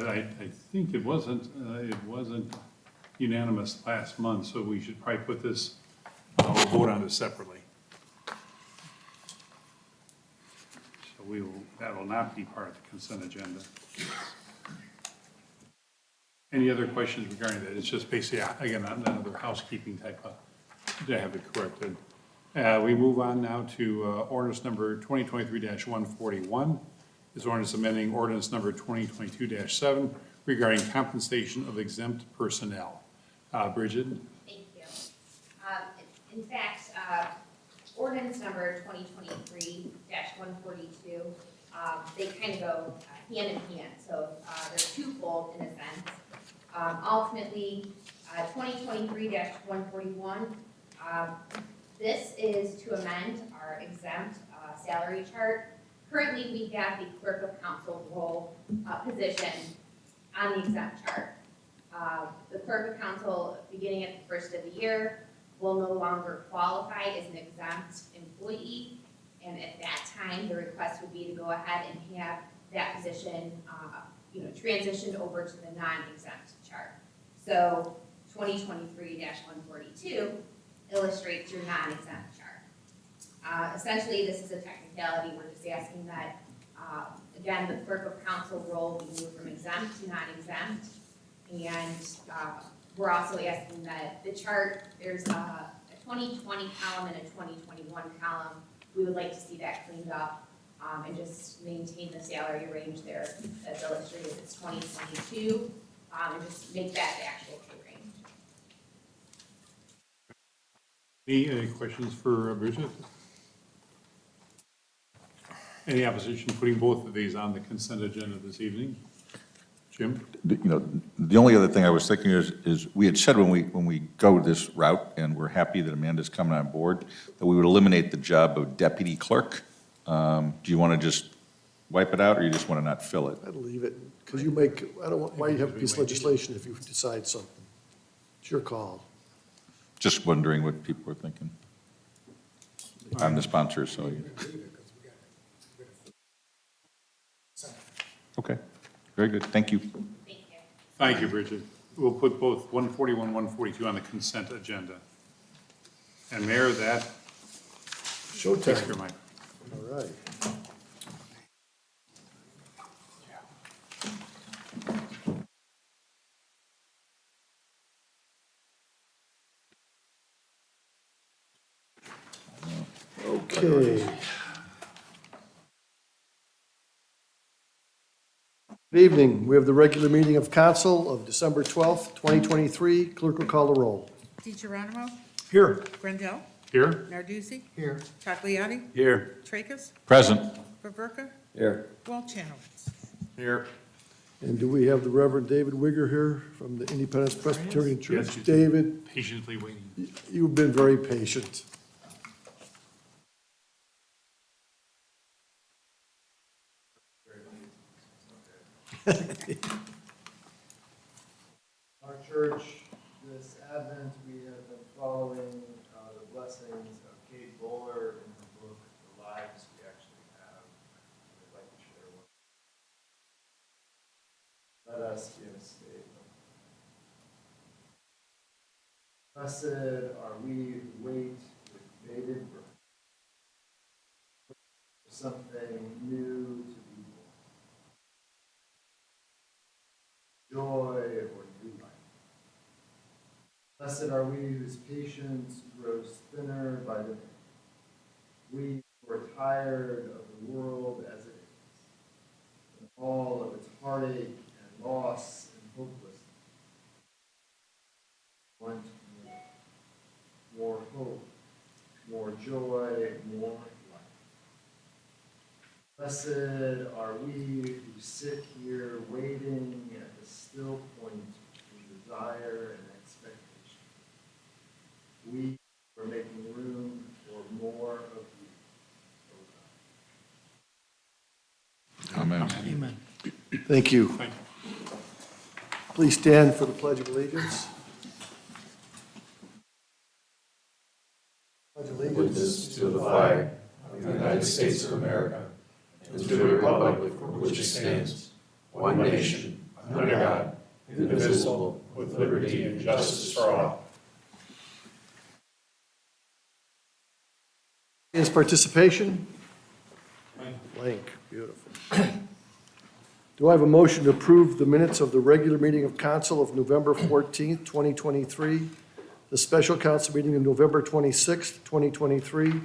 I think it wasn't unanimous last month, so we should probably put this, we'll vote on this separately. So that will not be part of the consent agenda. Any other questions regarding that? It's just basically, again, another housekeeping type of, to have it corrected. We move on now to ordinance number 2023-141. This ordinance amending ordinance number 2022-7 regarding compensation of exempt personnel. Bridget? Thank you. In fact, ordinance number 2023-142, they kind of go hand in hand. So they're twofold in a sense. Ultimately, 2023-141, this is to amend our exempt salary chart. Currently, we have the clerk of council role position on the exempt chart. The clerk of council, beginning at the first of the year, will no longer qualify as an exempt employee. And at that time, the request would be to go ahead and have that position transitioned over to the non-exempt chart. So 2023-142 illustrates your non-exempt chart. Essentially, this is a technicality. We're just asking that, again, the clerk of council role be moved from exempt to non-exempt. And we're also asking that the chart, there's a 2020 column and a 2021 column. We would like to see that cleaned up and just maintain the salary range there that's illustrated as 2022 and just make that the actual pay range. Any questions for Bridget? Any opposition to putting both of these on the consent agenda this evening? Jim? The only other thing I was thinking is we had said when we go this route, and we're happy that Amanda's coming on board, that we would eliminate the job of deputy clerk. Do you want to just wipe it out, or you just want to not fill it? I'd leave it, because I don't want, why you have a piece of legislation if you decide something? It's your call. Just wondering what people are thinking. I'm the sponsor, so. Okay, very good, thank you. Thank you, Bridget. We'll put both 141, 142 on the consent agenda. And Mayor, that Showtime. takes care of mine. All right. Okay. Good evening. We have the regular meeting of council of December 12th, 2023. Clerk will call the roll. DeGeronimo? Here. Grandel? Here? Narduzzi? Here. Tagliani? Here. Tracus? Present. Paverka? Here. Walchanowitz? Here. And do we have the Reverend David Wigger here from the Independence Presbyterian Church? Yes, you do. David, Patiently waiting. you've been very patient. Our church, this Advent, we have been following the blessings of Kate Bowler in her book, The Lives We Actually Have. I'd like to share one. Let us give a statement. Blessed are we who wait with bated breath for something new to be born. Joy or new life. Blessed are we whose patience grows thinner by the day. We who are tired of the world as it is, and all of its heartache and loss and hopelessness. Want more hope, more joy, more life. Blessed are we who sit here waiting at the still point between desire and expectation. We are making room for more of you, O God. Amen. Amen. Thank you. Please stand for the Pledge of Allegiance. Pledge of Allegiance to the flag of the United States of America and to the republic for which it stands, one nation, under God, indivisible, with liberty and justice for all. His participation? Blank, beautiful. Do I have a motion to approve the minutes of the regular meeting of council of November 14th, 2023, the special council meeting of November 26th, 2023,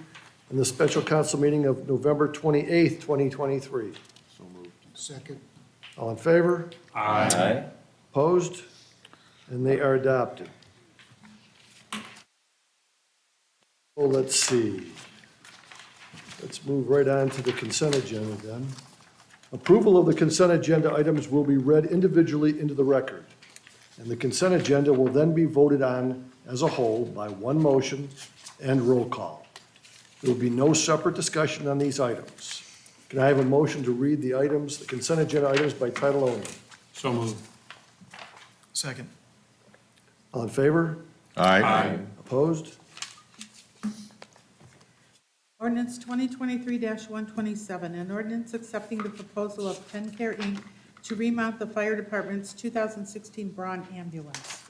and the special council meeting of November 28th, 2023? So moved. Second. All in favor? Aye. Opposed? And they are adopted. Oh, let's see. Let's move right on to the consent agenda then. Approval of the consent agenda items will be read individually into the record, and the consent agenda will then be voted on as a whole by one motion and roll call. There will be no separate discussion on these items. Can I have a motion to read the items, the consent agenda items by title only? So moved. Second. All in favor? Aye. Opposed? Ordinance 2023-127, an ordinance accepting the proposal of TennCare Inc. to remount the fire department's 2016 Braun ambulance.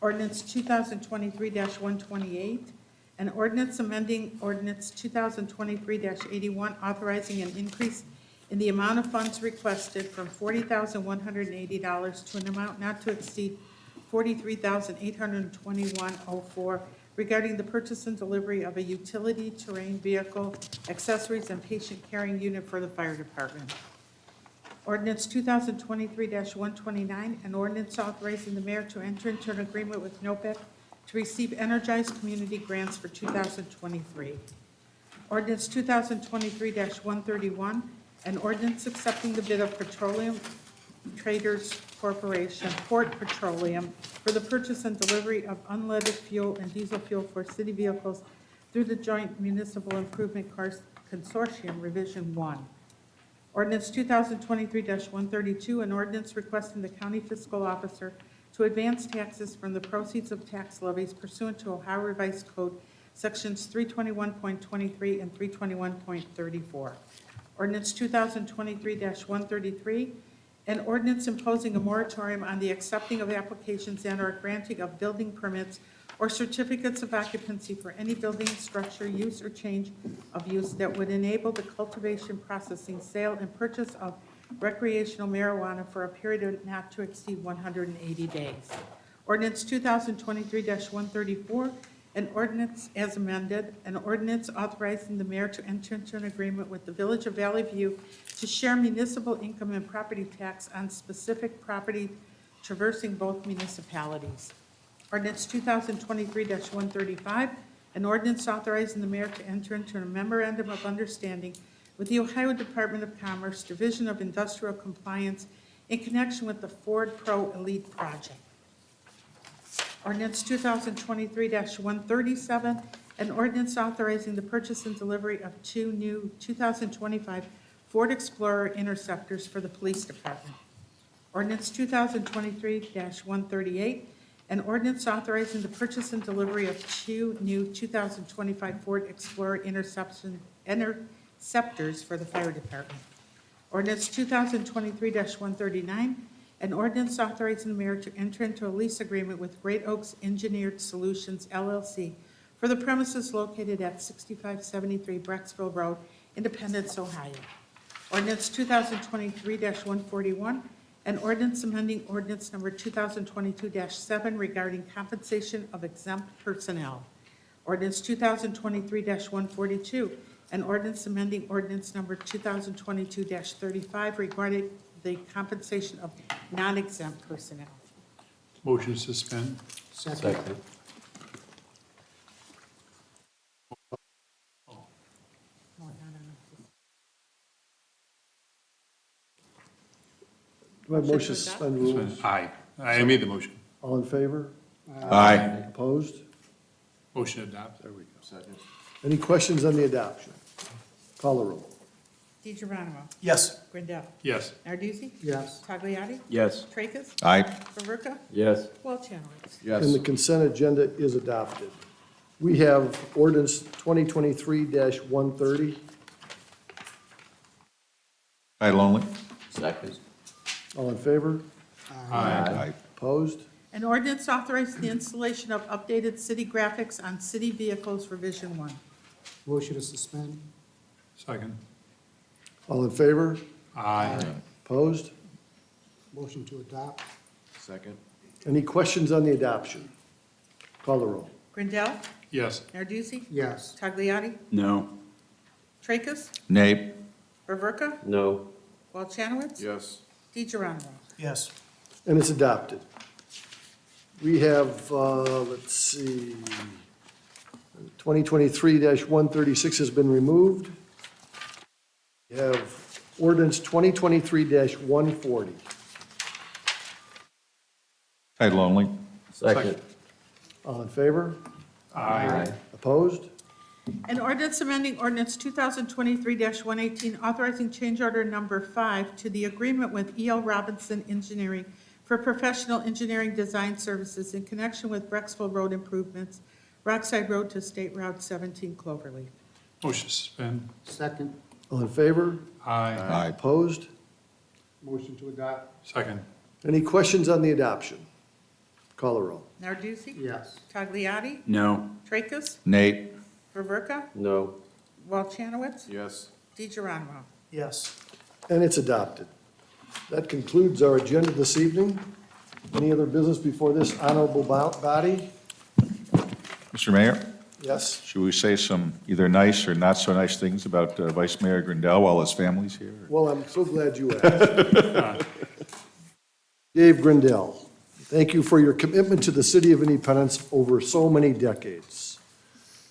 Ordinance 2023-128, an ordinance amending ordinance 2023-81, authorizing an increase in the amount of funds requested from $40,180 to an amount not to exceed $43,821.04 regarding the purchase and delivery of a utility terrain vehicle, accessories, and patient carrying unit for the fire department. Ordinance 2023-129, an ordinance authorizing the mayor to enter into an agreement with NOPEC to receive energized community grants for 2023. Ordinance 2023-131, an ordinance accepting the bid of Petroleum Traders Corporation, Port Petroleum, for the purchase and delivery of unleaded fuel and diesel fuel for city vehicles through the Joint Municipal Improvement Consortium, Revision 1. Ordinance 2023-132, an ordinance requesting the county fiscal officer to advance taxes from the proceeds of tax levies pursuant to Ohio Revised Code, Sections 321.23 and 321.34. Ordinance 2023-133, an ordinance imposing a moratorium on the accepting of applications and/or granting of building permits or certificates of occupancy for any building, structure, use, or change of use that would enable the cultivation, processing, sale, and purchase of recreational marijuana for a period of not to exceed 180 days. Ordinance 2023-134, An ordinance as amended, an ordinance authorizing the mayor to enter into an agreement with the Village of Valley View to share municipal income and property tax on specific property traversing both municipalities. Ordinance 2023-135, an ordinance authorizing the mayor to enter into a memorandum of understanding with the Ohio Department of Commerce, Division of Industrial Compliance, in connection with the Ford Pro Elite project. Ordinance 2023-137, an ordinance authorizing the purchase and delivery of 2 new 2025 Ford Explorer Interceptors for the police department. Ordinance 2023-138, an ordinance authorizing the purchase and delivery of 2 new 2025 Ford Explorer Interceptors for the fire department. Ordinance 2023-139, an ordinance authorizing the mayor to enter into a lease agreement with Great Oaks Engineered Solutions, LLC, for the premises located at 6573 Brecksville Road, Independence, Ohio. Ordinance 2023-141, an ordinance amending ordinance number 2022-7 regarding compensation of exempt personnel. Ordinance 2023-142, an ordinance amending ordinance number 2022-35 regarding the compensation of non-exempt personnel. Motion to suspend. Second. Do I have motion to suspend rules? Aye. I made the motion. All in favor? Aye. Opposed? Motion adopted. There we go. Second. Any questions on the adoption? Call the roll. DeGeronimo. Yes. Grindel. Yes. Narduzzi. Yes. Tagliati. Yes. Tracus. Aye. Favorka. Yes. Walchanwitz. And the consent agenda is adopted. We have ordinance 2023-130. Title only? Second. All in favor? Aye. Opposed? An ordinance authorizing the installation of updated city graphics on city vehicles, revision 1. Motion to suspend. Second. All in favor? Aye. Opposed? Motion to adopt. Second. Any questions on the adoption? Call the roll. Grindel. Yes. Narduzzi. Yes. Tagliati. No. Tracus. Nay. Favorka. No. Walchanwitz. Yes. DeGeronimo. Yes. And it's adopted. We have, let's see, 2023-136 has been removed. We have ordinance 2023-140. Title only? Second. All in favor? Aye. Opposed? An ordinance amending ordinance 2023-118, authorizing change order number 5 to the agreement with E.L. Robinson Engineering for professional engineering design services in connection with Brecksville Road improvements, Rockside Road to State Route 17 Cloverleaf. Motion to suspend. Second. All in favor? Aye. Opposed? Motion to adopt. Second. Any questions on the adoption? Call the roll. Narduzzi. Yes. Tagliati. No. Tracus. Nay. Favorka. No. Walchanwitz. Yes. DeGeronimo. Yes. And it's adopted. That concludes our agenda this evening. Any other business before this honorable body? Mr. Mayor, Yes? should we say some either nice or not so nice things about Vice Mayor Grindel while his family's here? Well, I'm so glad you asked. Dave Grindel, thank you for your commitment to the city of Independence over so many decades.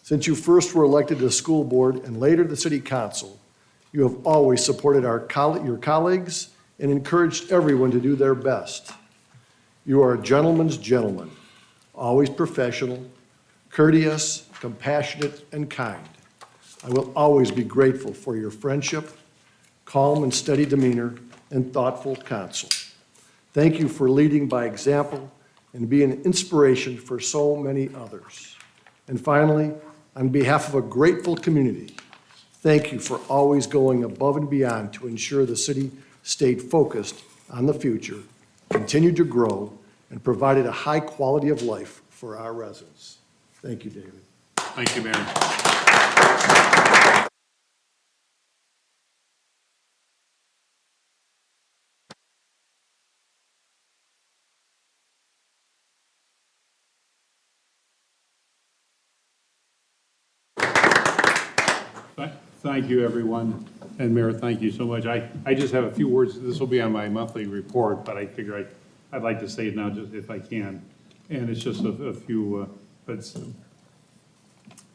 Since you first were elected to the school board and later the city council, you have always supported your colleagues and encouraged everyone to do their best. You are a gentleman's gentleman, always professional, courteous, compassionate, and kind. I will always be grateful for your friendship, calm and steady demeanor, and thoughtful counsel. Thank you for leading by example and being an inspiration for so many others. And finally, on behalf of a grateful community, thank you for always going above and beyond to ensure the city stayed focused on the future, continued to grow, and provided a high quality of life for our residents. Thank you, David. Thank you, Mayor. Thank you, everyone. And Mayor, thank you so much. I just have a few words. This will be on my monthly report, but I figure I'd like to say it now just if I can. And it's just a few, but it's, let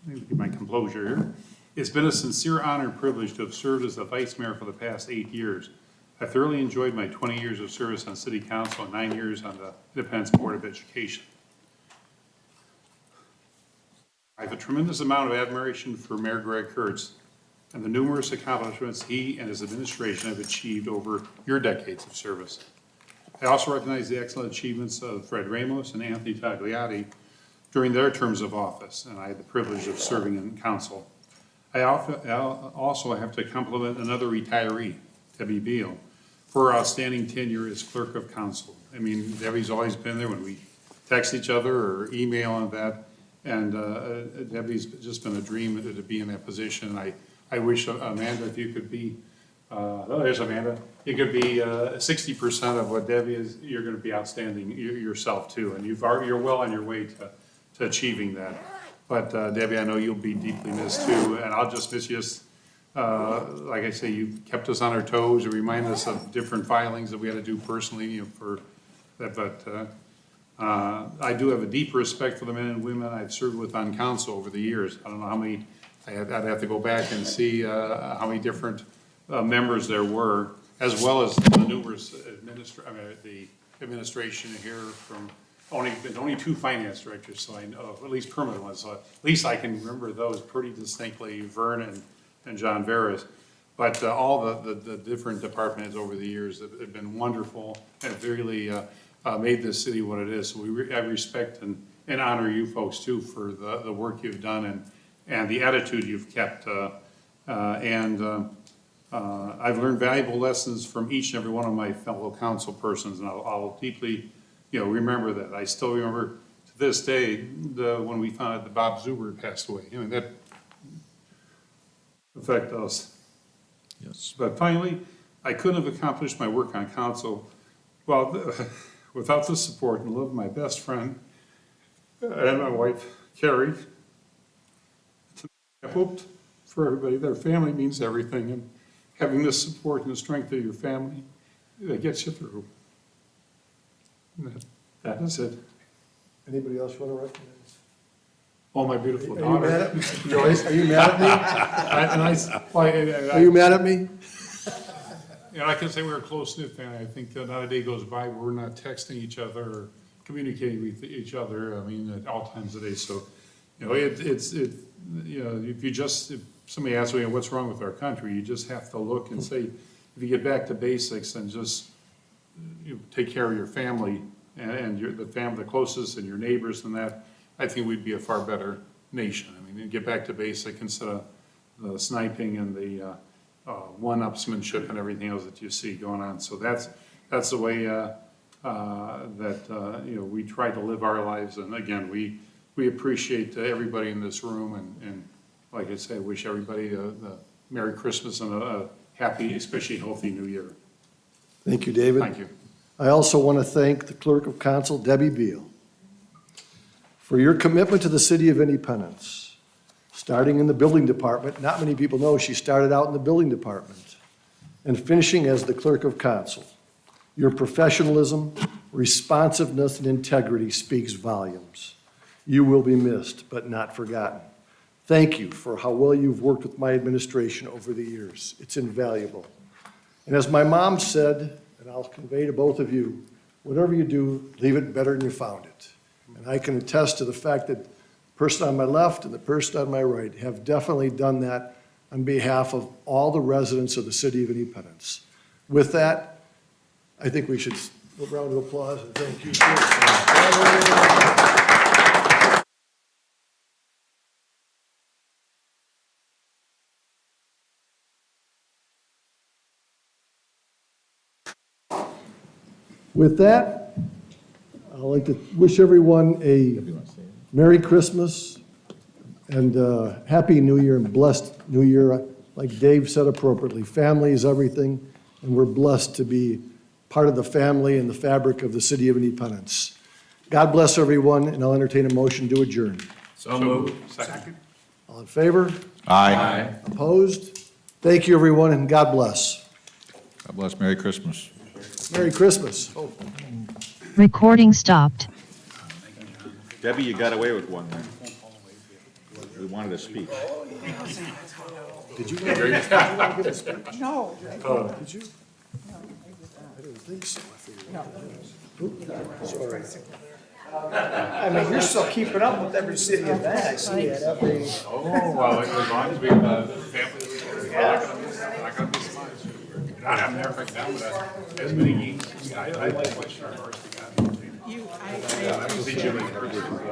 me get my composure here. It's been a sincere honor and privilege to have served as the vice mayor for the past 8 years. I thoroughly enjoyed my 20 years of service on city council and 9 years on the Independence Board of Education. I have a tremendous amount of admiration for Mayor Greg Kurtz and the numerous accomplishments he and his administration have achieved over your decades of service. I also recognize the excellent achievements of Fred Ramos and Anthony Tagliati during their terms of office, and I had the privilege of serving in council. I also have to compliment another retiree, Debbie Beal, for her outstanding tenure as clerk of council. I mean, Debbie's always been there when we text each other or email on that, and Debbie's just been a dream to be in that position. I wish, Amanda, if you could be, oh, there's Amanda, you could be 60% of what Debbie is, you're gonna be outstanding yourself too, and you're well on your way to achieving that. But Debbie, I know you'll be deeply missed too, and I'll just miss you. Like I say, you've kept us on our toes, you remind us of different filings that we had to do personally, you know, for that, but I do have a deep respect for the men and women I've served with on council over the years. I don't know how many, I'd have to go back and see how many different members there were, as well as the numerous the administration here from only 2 finance directors, so I know, at least permanent ones, so at least I can remember those pretty distinctly, Vern and John Veras. But all the different departments over the years have been wonderful and have really made this city what it is. So I respect and honor you folks too for the work you've done and the attitude you've kept. I've learned valuable lessons from each and every one of my fellow council persons, and I'll deeply, remember that. I still remember to this day when we found out that Bob Zuber had passed away. I mean, that affected us. Yes. But finally, I couldn't have accomplished my work on council without the support and love of my best friend and my wife, Carrie. I hoped for everybody, their family means everything, and having the support and the strength of your family, that gets you through. That is it. Anybody else want to recognize? Oh, my beautiful Are daughter. you mad at me? Joyce, are you mad at me? Are you mad at me? I can say we're a close-knit family. I think not a day goes by where we're not texting each other or communicating with each other, at all times of the day. So, if somebody asks me what's wrong with our country, you just have to look and say, if you get back to basics and just take care of your family and the closest and your neighbors and that, I think we'd be a far better nation. Get back to basic instead of the sniping and the one-upsmanship and everything else that you see going on. So that's the way we try to live our lives. And again, we appreciate everybody in this room, and like I say, wish everybody a Merry Christmas and a happy, especially healthy New Year. Thank you, David. Thank you. I also want to thank the Clerk of Council, Debbie Beal, for your commitment to the City of Independence. Starting in the building department, not many people know she started out in the building department, and finishing as the Clerk of Council. Your professionalism, responsiveness, and integrity speaks volumes. You will be missed, but not forgotten. Thank you for how well you've worked with my administration over the years. It's invaluable. And as my mom said, and I'll convey to both of you, whatever you do, leave it better than you found it. And I can attest to the fact that the person on my left and the person on my right have definitely done that on behalf of all the residents of the City of Independence. With that, I think we should a round of applause and thank you. With that, I'd like to wish everyone a Merry Christmas and Happy New Year and blessed New Year. Like Dave said appropriately, family is everything, and we're blessed to be part of the family and the fabric of the City of Independence. God bless everyone, and I'll entertain a motion to adjourn. So moved. Second. All in favor? Aye. Opposed? Thank you, everyone, and God bless. God bless. Merry Christmas. Merry Christmas. Oh. Recording stopped. Debbie, you got away with one there. We wanted to speak. Did you want to give a speech? No. Did you? I didn't think so. I figured. Sorry. I mean, you're still keeping up with every city event. I see that every. Oh, well, as long as we, family, I'm not gonna miss mine. I'm there right now, but as many games, I like what sure first we got. I see Jimmy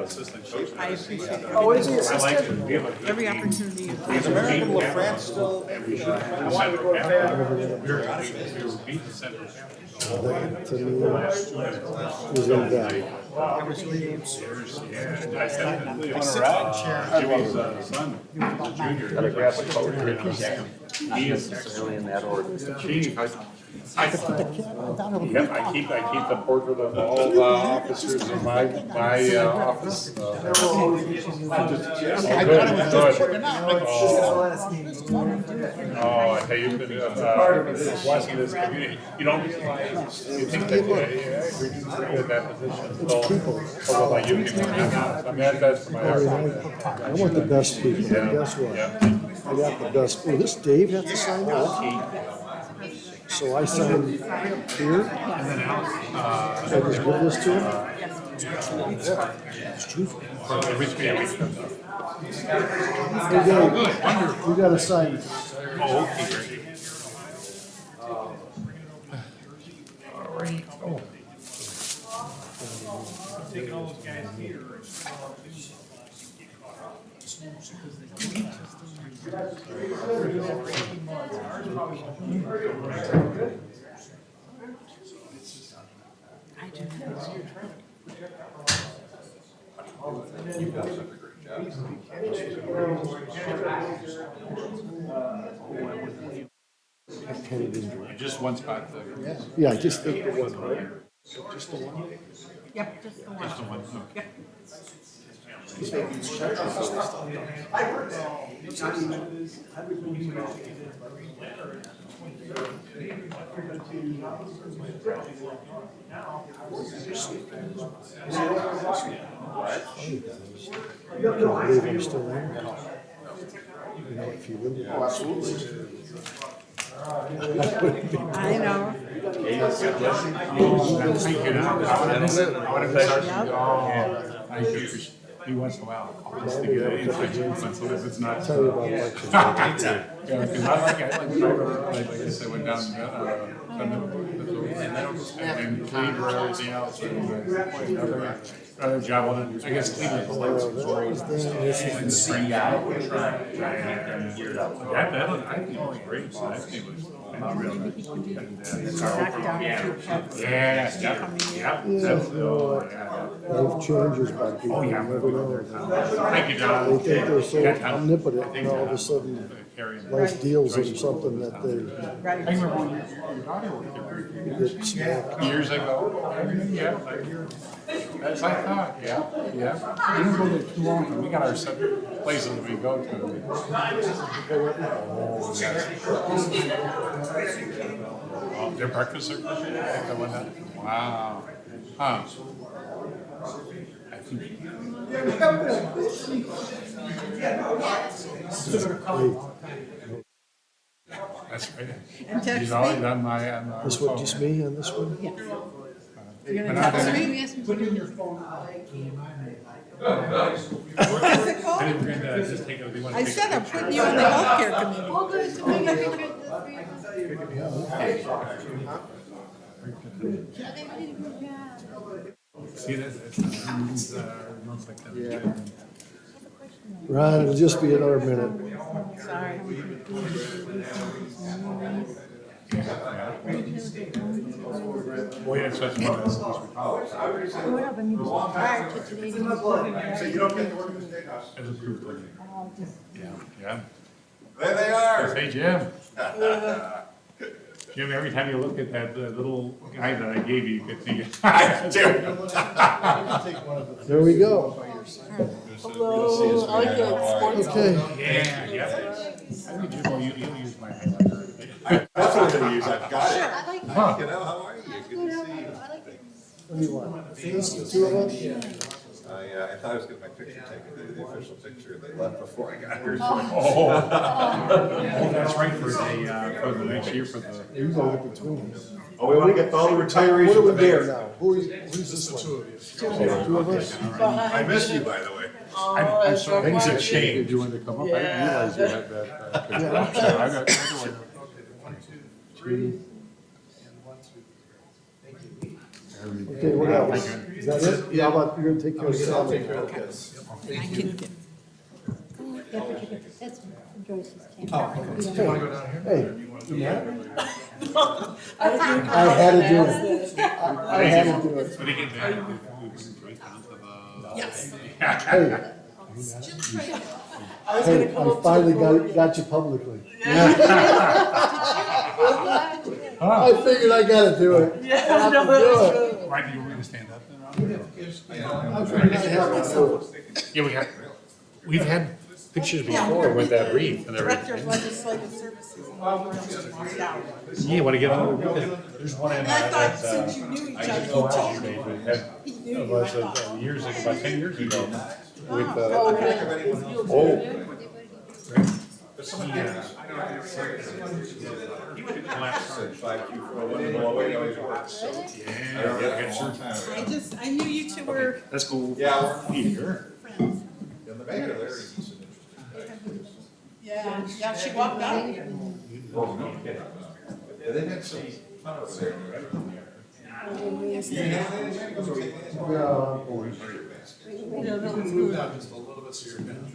assistant coach. I appreciate it. Oh, is he I like it. assistant? We have a good Every team. opportunity. Is American LaFrance still? I wanted to go to that. We were beating Central Catholic. To me, it was invaluable. Every three games. Yeah, I stepped in Jimmy's son, the junior. Gotta grab a coat here. He is Really in that order. chief. I keep the portrait of all the officers in my office. Oh, I tell you, you've been watching this community, you don't, you think that, we're doing pretty good at that position. So, like you people, I'm at best for my heart. I want the best people, and guess what? I got the best. Oh, this Dave has to sign that? So I sign here? And then Alex, Should I just give this to him? every 3 weeks. Hey, Dave, you gotta sign. Oh, okay, great. All right. Oh. Take all those guys here. Just one spot. Yeah, just the one, right? Just the one? Yep, just the one. Just the one. Yep. You can't believe I'm still there. You know, if you wouldn't. Oh, absolutely. I know. Thank you. I want to thank you. Every once in a while, I'll just to get an inside so if it's not. Tell you about elections. Yeah, because I like I said, went down, and Cleveland, everything else. Job on it. I guess Cleveland was like spring out. I think it was great. So I think it was. Life changes by people, you never know. Thank you, John. They think they're so omnipotent, and all of a sudden, life deals them something that they. I remember when your daughter worked there. You get smacked. Years ago. Yeah, that's I thought, yeah. We don't go there too often. We got our separate places that we go to. Oh, yes. Their breakfast are wow. Huh. I think. That's right. And text He's always me. on my, This one, just me on this one? Yeah. You're gonna text me? Put in your phone. What's it called? I said I'm putting you on the healthcare committee. All good to make every trip See that? It's like that. Yeah. Ron, it'll just be another minute. Sorry. Boy, that's such one of those. prior to today's meeting. So you don't get to work in the state house? As approved. Yeah. There they are. Hey, Jim. Jim, every time you look at that little guy that I gave you, you could think. There we go. Hello, I like sports. Okay. Yeah, yeah. I think you'll use my highlighter. That's what I'm gonna use, I've got it. Huh. You know, how are you? Good to see you. What do you want? The two of us? I thought I was getting my picture taken, the official picture, they left before I got here. Oh, that's right, for the next year, for the. You go in between us. Oh, we wanna get all the retirees. What are we with the mayor. doing now? Who's this one? Two of us? I miss you, by the way. I'm sorry, things have changed. Did you want to come up? I didn't realize you had that. I got. Okay, what else? Is that it? How about, you're gonna take care of Sally? Okay. Thank you. That's Joyce's tank. Hey, you mad? I I had to do it. I had to do it. When you get back, we can join down to the. Yes. Hey, I was gonna hey, come up I to finally the board. got you publicly. I figured I gotta do it. I have to do it. Why do you want me to stand up then? I figured I have to do it. Yeah, we've had pictures before with that wreath and Director everything. of Legislative Services. Yeah, want to get on with it? There's one in. And I thought since you knew each other, he told me. He knew It you, I was thought. years ago, about 10 years ago. With, Oh, okay. oh. I knew you two were Let's go. Yeah. Here. friends. And the mayor there, he's an interesting. Yeah, yeah, she walked out here. Oh, no kidding. Yeah, they had some fun over there, right? Yes, You they have are. anything? Yeah. Yeah, that was good. Just a little bit so you're down.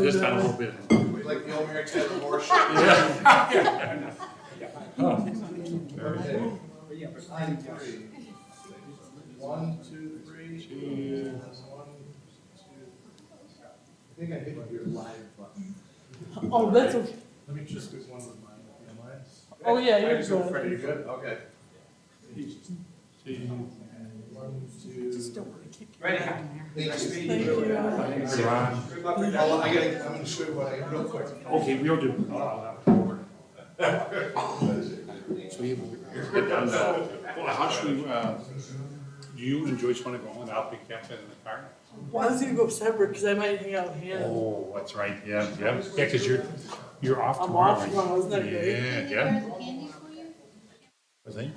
Just a little bit. We like the old Mary Ted Moore. One, two, three. One, two. I think I hit your live button. Oh, that's okay. Let me just do one with mine. Am I? Oh, yeah, you're Are good. you good? Okay. And one, two. Just don't want to kick you Ready. down there. Thank you. Thank you. Good luck. I'm gonna show you what I, real quick. Okay, we'll do. So we get done now. Well, how should we, do you and Joyce want to go and I'll pick Captain in the car? Well, I was gonna go separate because I might hang out here. Oh, that's right, yeah, yeah, because you're off I'm tomorrow. off right? tomorrow, isn't that great? Yeah, yeah. Was that?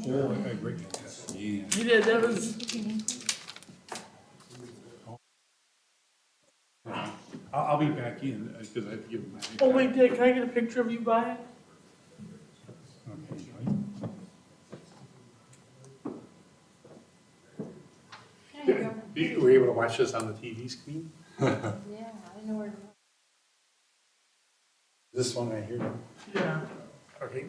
Oh, I agree. Yeah. You did, that was, I'll be back in, because I've given my. oh wait, Dick, can I get a picture of you buying? Okay. You were able to watch this on the TV screen? Yeah, I didn't know where to. This one right here? Yeah. Okay.